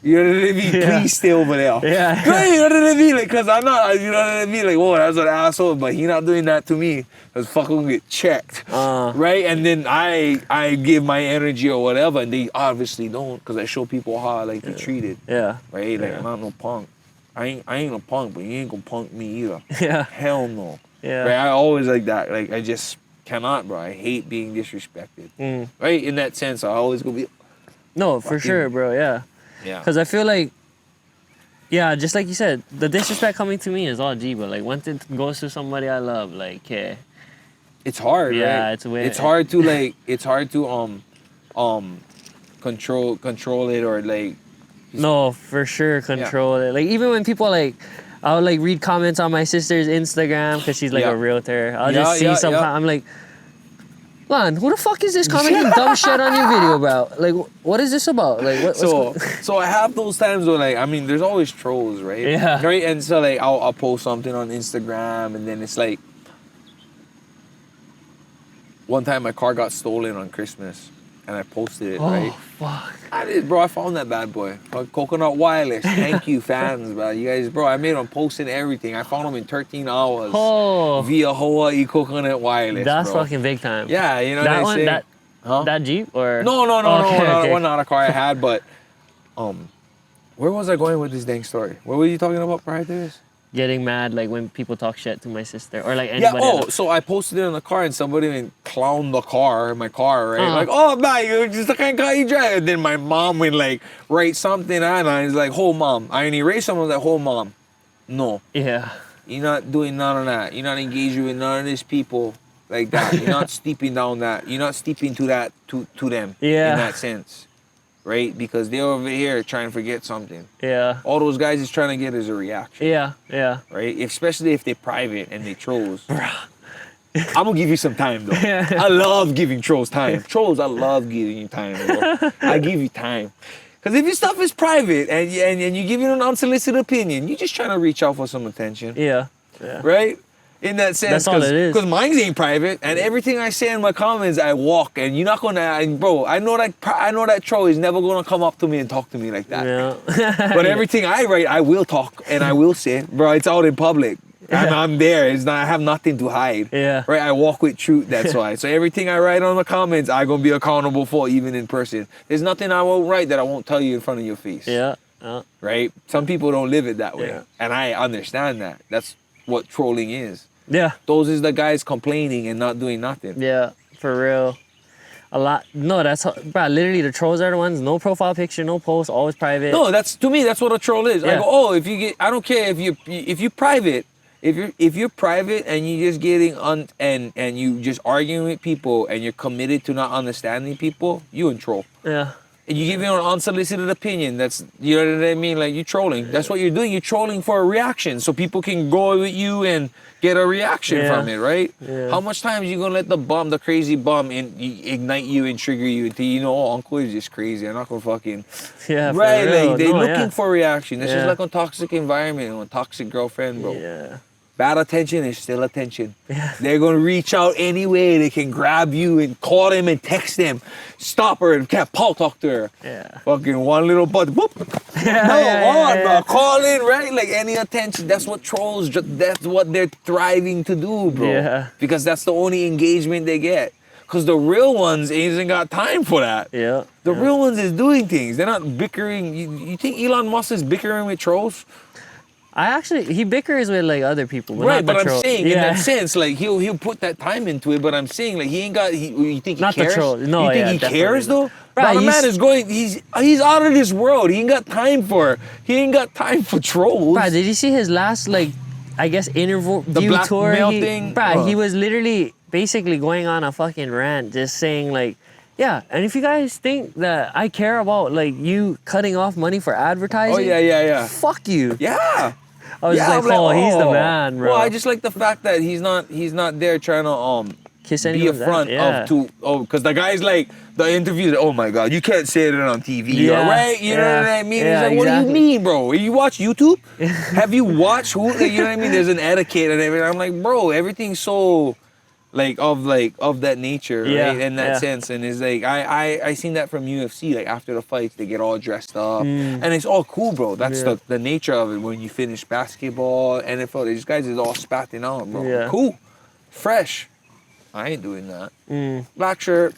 You know what I mean? Yeah. Please stay over there. Yeah. Right, you know what I mean? Like, cause I'm not, you know what I mean? Like, whoa, that's an asshole, but he not doing that to me. Cause fucking get checked. Right? And then I give my energy or whatever, and they obviously don't, cause I show people how I like to treat it. Yeah. Right? Like, Yeah. I'm not no punk. I ain't no punk, but you ain't gonna punk me either. Yeah. Hell no. Yeah. Right? I always like that. Like, I just cannot, bro. I hate being disrespected. Right? In that sense, I always gonna be. No, for Fucking- sure, bro. Yeah. Yeah. Because I feel like, yeah, just like you said, the disrespect coming to me is all G, but like once it goes to somebody I love, like, yeah. It's hard, Yeah, right? it's weird. It's hard to control it, or like. No, for sure, control it. Like even when people like, I'll like read comments on my sister's Instagram because she's like Yeah. a realtor. I'll Yeah, just see yeah, some. yeah. I'm like, man, who the fuck is this commenting dumb shit on your video about? Like, what is this about? Like, So I have those times where, like, I mean, there's always trolls, right? Yeah. Right, and so like I'll post something on Instagram, and then it's like, one time my car got stolen on Christmas, and I posted it, right? Fuck. I found that bad boy. Coconut Wireless. Thank you, fans, bro. You guys, bro, I made them posting everything. I found them in 13 hours Oh, via Hawaii Coconut Wireless. that's bro. fucking big time. Yeah, you know That what one, I'm saying? that Jeep or No, Okay. not a car I had, but where was I going with this dang story? What were you talking about prior to this? getting mad like when people talk shit to my sister or like Yeah, anybody. so I posted it in the car, and somebody clowned my car, right? Uh-huh. Like, oh, man, you just the kind of car you drive. And then my mom would like write something, and I was like, oh, mom. I erased someone like, oh, mom. No, Yeah. you're not doing none of that. You're not engaging with none of these people like that. You're not steeping down that. You're not steeping to that to them Yeah. in that sense, right? Because they're over here trying to forget something. Yeah. All those guys is trying to get is a reaction. Yeah. Yeah. Right? Especially if they're private and they trolls. I'm gonna give you some time though. Yeah. I love giving trolls time. Trolls, I love giving you time, bro. I give you time. Because if your stuff is private and you give it an unsolicited opinion, you're just trying to reach out for some attention. Yeah. Yeah. Right? In that sense. That's all it is. Because mine ain't private, and everything I say in my comments, I walk, and you're not gonna, and bro, I know that troll is never gonna come up to me and talk to me like that. Yeah. But everything I write, I will talk and I will say, bro, it's out in public. I'm there. It's not. I have nothing to hide. Yeah. Right. I walk with truth. That's why. So everything I write on the comments, I gonna be accountable for, even in person. There's nothing I won't write that I won't tell you in front of your face. Yeah. Yeah. Right. Some people don't live it that way, Yeah. and I understand that. That's what trolling is. Yeah. Those is the guys complaining and not doing nothing. Yeah. For real. A lot. No, that's bro. Literally, the trolls are the ones. No profile picture, no post, always private. No, that's to me. That's what a troll is. I Yeah. go, oh, if you get, I don't care if you're private. If you're private and you're just getting and you just arguing with people and you're committed to not understanding people, you in troll. Yeah. And you give your unsolicited opinion. That's, you know what I mean? Like, you're trolling. That's what you're doing. You're trolling for a reaction, so people can go with you and get a reaction Yeah. from it, right? Yeah. How much time you gonna let the crazy bum, ignite you and trigger you until you know, oh, Uncle is just crazy. I'm not gonna fucking Yeah. For right. real. Like, they're No, looking yeah. for reaction. This Yeah. is like a toxic environment or a toxic girlfriend, bro. Yeah. bad attention is still attention. They're gonna reach out any way they can grab you and call them and text them, stop her and can't talk to her. Fucking one little button, whoop. Bro, call in, right? Like any attention. That's what trolls. That's what they're thriving to do, bro. Yeah. Because that's the only engagement they get. Because the real ones ain't got time for that. Yeah. The real ones is doing things. They're not bickering. You think Elon Musk is bickering with trolls? He bickers with like other people, but Right, not but the I'm troll. saying in that sense, like he'll put that time into it. But I'm saying like he ain't got. You think he Not the cares? troll. No, you think he cares not. though? Bro, the man is going. He's out of this world. He ain't got time for. He ain't got time for trolls. Bro, did you see his last like, I guess interview black tour? mail thing? Bro, he was literally basically going on a fucking rant, just saying like, yeah, and if you guys think that I care about like you cutting off money for advertising, Oh yeah. fuck you. Yeah. I was just I'm like, he's the man, bro. Well, I just like the fact that he's not there trying to Kiss be a anyone's front ass. because the guy's like the interviews. Oh my god, you can't say it on TV, Yeah, right? You know what I mean? yeah, He's like, what do you exactly. mean, bro? You watch YouTube? Have you watched who? Like, you know what I mean? There's an etiquette and everything. I'm like, bro, everything's so of that nature, Yeah, right? In that yeah. sense, and it's like I seen that from UFC. Like after the fights, they get all dressed up, and it's all cool, bro. That's the nature of it. When you finish basketball, NFL, these guys is all spatting out, bro. Yeah. Cool, fresh. I ain't doing that. Black shirt,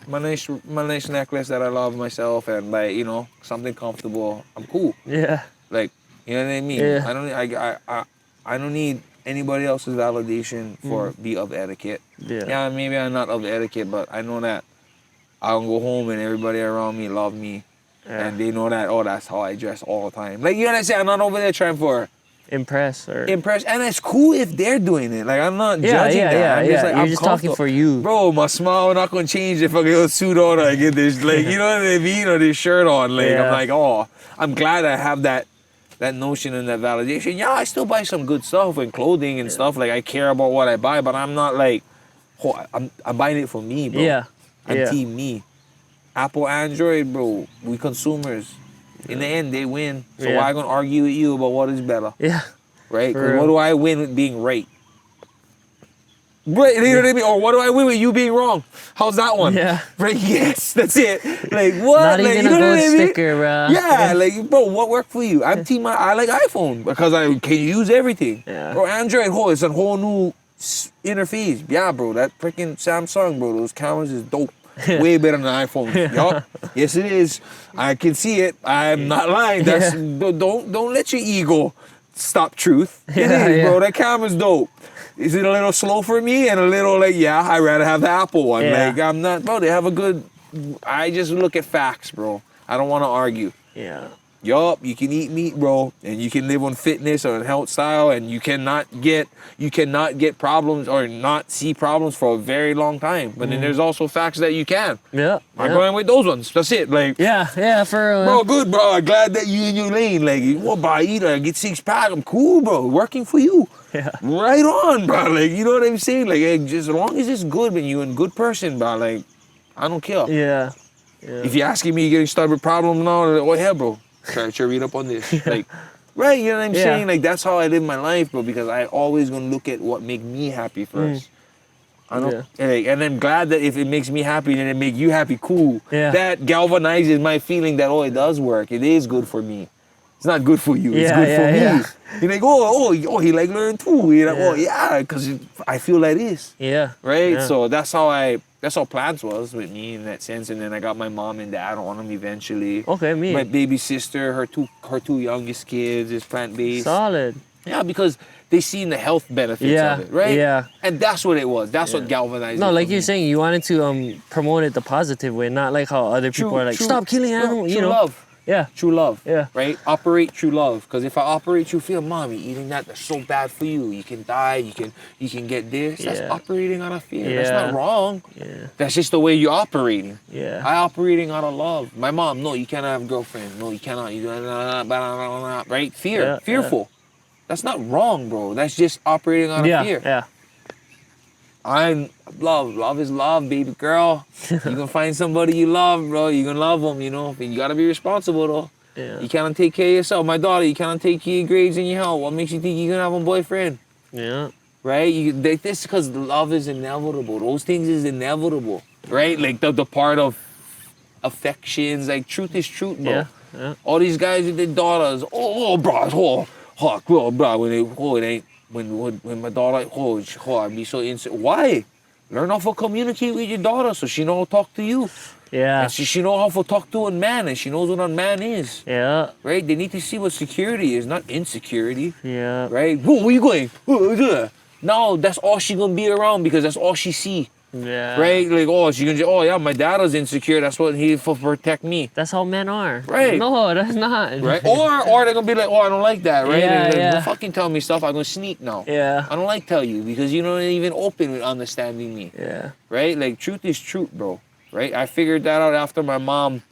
my nice necklace that I love myself, and like something comfortable. I'm cool. Yeah. Like you know what I mean. Yeah. I don't need anybody else's validation for be of etiquette. Yeah, maybe I'm not of etiquette, but I know that I'll go home and everybody around me love me, and they know that. Oh, that's how I dress all the time. Like you know what I'm saying. I'm not over there trying for Impress, and it's cool if they're doing it. Like I'm not judging that. I'm just like, You're just talking for you, bro. My smile not gonna change if I get a suit on or I get this, like you know what I mean, or this shirt on. Like I'm like, oh, I'm glad I have that notion and that validation. Yeah, I still buy some good stuff and clothing and stuff. Like I care about what I buy, but I'm not like, I'm buying it for me, bro. Yeah. I'm team me. Apple, Android, bro. We consumers. In the end, they win. So why I gonna argue with you about what is better? Yeah. Right? For Because real. what do I win with being right? Right, you know what I mean? Or what do I win with you being wrong? How's that one? Yeah. Right, yes, that's it. Like, what? Not like, even you know a what gold I mean? sticker, bro. Yeah, like, bro, what worked for you? I'm team, I like iPhone because I can use everything. Yeah. Or Android, it's a whole new interface. Yeah, bro, that freaking Samsung, bro, those cameras is dope. Way better than iPhone. Yup. Yes, it is. I can see it. I'm not lying. That's don't let your ego stop truth. It is, bro. That camera's dope. Is it a little slow for me and a little like, I'd rather have the Apple one. Yeah. Like I'm not, bro. They have a good. I just look at facts, bro. I don't want to argue. Yeah. Yup, you can eat meat, bro, and you can live on fitness or health style, and you cannot get problems or not see problems for a very long time. But then there's also facts that you can. Yeah. I'm going with those ones. That's it. Like, Yeah, for bro, good, bro. I'm glad that you in your lane. Like, you want to buy eat or get 6-pack. I'm cool, bro. Working for you. Yeah. Right on, bro. Like, you know what I'm saying? Like, hey, just as long as it's good and you're a good person, bro. Like, I don't care. Yeah. If you're asking me, you getting started with problems now, oh yeah, bro. Try to read up on this. Like, right, you know what I'm saying? Like, that's how I live my life, bro, because I always gonna look at what make me happy first. I don't, and I'm glad that if it makes me happy and it make you happy, cool. Yeah. That galvanizes my feeling that, it does work. It is good for me. It's not good for you. It's good for me. You're like, oh, he like learn too. You're like, because I feel like this. Yeah. Right? Yeah. So that's how plans was with me in that sense. And then I got my mom and dad on them eventually. Okay, me. My baby sister, her two youngest kids is plant-based. Solid. Yeah, because they seen the health benefits of it, right? Yeah. And that's what it was. That's what galvanized No, it like for you're me. saying, you wanted to promote it the positive way, not like how other people are like, stop killing animals, True love. Yeah. True love. Yeah. Right? Operate true love. Because if I operate true fear, mom, you're eating that's so bad for you. You can die. You can get this. That's operating out of fear. That's not wrong. Yeah. That's just the way you're operating. Yeah. I operating out of love. My mom, no, you cannot have a girlfriend. No, you cannot. You right? Fear. Yeah, Fearful. That's not wrong, bro. That's just operating out of fear. Yeah. I'm love. Love is love, baby girl. You can find somebody you love, bro. You can love them, But you gotta be responsible, though. Yeah. You cannot take care of yourself. My daughter, you cannot take care of your grades and your health. What makes you think you're gonna have a boyfriend? Yeah. right? This because love is inevitable. Those things is inevitable, right? Like the part of affections, like truth is truth, bro. Yeah. Yeah. All these guys with their daughters, bro, bro, when my daughter, I'd be so insecure. Why? Learn how to communicate with your daughter so she know how to talk to you. Yeah. And she know how to talk to a man, and she knows what a man is. Yeah. Right? They need to see what security is, not insecurity. Yeah. Right? Whoa, where you going? No, that's all she gonna be around because that's all she see. Yeah. Right? Like, she gonna say, yeah, my dad was insecure. That's what he for protect me. That's how men are. Right. No, that's not. Right? Or they're gonna be like, I don't like that, right? Yeah, and yeah. Don't fucking tell me stuff. I'm gonna sneak now. Yeah. I don't like tell you because you don't even open with understanding me. Yeah. Right? Like truth is truth, bro. Right? I figured that out after my mom,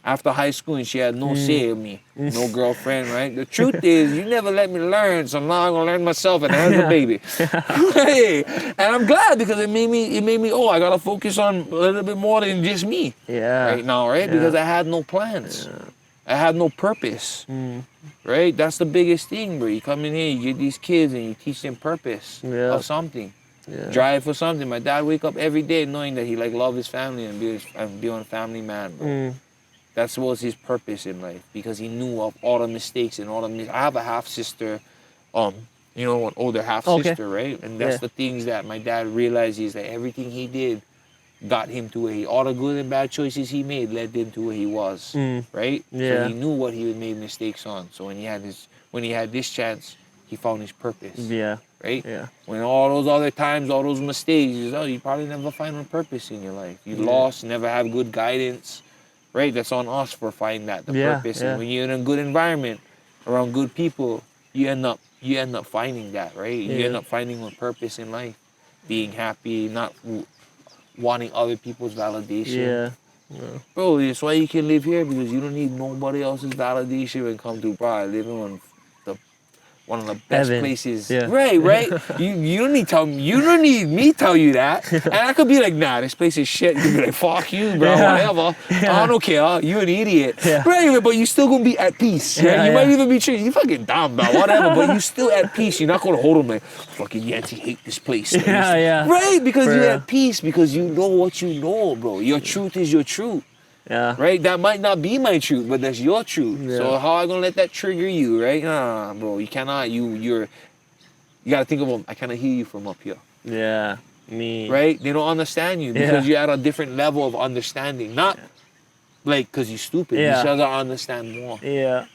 after high school, and she had no say in me, no girlfriend, right? The truth is, you never let me learn, so now I'm gonna learn myself and have a baby. Hey, and I'm glad because it made me, I gotta focus on a little bit more than just me. Yeah. Right now, right? Yeah. Because I had no plans. Yeah. I had no purpose. Right? That's the biggest thing, bro. You come in here, you get these kids and you teach them purpose of something. Yeah. Drive for something. My dad wake up every day knowing that he love his family and be a family man, bro. That was his purpose in life because he knew of all the mistakes and all the I have a half sister, an older half sister, right? And that's the things that my dad realized is that everything he did got him to where all the good and bad choices he made led him to where he was, right? Yeah. So he knew what he had made mistakes on. So when he had this chance, he found his purpose. Yeah. Right? Yeah. When all those other times, all those mistakes, you probably never find a purpose in your life. You lost, never have good guidance. Right? That's on us for finding the purpose. Yeah. And when you're in a good environment, around good people, you end up finding that, right? You end up finding a purpose in life. Being happy, not wanting other people's validation. Yeah. Bro, that's why you can live here because you don't need nobody else's validation when it comes to living on one of the best Heaven. places. Yeah. Right. You don't need me tell you that. And I could be like, nah, this place is shit. You could be like, fuck you, bro, whatever. I don't care. You an idiot. Yeah. Right, but you still gonna be at peace. Right? Yeah, You might even be treated, you fucking dumb, bro, whatever, but you still at peace. You're not gonna hold them like, fucking Yancy hate this place. Yeah. Right, because For you're real. at peace, because you know what you know, bro. Your truth is your truth. Yeah. Right? That might not be my truth, but that's your truth. Yeah. So how I gonna let that trigger you, right? Nah, bro, you cannot. You gotta think of them. I cannot hear you from up here. Yeah. Me. Right? They don't understand you because you're at a different level of understanding. Not like because you're stupid. You just gotta understand more. Yeah.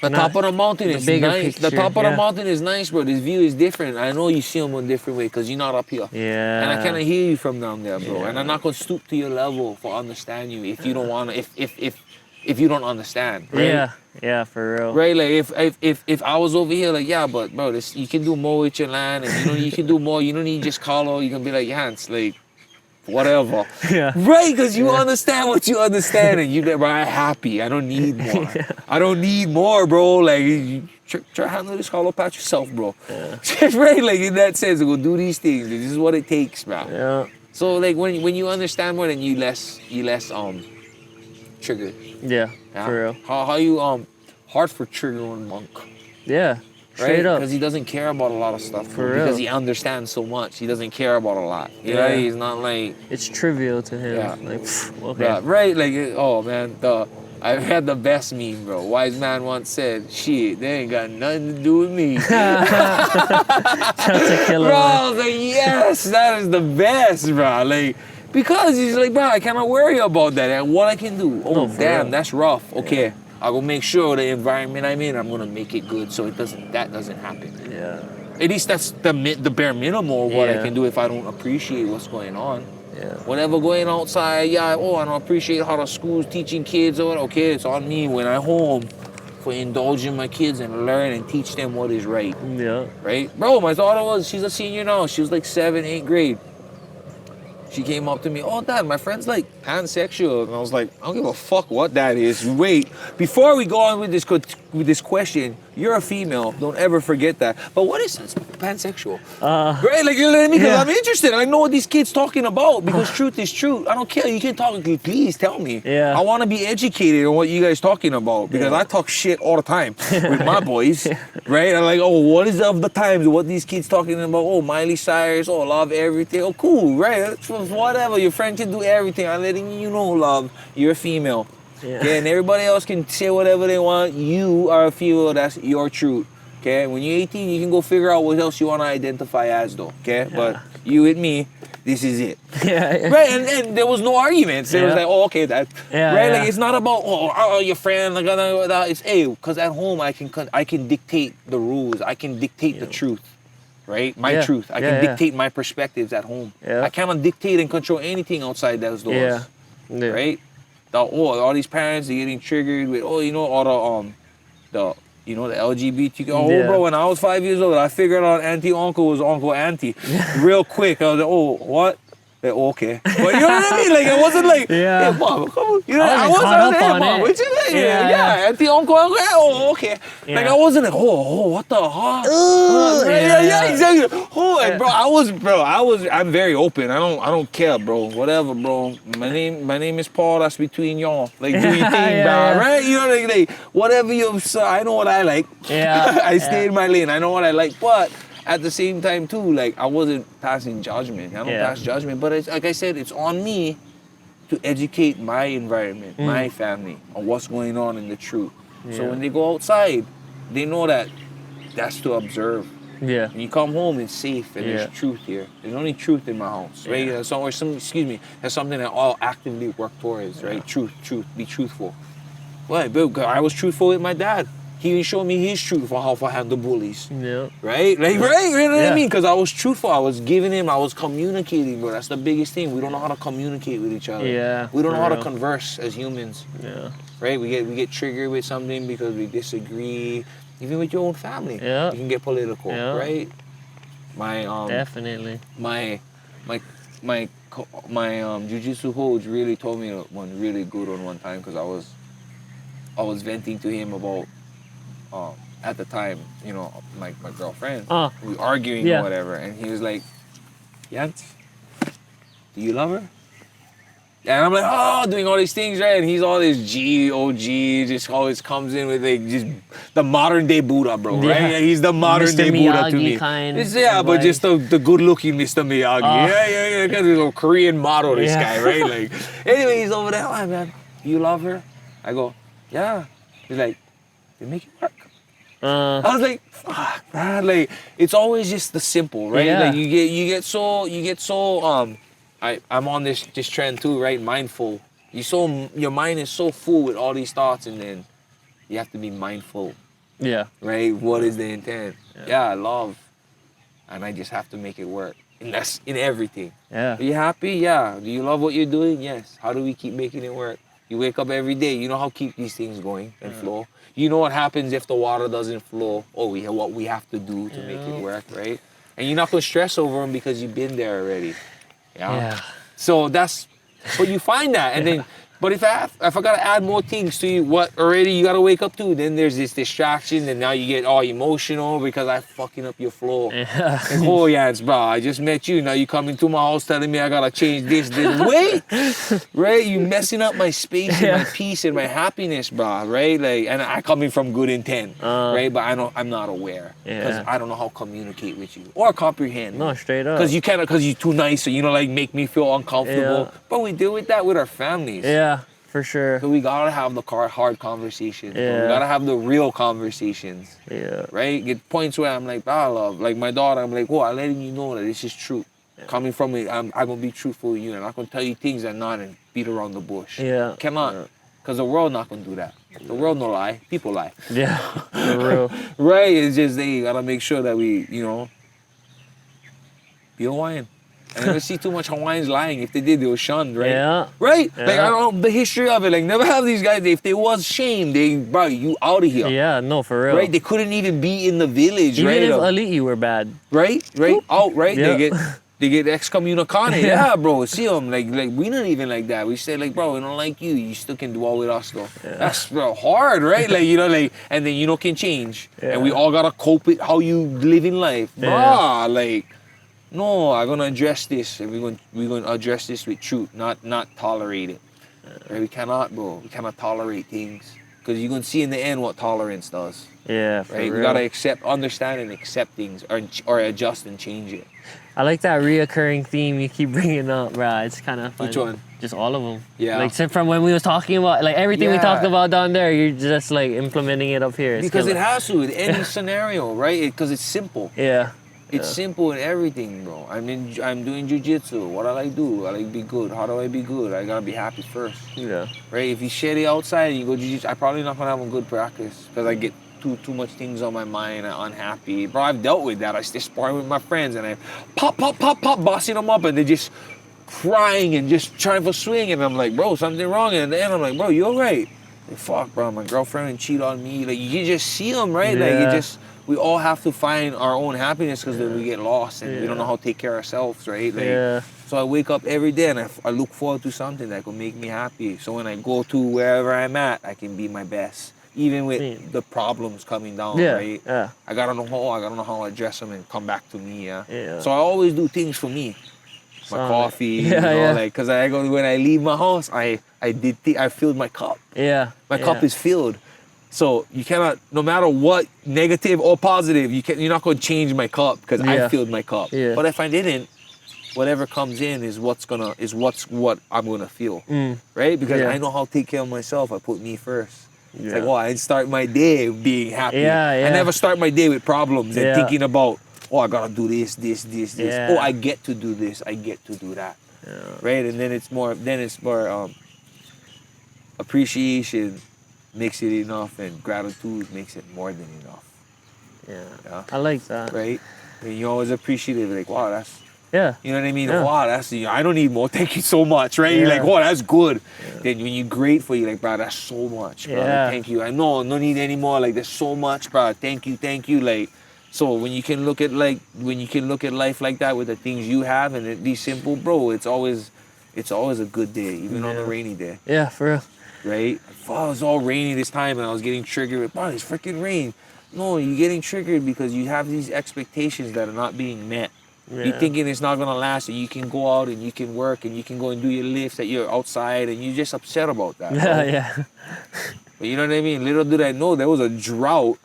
The top of the mountain the is bigger nice. The picture, top of the yeah. mountain is nice, bro. This view is different. I know you see them one different way because you're not up here. Yeah. And I cannot hear you from down there, bro. Yeah. And I'm not gonna stoop to your level for understand you if you don't wanna. If you don't understand. Right? Yeah. Yeah. For real. Right, like if I was over here, like but bro, you can do more with your land, and you can do more. You don't need just Carlo. You can be like Hans, like whatever. Yeah. Right, because you understand what you understand, and you're happy. I don't need more. I don't need more, bro. Like you try handle this Taro Patch yourself, bro. Yeah. Right, like in that sense, go do these things. This is what it takes, bro. Yeah. So like when you understand more, then you less triggered. Yeah. Yeah? For real. How you hard for triggering Monk. Yeah. Straight Right? up. Because he doesn't care about a lot of stuff. For Because real. he understands so much. He doesn't care about a lot. You know? Yeah. He's not like... It's trivial to him. Yeah. Like, okay. Yeah, right? Like, oh, man. I had the best meme, bro. Wise man once said, shit, they ain't got nothing to do with me. That's a killer. Bro, I was like, yes, that is the best, bro. Like, because he's like, bro, I cannot worry about that. And what I can do, No, for damn, real. that's rough. Okay, I will make sure the environment I'm in, I'm gonna make it good so that doesn't happen. Yeah. At least that's the bare minimum of what I Yeah. can do if I don't appreciate what's going on. Yeah. Whatever going outside, I don't appreciate how the school's teaching kids or okay, it's on me when I'm home for indulging my kids and learn and teach them what is right. Yeah. Right? Bro, my daughter she's a senior now. She was like 7th, 8th grade. She came up to me, oh, Dad, my friend's like pansexual. And I was like, I don't give a fuck what that is. Wait, before we go on with this question, You're a female. Don't ever forget that. But what is pansexual? Right? Like, you know what I mean? Because Yeah. I'm interested. I know what these kids talking about because truth is truth. I don't care. You can talk. Please tell me. Yeah. I want to be educated on what you guys talking about because Yeah. I talk shit all the time with my boys. Right? I'm like, oh, what is of the times? What these kids talking about? Oh, Miley Cyrus. Oh, love everything. Oh, cool. Right? Whatever. Your friend can do everything. I'm letting you know, love. You're a female. Yeah. Okay, and everybody else can say whatever they want. You are a female. That's your truth. Okay, when you're 18, you can go figure out what else you want to identify as, though. Okay, but you and me, this is it. Yeah. Right, and there was no arguments. It was Yeah. like, oh, okay, that. Yeah, right, yeah. like it's not about your friend, like that. It's because at home I can dictate the rules. I can dictate the truth. Right, my Yeah. truth. I Yeah, can yeah. dictate my perspectives at home. Yeah. I cannot dictate and control anything outside those doors. Yeah. Right. All these parents are getting triggered with all the LGBTQ. Yeah. Bro, when I was 5 years old, I figured out auntie uncle was uncle auntie real quick. I was like, oh, what? Like, okay, but you know what I mean? Like it wasn't like, Yeah. hey, mom, come on. You know, I I wasn't caught wasn't up hey, on mom, it. what you mean? Yeah, Yeah, auntie uncle, oh, okay. Like Yeah. I wasn't like, oh, what the huh? yeah. Exactly. Oh, and I'm very open. I don't care, bro. Whatever, bro. My name is Paul. That's between y'all. Like, do your thing, Yeah, bro. yeah. Right? You know, like whatever you. So I know what I like. Yeah, I stay yeah. in my lane. I know what I like, but at the same time too, like I wasn't passing judgment. I don't Yeah. pass judgment, but it's like I said, it's on me to educate my environment, my family, on what's going on in the truth. So Yeah. when they go outside, they know that that's to observe. Yeah. When you come home, it's safe and Yeah. there's truth here. There's only truth in my house, right? Yeah. That's something that all actively work towards, right? Truth, be truthful. Well, I was truthful with my dad. He showed me his truth for how to handle bullies. Yeah. Right? Like, right? You know what I Yeah. mean? Because I was truthful. I was communicating, bro. That's the biggest thing. We don't know how to communicate with each other. Yeah, We don't know for how to real. converse as humans. Yeah. Right? We get triggered with something because we disagree. Even with your own family. Yeah. You can get political. Yeah. Right? My Definitely. my jiu-jitsu coach really told me one really good one time because I was venting to him about at the time, you know, my girlfriend. We were arguing Yeah. or whatever, and he was like, Yance, do you love her? And I'm like, oh, doing all these things, right? And he's all this OG, just always comes in with like just the modern day Buddha, bro, Yeah. right? Yeah, he's the modern Mr. day Buddha to Miyagi me. kind But of just the good looking Mr. Miyagi. Yeah, because he's a Korean model, this Yeah. guy, right? Like, anyway, he's over there, oh, man, you love her? I go, yeah. He's like, they make it work. I was like, fuck, man. Like, it's always just the simple, right? Yeah. Like, you get so I'm on this trend too, right? Mindful. Your mind is so full with all these thoughts, and then you have to be mindful, Yeah. right? What is the intent? Yeah, I love, and I just have to make it work. And that's in everything. Yeah. Are you happy? Yeah. Do you love what you're doing? Yes. How do we keep making it work? You wake up every day. You know how to keep these things going and flow. You know what happens if the water doesn't flow. Oh, what we have to do to make it work, right? And you're not gonna stress over them because you've been there already. Yeah. So but you find that, and then, but if I gotta add more things to you, what already you gotta wake up to, then there's this distraction, and now you get all emotional because I'm fucking up your flow. Yeah. Like, oh yeah, bro, I just met you. Now you coming to my house telling me I gotta change this. Wait, right? You messing up my space and my peace and my happiness, bro. Right? Like, and I coming from good intent, right? But I'm not aware because I don't know how to communicate with you or comprehend. No, straight up. Because you're too nice, so like make me feel uncomfortable. Yeah. But we deal with that with our families. Yeah, for sure. So we gotta have the hard conversations. Yeah. We gotta have the real conversations. Yeah. Right? Get points where I'm like, I love, like my daughter, I'm like, I'm letting you know that this is true. Coming from it, I'm gonna be truthful with you, and I'm not gonna tell you things that not and beat around the bush. Yeah. Cannot. Because the world not gonna do that. The world no lie. People lie. Yeah, for real. Right? It's just they gotta make sure that we, be Hawaiian. I never see too much Hawaiians lying. If they did, they were shunned, right? Yeah. Right? Yeah. Like, I don't know the history of it. Like, never have these guys, if they was shamed, bro, you out of here. Yeah, no, for real. Right? They couldn't even be in the village, Even right? if elite you were bad. Right? Out, right? Yeah. They get they get excommunicado. Yeah, bro. See them like we not even like that. We say like, bro, we don't like you. You still can do all with us though. Yeah. That's bro, hard, right? Like like, and then can change, and we Yeah. all gotta cope with how you live in life, Yeah. like. No, I'm gonna address this, and we're gonna address this with truth, not tolerate it. Right? We cannot, bro. We cannot tolerate things because you're gonna see in the end what tolerance does. Yeah, for Right? real. We gotta understand, and accept things, or adjust and change it. I like that reoccurring theme you keep bringing up, bro. It's kind of funny. Which one? Just all of them. Yeah. Like, except from when we was talking about, like, everything we talked Yeah. about down there, you're just, like, implementing it up here. It's Because it killer. has to in any scenario, right? Because it's simple. Yeah. It's simple in everything, bro. I'm doing jujitsu. What I like do? I like be good. How do I be good? I gotta be happy first. Yeah. Right? If you shitty outside and you go jiu-jitsu, I probably not gonna have a good practice because I get too much things on my mind. I'm unhappy, bro. I've dealt with that. I stay sparring with my friends and I pop, bossing them up, and they're just crying and just trying for swing, and I'm like, bro, something wrong. And at the end, I'm like, bro, you alright? Like, fuck, bro, my girlfriend cheat on me. Like, you just see them, right? Like, Yeah. we all have to find our own happiness because then we get lost and we don't know how to take care of ourselves, right? Like, Yeah. So I wake up every day and I look forward to something that will make me happy. So when I go to wherever I'm at, I can be my best, even with the problems coming down, Yeah. right? Yeah. I gotta know how to address them and come back to me, yeah. Yeah. So I always do things for me. My Solid. coffee, Yeah. like, cause I go when I leave my house, I filled my cup. Yeah. My cup is filled. So you cannot, no matter what, negative or positive, you're not going to change my cup because I filled my cup. Yeah. But if I didn't, whatever comes in is what I'm gonna feel, right? Because I know how to take care of myself. I put me first. It's like, I start my day being happy. Yeah, yeah. I never start my day with problems and Yeah. thinking about, I gotta do this. Yeah. Oh, I get to do this. I get to do that. Yeah. Right? And then it's more appreciation makes it enough, and gratitude makes it more than enough. Yeah. I like that. Right? And you're always appreciative, like, wow, that's, Yeah. you know what I mean? Yeah. Wow, that's, I don't need more. Thank you so much, right? You're like, wow, that's good. Then when you're grateful, you're like, bro, that's so much, bro. Yeah. Thank you. I know, no need any more. Like, there's so much, bro. Thank you. Like, so when you can look at life like that with the things you have and it be simple, bro, it's always a good day, even on a rainy day. Yeah, for real. Right? Oh, it was all rainy this time and I was getting triggered with, wow, it's freaking rain. No, you're getting triggered because you have these expectations that are not being met. Yeah. You're thinking it's not gonna last, and you can go out and you can work and you can go and do your lifts that you're outside, and you're just upset about that. Yeah, bro. yeah. But you know what I mean? Little did I know there was a drought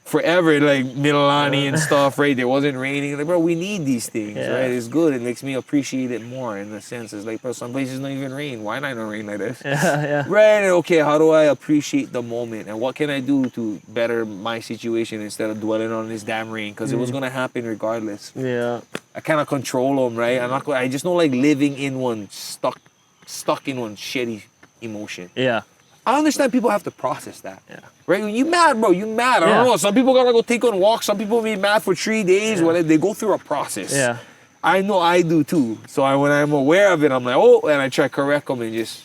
forever, like Mililani and stuff, right? There wasn't raining. Like, bro, we need these things, Yeah. right? It's good. It makes me appreciate it more in the sense. It's like, bro, some places don't even rain. Why not rain like this? Yeah. Right, okay, how do I appreciate the moment? And what can I do to better my situation instead of dwelling on this damn rain? Because it was going to happen regardless. Yeah. I cannot control them, right? I just don't like living in one, stuck in one shitty emotion. Yeah. I understand people have to process that. Yeah. Right? When you mad, bro, you mad. I don't know. Some people gotta go take on walks. Some people be mad for 3 days. Whatever. They go through a process. Yeah. I know I do too. So when I'm aware of it, I'm like, oh, and I try to correct them and just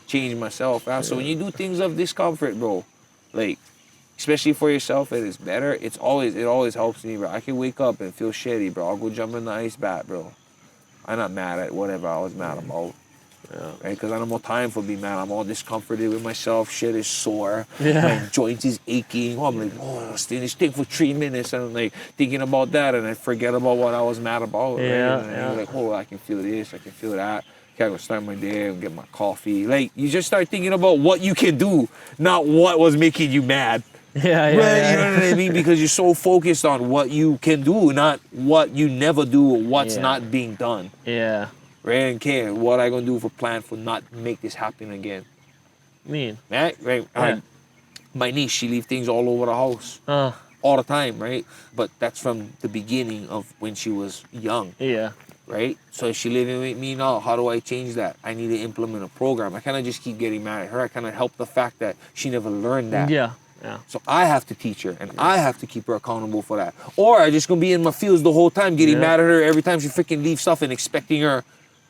change myself. So when you do things of discomfort, bro, like, especially for yourself, it is better. It always helps me, bro. I can wake up and feel shitty, bro. I'll go jump in the ice bath, bro. I'm not mad at whatever I was mad about. Yeah. Right? Because I don't have time for being mad. I'm all discomforted with myself. Shit is sore. Yeah. My joints is aching. I'm like, I was in this thing for 3 minutes. And I'm like thinking about that. And I forget about what I was mad about. Yeah, right? And I'm like, I can feel this. I can feel that. Okay, I go start my day and get my coffee. Like, you just start thinking about what you can do, not what was making you mad. Yeah. Right? You know what I mean? Because you're so focused on what you can do, not what you never do or what's not being done. Yeah. Right? And care what I gonna do for plan for not make this happen again. Mean. Right? Yeah. My niece, she leave things all over the house all the time, right? But that's from the beginning of when she was young, Yeah. right? So she living with me now. How do I change that? I need to implement a program. I kind of just keep getting mad at her. I kind of help the fact that she never learned that. Yeah. Yeah. So I have to teach her, and I have to keep her accountable for that. Or I just gonna be in my feels the whole time, getting mad at her every time she freaking leaves stuff and expecting her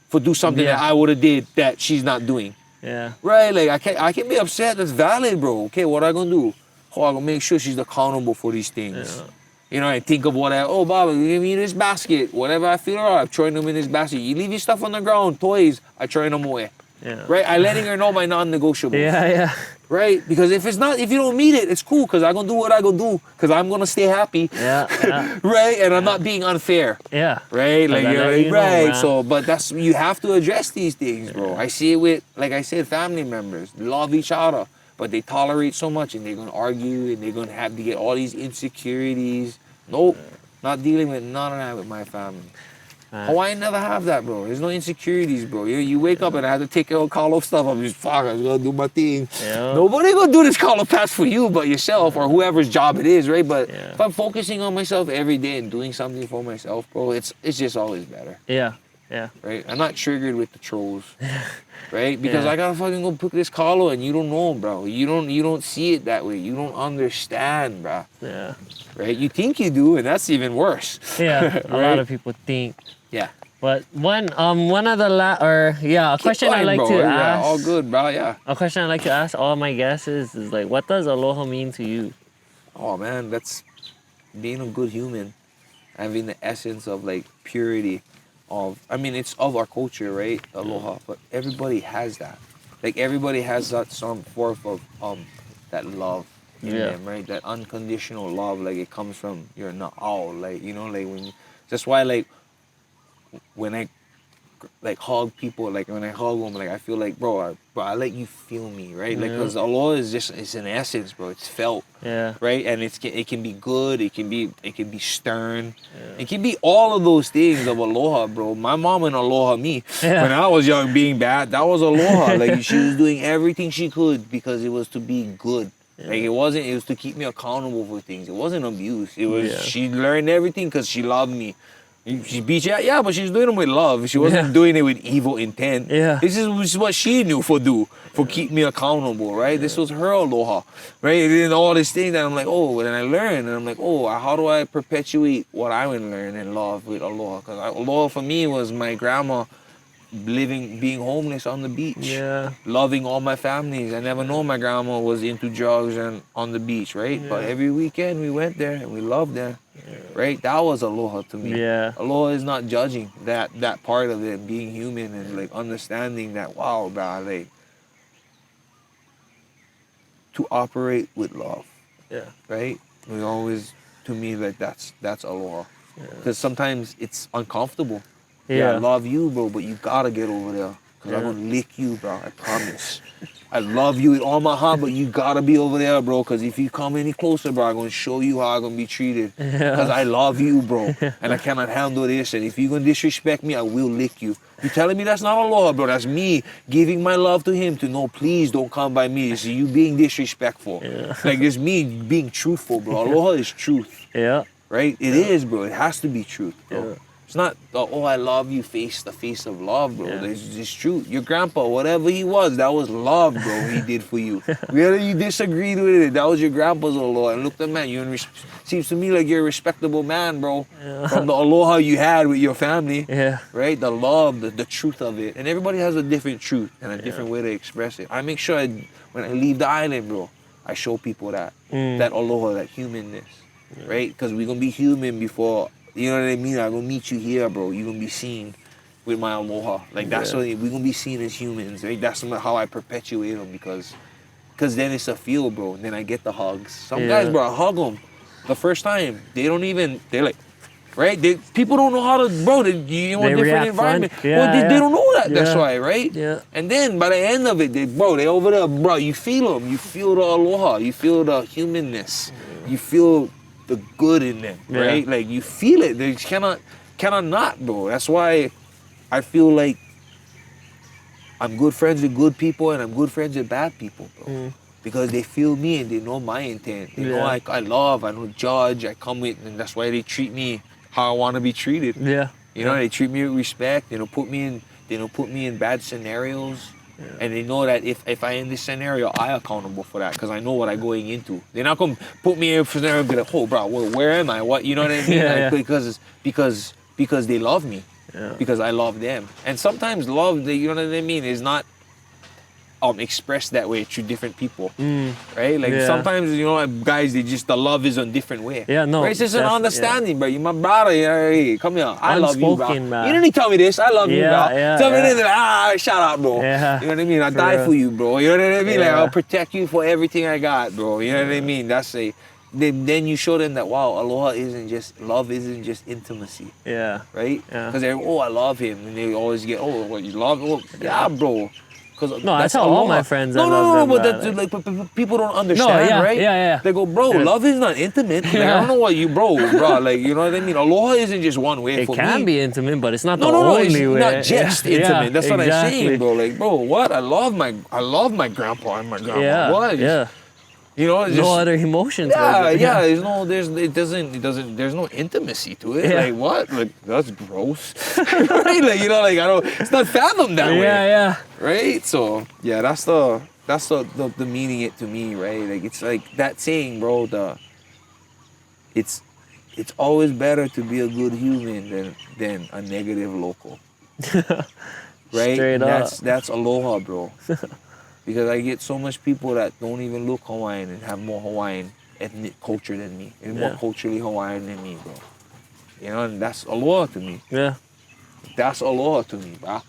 for do something that I would have did that she's not doing. Yeah. Right? Like I can be upset. That's valid, bro. Okay, what I gonna do? I'm gonna make sure she's accountable for these things. You know, I think of oh, Bob, give me this basket. Whatever I feel, I'm throwing them in this basket. You leave your stuff on the ground, toys, I throwing them away. Yeah. Right? I letting her know my non-negotiables. Yeah. Right? Because if you don't meet it, it's cool, because I'm going to do what I going to do, because I'm going to stay happy. Yeah. Right? And I'm not being unfair. Yeah. Right? Like, you know, right. man. So, but you have to address these things, bro. I see it with, like I said, family members. They love each other, but they tolerate so much, and they're going to argue, and they're going to have to get all these insecurities. Nope. Not dealing with none of that with my family. Hawaii never have that, bro. There's no insecurities, bro. You wake up and I have to take care of call-off stuff. I'm just, fuck, I just gotta do my thing. Yeah. Nobody gonna do this call-off pass for you but yourself or whoever's job it is, right? But if I'm focusing on myself every day and doing something for myself, bro, it's just always better. Yeah. Right? I'm not triggered with the trolls. Right? Because I gotta fucking go pick this call and you don't know, bro. You don't see it that way. You don't understand, bro. Yeah. Right? You think you do, and that's even worse. Yeah. A lot of people think. Yeah. But one of the a question I like to ask. All good, bro. Yeah. A question I like to ask all my guests is like, what does aloha mean to you? Oh man, that's being a good human, having the essence of like purity. It's of our culture, right? Aloha, but everybody has that. Like everybody has that some form of that love in them, right? That unconditional love, like it comes from your na'au, like like that's why like when I like hug people, like when I hug them, like I feel like bro, I let you feel me, right? Like because aloha is just it's an essence, bro. It's felt, right? And it can be good, it can be stern, it can be all of those things of aloha, bro. My mom and aloha me when I was young being bad, that was aloha. Like she was doing everything she could because it was to be good. Like it was to keep me accountable for things. It wasn't abuse. It was she learned everything because she loved me. She beat you, but she's doing it with love. She wasn't doing it with evil intent. Yeah. This is what she knew for keep me accountable, right? This was her aloha, right? And then all these things that I'm like, oh, and I learned, and I'm like, oh, how do I perpetuate what I would learn and love with aloha? Because aloha for me was my grandma being homeless on the beach, loving all my families. I never know my grandma was into drugs and on the beach, right? But every weekend we went there and we loved there, right? That was aloha to me. Aloha is not judging that part of it, being human and like understanding that, wow, bro, like to operate with love, right? We always, to me, like that's aloha, because sometimes it's uncomfortable. I love you, bro, but you gotta get over there. Because I'm gonna lick you, bro. I promise. I love you with all my heart, but you gotta be over there, bro. Because if you come any closer, bro, I'm gonna show you how I'm gonna be treated. Because I love you, bro. And I cannot handle this. And if you're gonna disrespect me, I will lick you. You telling me that's not aloha, bro? That's me giving my love to him to know, please don't come by me. It's you being disrespectful. Like, it's me being truthful, bro. Aloha is truth. Right? It is, bro. It has to be truth, bro. It's not, oh, I love you, face the face of love, bro. It's true. Your grandpa, whatever he was, that was love, bro, he did for you. Whether you disagreed with it, that was your grandpa's aloha. And look at that man, seems to me like you're a respectable man, bro. From the aloha you had with your family, right? The love, the truth of it. And everybody has a different truth and a different way to express it. I make sure when I leave the island, bro, I show people that aloha, that humanness, right? Because we're going to be human before... You know what I mean? I'm gonna meet you here, bro. You're gonna be seen with my aloha. Like, that's what we're gonna be seen as humans, right? That's how I perpetuate them because then it's a feel, bro. And then I get the hugs. Some guys, bro, I hug them the first time. They're like, right? People don't know how to, bro, you want a different environment. They don't know that. That's why, right? And then by the end of it, they over there, bro, you feel them. You feel the aloha. You feel the humanness. You feel the good in them, right? Like you feel it. They cannot not, bro. That's why I feel like I'm good friends with good people and I'm good friends with bad people, bro. Because they feel me and they know my intent. They know I love, I don't judge, I come with, and that's why they treat me how I want to be treated. You know, they treat me with respect. They don't put me in bad scenarios. And they know that if I in this scenario, I accountable for that because I know what I'm going into. They're not gonna put me in a scenario and be like, oh, bro, where am I? What, you know what I mean? Because they love me, because I love them. And sometimes love, you know what I mean, is not expressed that way through different people, right? Like Yeah. sometimes like, guys, the love is a different way. Yeah, no, right? It's just an yeah. understanding, bro. You my brother, hey, come here. I love you, bro. Unspoken, bro. You don't need to tell me this. I love you, bro. Yeah, Tell me yeah. this. Shout out, bro. Yeah, You know what I mean? I for die real. for you, bro. You know what I mean? Like Yeah. I'll protect you for everything I got, bro. You know what I mean? That's a. Then you show them that aloha isn't just love, isn't just intimacy, Yeah. right? Yeah. Because they're I love him, and they always get what you love, yeah, bro. Because No, I tell all my friends I no, love them, but bro, that's like people don't understand, yeah, right? yeah. They go, bro, Yeah. love is not intimate. Like, I Yeah. don't know what you, bro, like you know what I mean. Aloha isn't just one way It for can me. be intimate, but it's not No, the no, it's only way. not just Yeah, intimate. That's what exactly. I'm saying, bro. Like, bro, what? I love my grandpa and my grandma. Yeah, What? yeah. You know, it's No just, other emotions. yeah, with it. yeah. There's no intimacy to it. Yeah. Like what? Like that's gross. Right? Like like I don't. It's not fathomed that way. Yeah. Right. So yeah, that's the meaning it to me. Right. Like it's like that saying, bro. It's always better to be a good human than a negative local. Right. Straight And up. that's aloha, bro. Because I get so much people that don't even look Hawaiian and have more Hawaiian ethnic culture than me. And more Yeah. culturally Hawaiian than me, bro. You know, and that's aloha to me. Yeah. That's aloha to me, bro.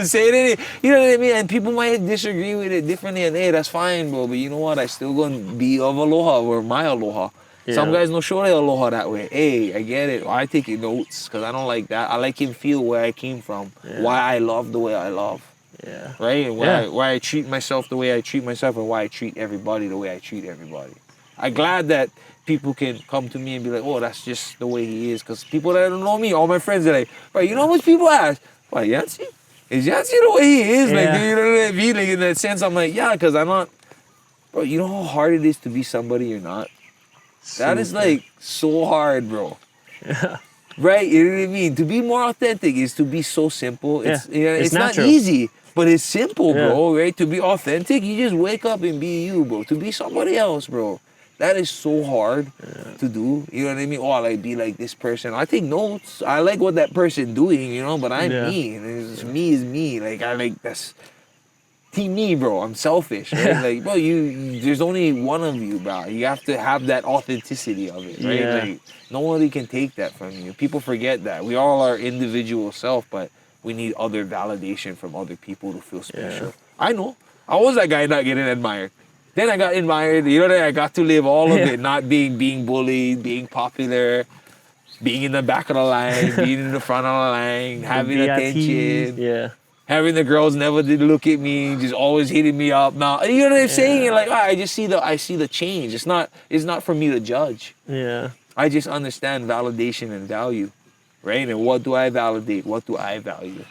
Say it any, you know what I mean? And people might disagree with it differently, and hey, that's fine, bro. But you know what? I still gonna be of aloha or my aloha. Some Yeah. guys no show their aloha that way. Hey, I get it. I take it notes because I don't like that. I like him feel where I came from, Yeah. why I love the way I love. Yeah. Right? And Yeah. why I treat myself the way I treat myself and why I treat everybody the way I treat everybody. I'm glad that people can come to me and be like, oh, that's just the way he is. Because people that don't know me, all my friends are like, right, you know how much people ask? Why, Yancy? Is Yancy the way he is? Like, Yeah. you know what I mean? Like, in that sense, I'm like, yeah, because I'm not, bro, you know how hard it is to be somebody you're not? That is Super. like so hard, bro. Right? You know what I mean? To be more authentic is to be so simple. It's It's it's not natural. easy, but it's simple, Yeah. bro. Right? To be authentic, you just wake up and be you, bro. To be somebody else, bro. That is so hard to do. You know what I mean? Oh, I like be like this person. I take notes. I like what that person doing, but I'm Yeah. me. And me is me. Like I like that's team me, bro. I'm selfish, right? Like, bro, there's only one of you, bro. You have to have that authenticity of it, right? Yeah. Like nobody can take that from you. People forget that. We all are individual self, but we need other validation from other people to feel special. I know. I was that guy not getting admired. Then I got admired. You know that I got to live all of it, not being bullied, being popular, being in the back of the line, being in the front of the line, having BITs, attention. Yeah. Having the girls never did look at me, just always hitting me up. Now you know what I'm saying? Like I just see the change. It's not for me to judge. Yeah. I just understand validation and value, right? And what do I validate? What do I value?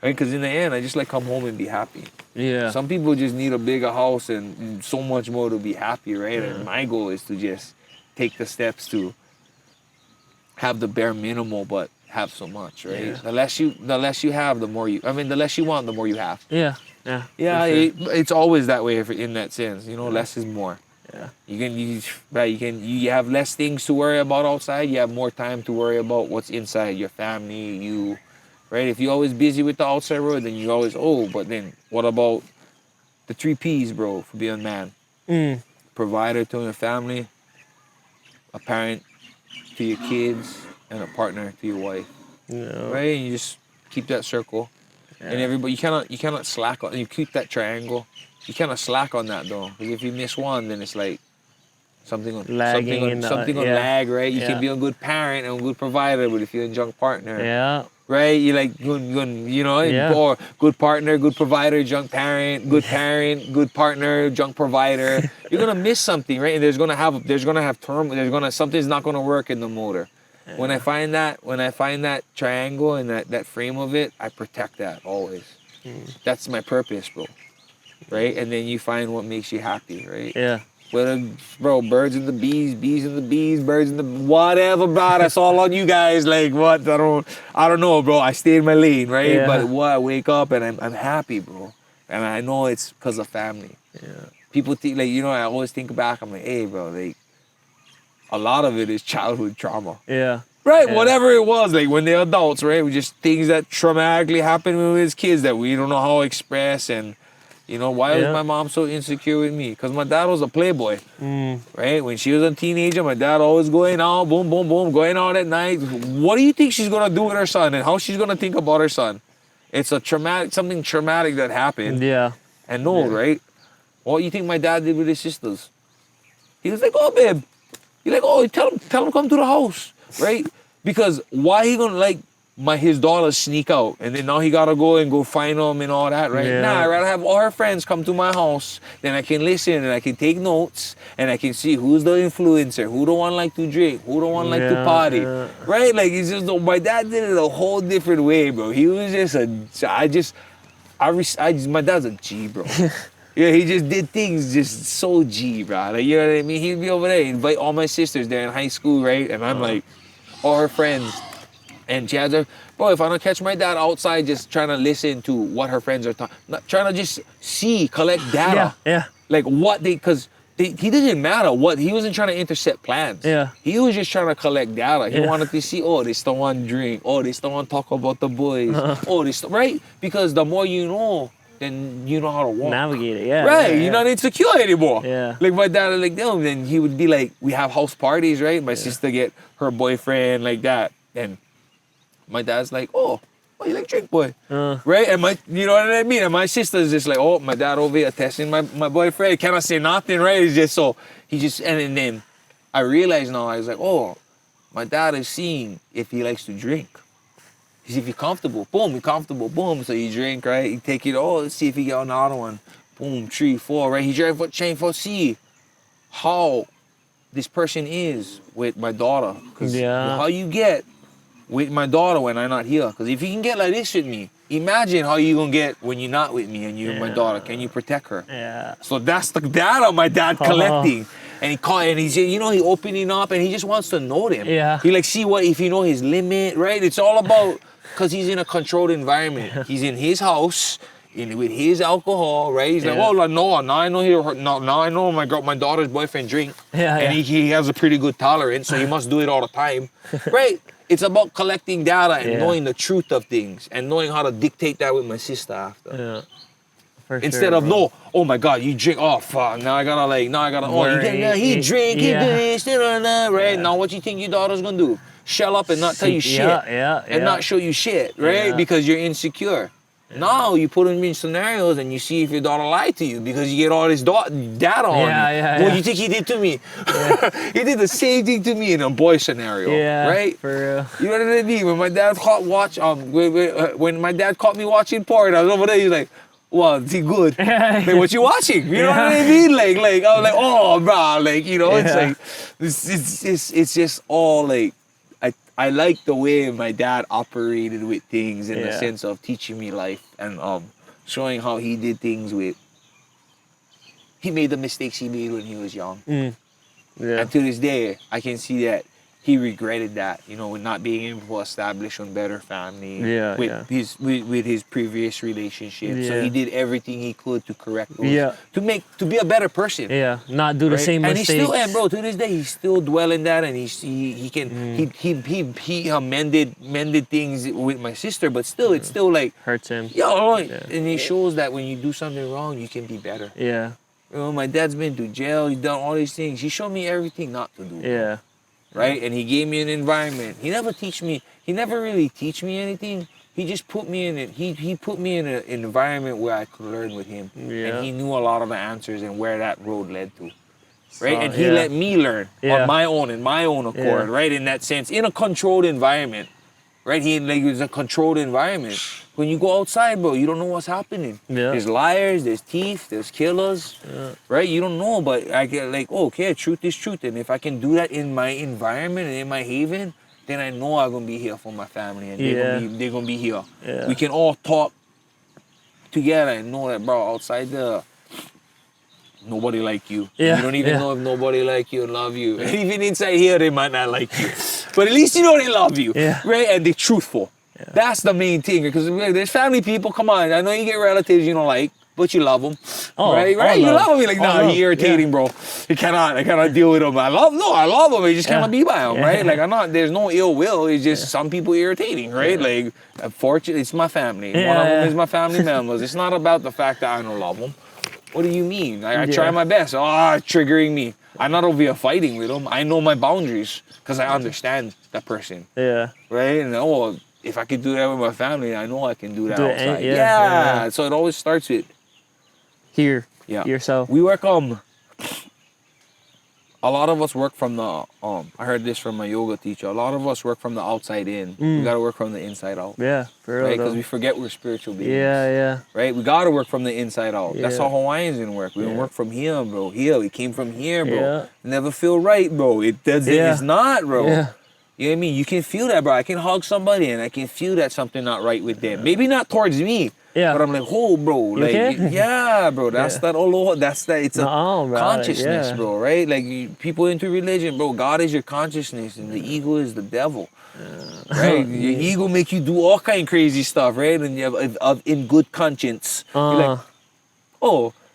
Right? Because in the end, I just like come home and be happy. Yeah. Some people just need a bigger house and so much more to be happy, right? And my goal is to just take the steps to have the bare minimal, but have so much, right? Yeah. The less you have, the more you. I mean, the less you want, the more you have. Yeah. Yeah. Yeah, for sure. it's always that way in that sense. Less is more. Yeah. You have less things to worry about outside. You have more time to worry about what's inside your family, you, right? If you're always busy with the outside world, then you always but then what about the 3 P's, bro, for being a man? Provider to your family, a parent to your kids, and a partner to your wife. Yeah. Right? And you just keep that circle. And everybody, you cannot slack on. You keep that triangle. You cannot slack on that though, because if you miss one, then it's like something on lag, right? You can be a good parent and a good provider, but if you're a junk partner, Yeah. right? You like good, or good partner, good provider, junk parent, good partner, junk provider. You're gonna miss something, right? And there's gonna have turmoil. Something's not gonna work in the motor. Yeah. When I find that triangle and that frame of it, I protect that always. That's my purpose, bro. Right? And then you find what makes you happy, right? Yeah. Whether, bro, birds and the bees, bees and the bees, birds and the whatever, bro. That's all on you guys. Like what? I don't know, bro. I stay in my lane, right? Yeah. But I wake up and I'm happy, bro. And I know it's because of family. Yeah. People think I always think back. I'm like, hey, bro, like a lot of it is childhood trauma. Yeah. Right, Yeah. whatever it was, like when they're adults, right? We just things that traumatically happened when we was kids that we don't know how to express, and You know, why was Yeah. my mom so insecure with me? Because my dad was a playboy, Mm. right? When she was a teenager, my dad always going out, boom, boom, boom, going out at night. What do you think she's going to do with her son and how she's going to think about her son? It's a something traumatic that happened. Yeah. And no, right? What do you think my dad did with his sisters? He was like, oh, babe. He's like, oh, tell him come to the house, right? Because why he gonna like his daughter sneak out and then now he gotta go find them and all that, right? Yeah. Nah, I'd rather have all her friends come to my house, then I can listen and I can take notes and I can see who's the influencer, who the one like to drink, who the one like to Yeah, party, yeah. right? Like it's just my dad did it a whole different way, bro. He was just my dad's a G, bro. Yeah, he just did things just so G, bro. Like, you know what I mean? He'd be over there, invite all my sisters there in high school, right? And I'm like, all her friends. And she has her, bro, if I don't catch my dad outside just trying to listen to what her friends are talking, trying to just collect data. Yeah. Like what because he didn't matter what, he wasn't trying to intercept plans. Yeah. He was just trying to collect data. He Yeah. wanted to see, oh, they still want to drink. Oh, they still want to talk about the boys. Oh, they still, right? Because the more you know, then you know how to walk. Navigate it. Yeah. Right, yeah, you're not insecure anymore. Yeah. Like my dad, like, no, then he would be like, we have house parties, right? My sister get her boyfriend like that. And my dad's like, oh, you like drink, boy. Right? And you know what I mean? And my sister's just like, oh, my dad over here testing my boyfriend. Cannot say nothing, right? It's just so, and then I realized now, I was like, oh, my dad is seeing if he likes to drink. He's if you're comfortable, boom, you're comfortable, boom. So you drink, right? You take it, oh, let's see if he get another one. Boom, 3, 4, right? He drank for chain for see how this person is with my daughter. Because how you get with my daughter when I'm not here. Because if you can get like this with me, imagine how you gonna get when you're not with me and you're my daughter. Can you protect her? Yeah. So that's the data my dad collecting. And he called and he's, you know, he opening up and he just wants to know them. Yeah. He like see what if you know his limit, right? It's all about because he's in a controlled environment. He's in his house, with his alcohol, right? He's like, oh no, now I know now I know my daughter's boyfriend drink. And he has a pretty good tolerance, so he must do it all the time. Right? It's about collecting data and knowing the truth of things and knowing how to dictate that with my sister after. Yeah. For Instead sure, of bro. no, oh my God, you drink. Oh fuck, now I gotta oh, he drink, he do this, right? Now what you think your daughter's gonna do? Shell up and not tell you shit, and not show you shit, right? Because you're insecure. Now you put them in scenarios and you see if your daughter lied to you because you get all this data on you. What do you think he did to me? He did the same thing to me in a boy scenario, right? For real. You know what I mean? When my dad when my dad caught me watching porn, I was over there. He's like, well, is he good? Like, what you watching? You know what I mean? Like I was like, oh, bro, like, you know, it's like, it's just all like, I like the way my dad operated with things in the sense of teaching me life and showing how he did things he made the mistakes he made when he was young. And to this day, I can see that he regretted that, you know, with not being able to establish a better family with his previous relationship. So he did everything he could to correct those, to be a better person. Not do the same and mistakes. he still, and bro, to this day, he's still dwelling that, and he mended things with my sister, but still, it's still like hurts him. And it shows that when you do something wrong, you can be better. You know, my dad's been to jail. He's done all these things. He showed me everything not to do. Right? And he gave me an environment. He never really teach me anything. He just put me in it. He put me in an environment where I could learn with him. And he knew a lot of the answers and where that road led to. Right? And he let me learn on my own, in my own accord, right? In that sense, in a controlled environment. Right? It was a controlled environment. When you go outside, bro, you don't know what's happening. There's liars, there's thieves, there's killers. Right? You don't know, but I get like, oh, okay, truth is truth. And if I can do that in my environment and in my haven, then I know I'm going to be here for my family and they're going to be here. We can all talk together and know that, bro, outside there, nobody like you. You don't even know if nobody like you and love you. And even inside here, they might not like you. But at least you know they love you. Right? And they're truthful. That's the main thing. Because there's family people, come on, I know you get relatives you don't like. but you love him. Oh, right? all You love. love him. You're like, All nah, love, he irritating, bro. I cannot deal with him. I love him. I just cannot be by him, right? Like, there's no ill will. It's just some people irritating, right? Like, unfortunately, it's my family. One of them is my family members. It's not about the fact that I don't love them. What do you mean? I try my best. Triggering me. I'm not over here fighting with them. I know my boundaries because I understand that person. Yeah. Right? And if I can do that with my family, I know I can do that Do it outside. yeah. So it always starts with Here. Yeah. Yourself. We work a lot of us work from the I heard this from my yoga teacher. A lot of us work from the outside in. We gotta work from the inside out. Yeah, for real. Right? Because we forget we're spiritual beings. Yeah. Right? We gotta work from the inside out. That's Yeah. how Hawaiians didn't work. We don't work from here, bro. It came from here, bro. Yeah. Never feel right, bro. It's not, bro. Yeah. You know what I mean? You can feel that, bro. I can hug somebody and I can feel that something not right with them. Maybe not towards me. Yeah. But I'm like, bro. You okay? Yeah, bro. That's that aloha. That's that. It's a bro, consciousness, bro. Right? Like people into religion, bro. God is your consciousness, and the ego is the devil. Right? Your ego make you do all kind of crazy stuff, right? And you have in good conscience. You're like,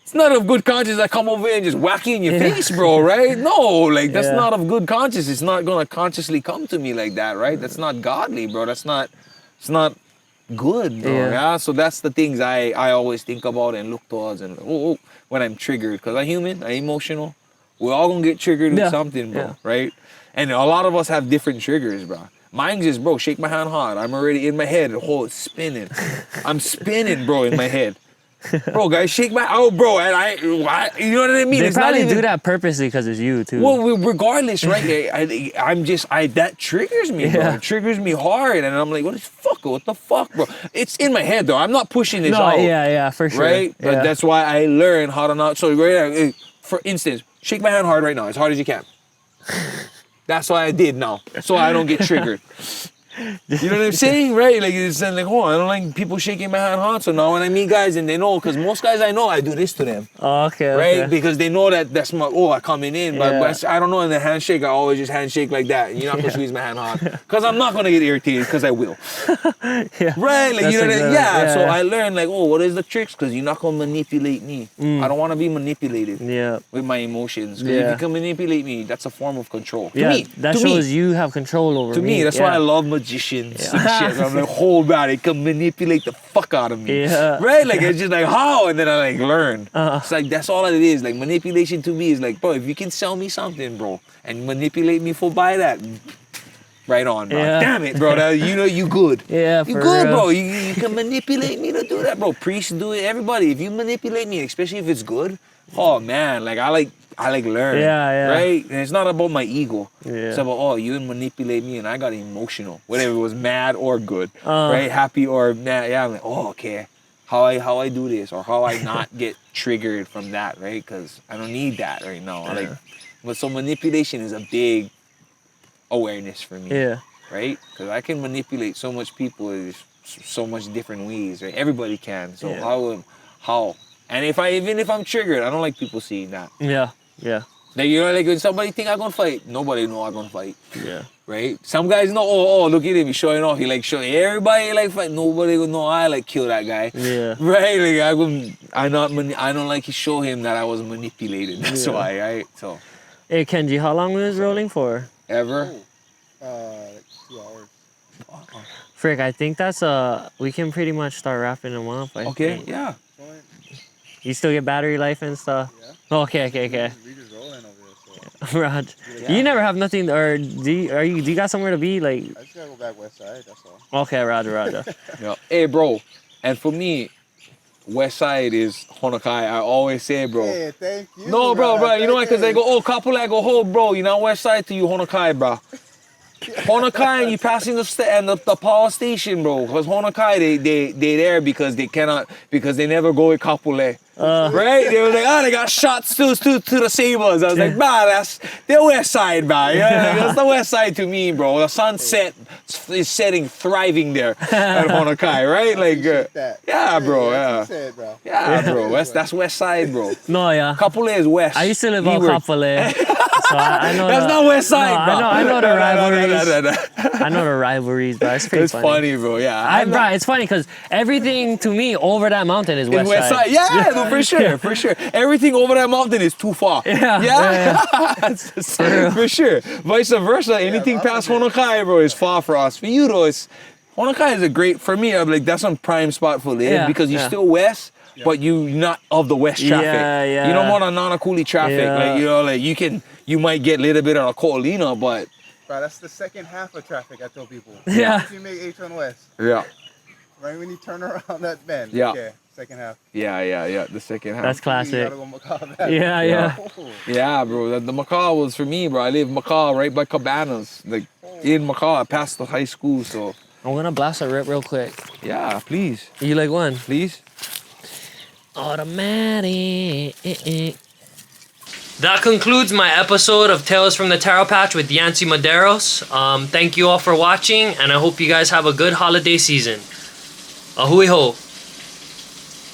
it's not of good conscience I come over here and just whack you in your face, bro. Right? No, like that's not of good conscience. It's not gonna consciously come to me like that, right? That's not godly, bro. It's not good, bro. Yeah. So that's the things I always think about and look towards and when I'm triggered, because I'm human, I'm emotional. We're all gonna get triggered with something, bro. Right? And a lot of us have different triggers, bro. Mine's just, bro, shake my hand hard. I'm already in my head. It's spinning. I'm spinning, bro, in my head. Bro, guys, shake my bro, and you know what I mean? They It's probably not even, do that purposely because it's you too. Well, regardless, right? That triggers me, bro. It triggers me hard, and I'm like, what the fuck, bro? It's in my head, though. I'm not pushing this out. Yeah, for sure. Right? But that's why I learned how to not. So, right, for instance, shake my hand hard right now, as hard as you can. That's what I did now, so I don't get triggered. You know what I'm saying, right? Like it's like, I don't like people shaking my hand hard. So now when I meet guys and they know, because most guys I know, I do this to them. Okay. Right? Because they know that's my I coming in. But I don't know, in the handshake, I always just handshake like that. You're not gonna squeeze my hand hard. Because I'm not gonna get irritated, because I will. Right? Like you know that? So I learned like, what is the tricks? Because you're not gonna manipulate me. I don't wanna be manipulated with my emotions. Because if you can manipulate me, that's a form of control. To me. That shows you have control over me. To me, that's why I love magicians and shit. I'm like, man, it can manipulate the fuck out of me. Right? Like, it's just like, how? And then I like learn. It's like, that's all it is. Like, manipulation to me is like, bro, if you can sell me something, bro, and manipulate me for buy that, right on, bro. Damn it, bro. You good. Yeah, you good, bro. You can manipulate me to do that, bro. Priests do it. Everybody. If you manipulate me, especially if it's good, oh man, like I learn. Right? And it's not about my ego. It's about, you manipulate me and I got emotional. Whether it was mad or good. Right? Happy or mad. Yeah, I'm like, okay. How I do this, or how I not get triggered from that, right? Because I don't need that right now. But so manipulation is a big awareness for me. Right? Because I can manipulate so much people in so much different ways, right? Everybody can. So how? And even if I'm triggered, I don't like people seeing that. Like, like when somebody think I'm gonna fight, nobody know I'm gonna fight. Right? Some guys know, look at him, he's showing off. He like showing everybody like fight. Nobody will know I like kill that guy. Right? Like I don't like to show him that I was manipulated. That's why, right? So. Hey Kenji, how long was rolling for? Ever? Like 2 hours. Frick, I think that's we can pretty much start wrapping them up. Okay, yeah. You still get battery life and stuff? Yeah. Okay. We just rolling over here, so. Raj, you never have nothing, or do you got somewhere to be? Like, I just gotta go back west side, that's all. Okay, Roger. Yeah. Hey, bro, and for me, west side is Honokai. I always say, bro. Hey, thank you. No, bro. You know why? Because they go, couple, I go, bro, you know west side to you, Honokai, bro. Honokai, and you passing the power station, bro. Because Honokai, they there because they never go with Kapule. Right? They were like, they got shots to the Sabres. I was like, that's the west side, bro. Yeah, that's the west side to me, bro. The sunset is setting, thriving there at Honokai, right? Like, yeah, bro. Yeah, bro. That's west side, bro. No, yeah. Kapule is west. I used to live on Kapolei. I know That's not West Side, no, bro. I know the rivalries. No. I know the rivalries, but it's pretty It's funny. funny, bro. Yeah. Bro, it's funny because everything to me over that mountain is It's West Side. Yeah, no, for sure, for sure. Everything over that mountain is too far. Yeah. For sure. Vice versa, anything past Honokai, bro, is far for us. For you, though, it's Honokai is a great, for me, I'm like, that's a prime spot for live because you're still west, but you're not of the west traffic. Yeah. You don't want a Nanakuli traffic. Yeah. Like, you know, like you might get a little bit of a Colina, but. Bro, that's the second half of traffic, I tell people. Yeah. If you make H1 West, Yeah. right when you turn around that bend, Yeah. okay, second half. Yeah, the second half. That's You classic. gotta go Macaw back. Yeah. Oh. Yeah, bro. The Macaw was for me, bro. I live Macaw right by Cabanas, like in Macaw, past the high school. So I'm gonna blast a rip real quick. yeah, please, You like one? please. Automatic. That concludes my episode of Tales from the Taro Patch with Yancy Medeiros. Thank you all for watching, and I hope you guys have a good holiday season. Ahui ho.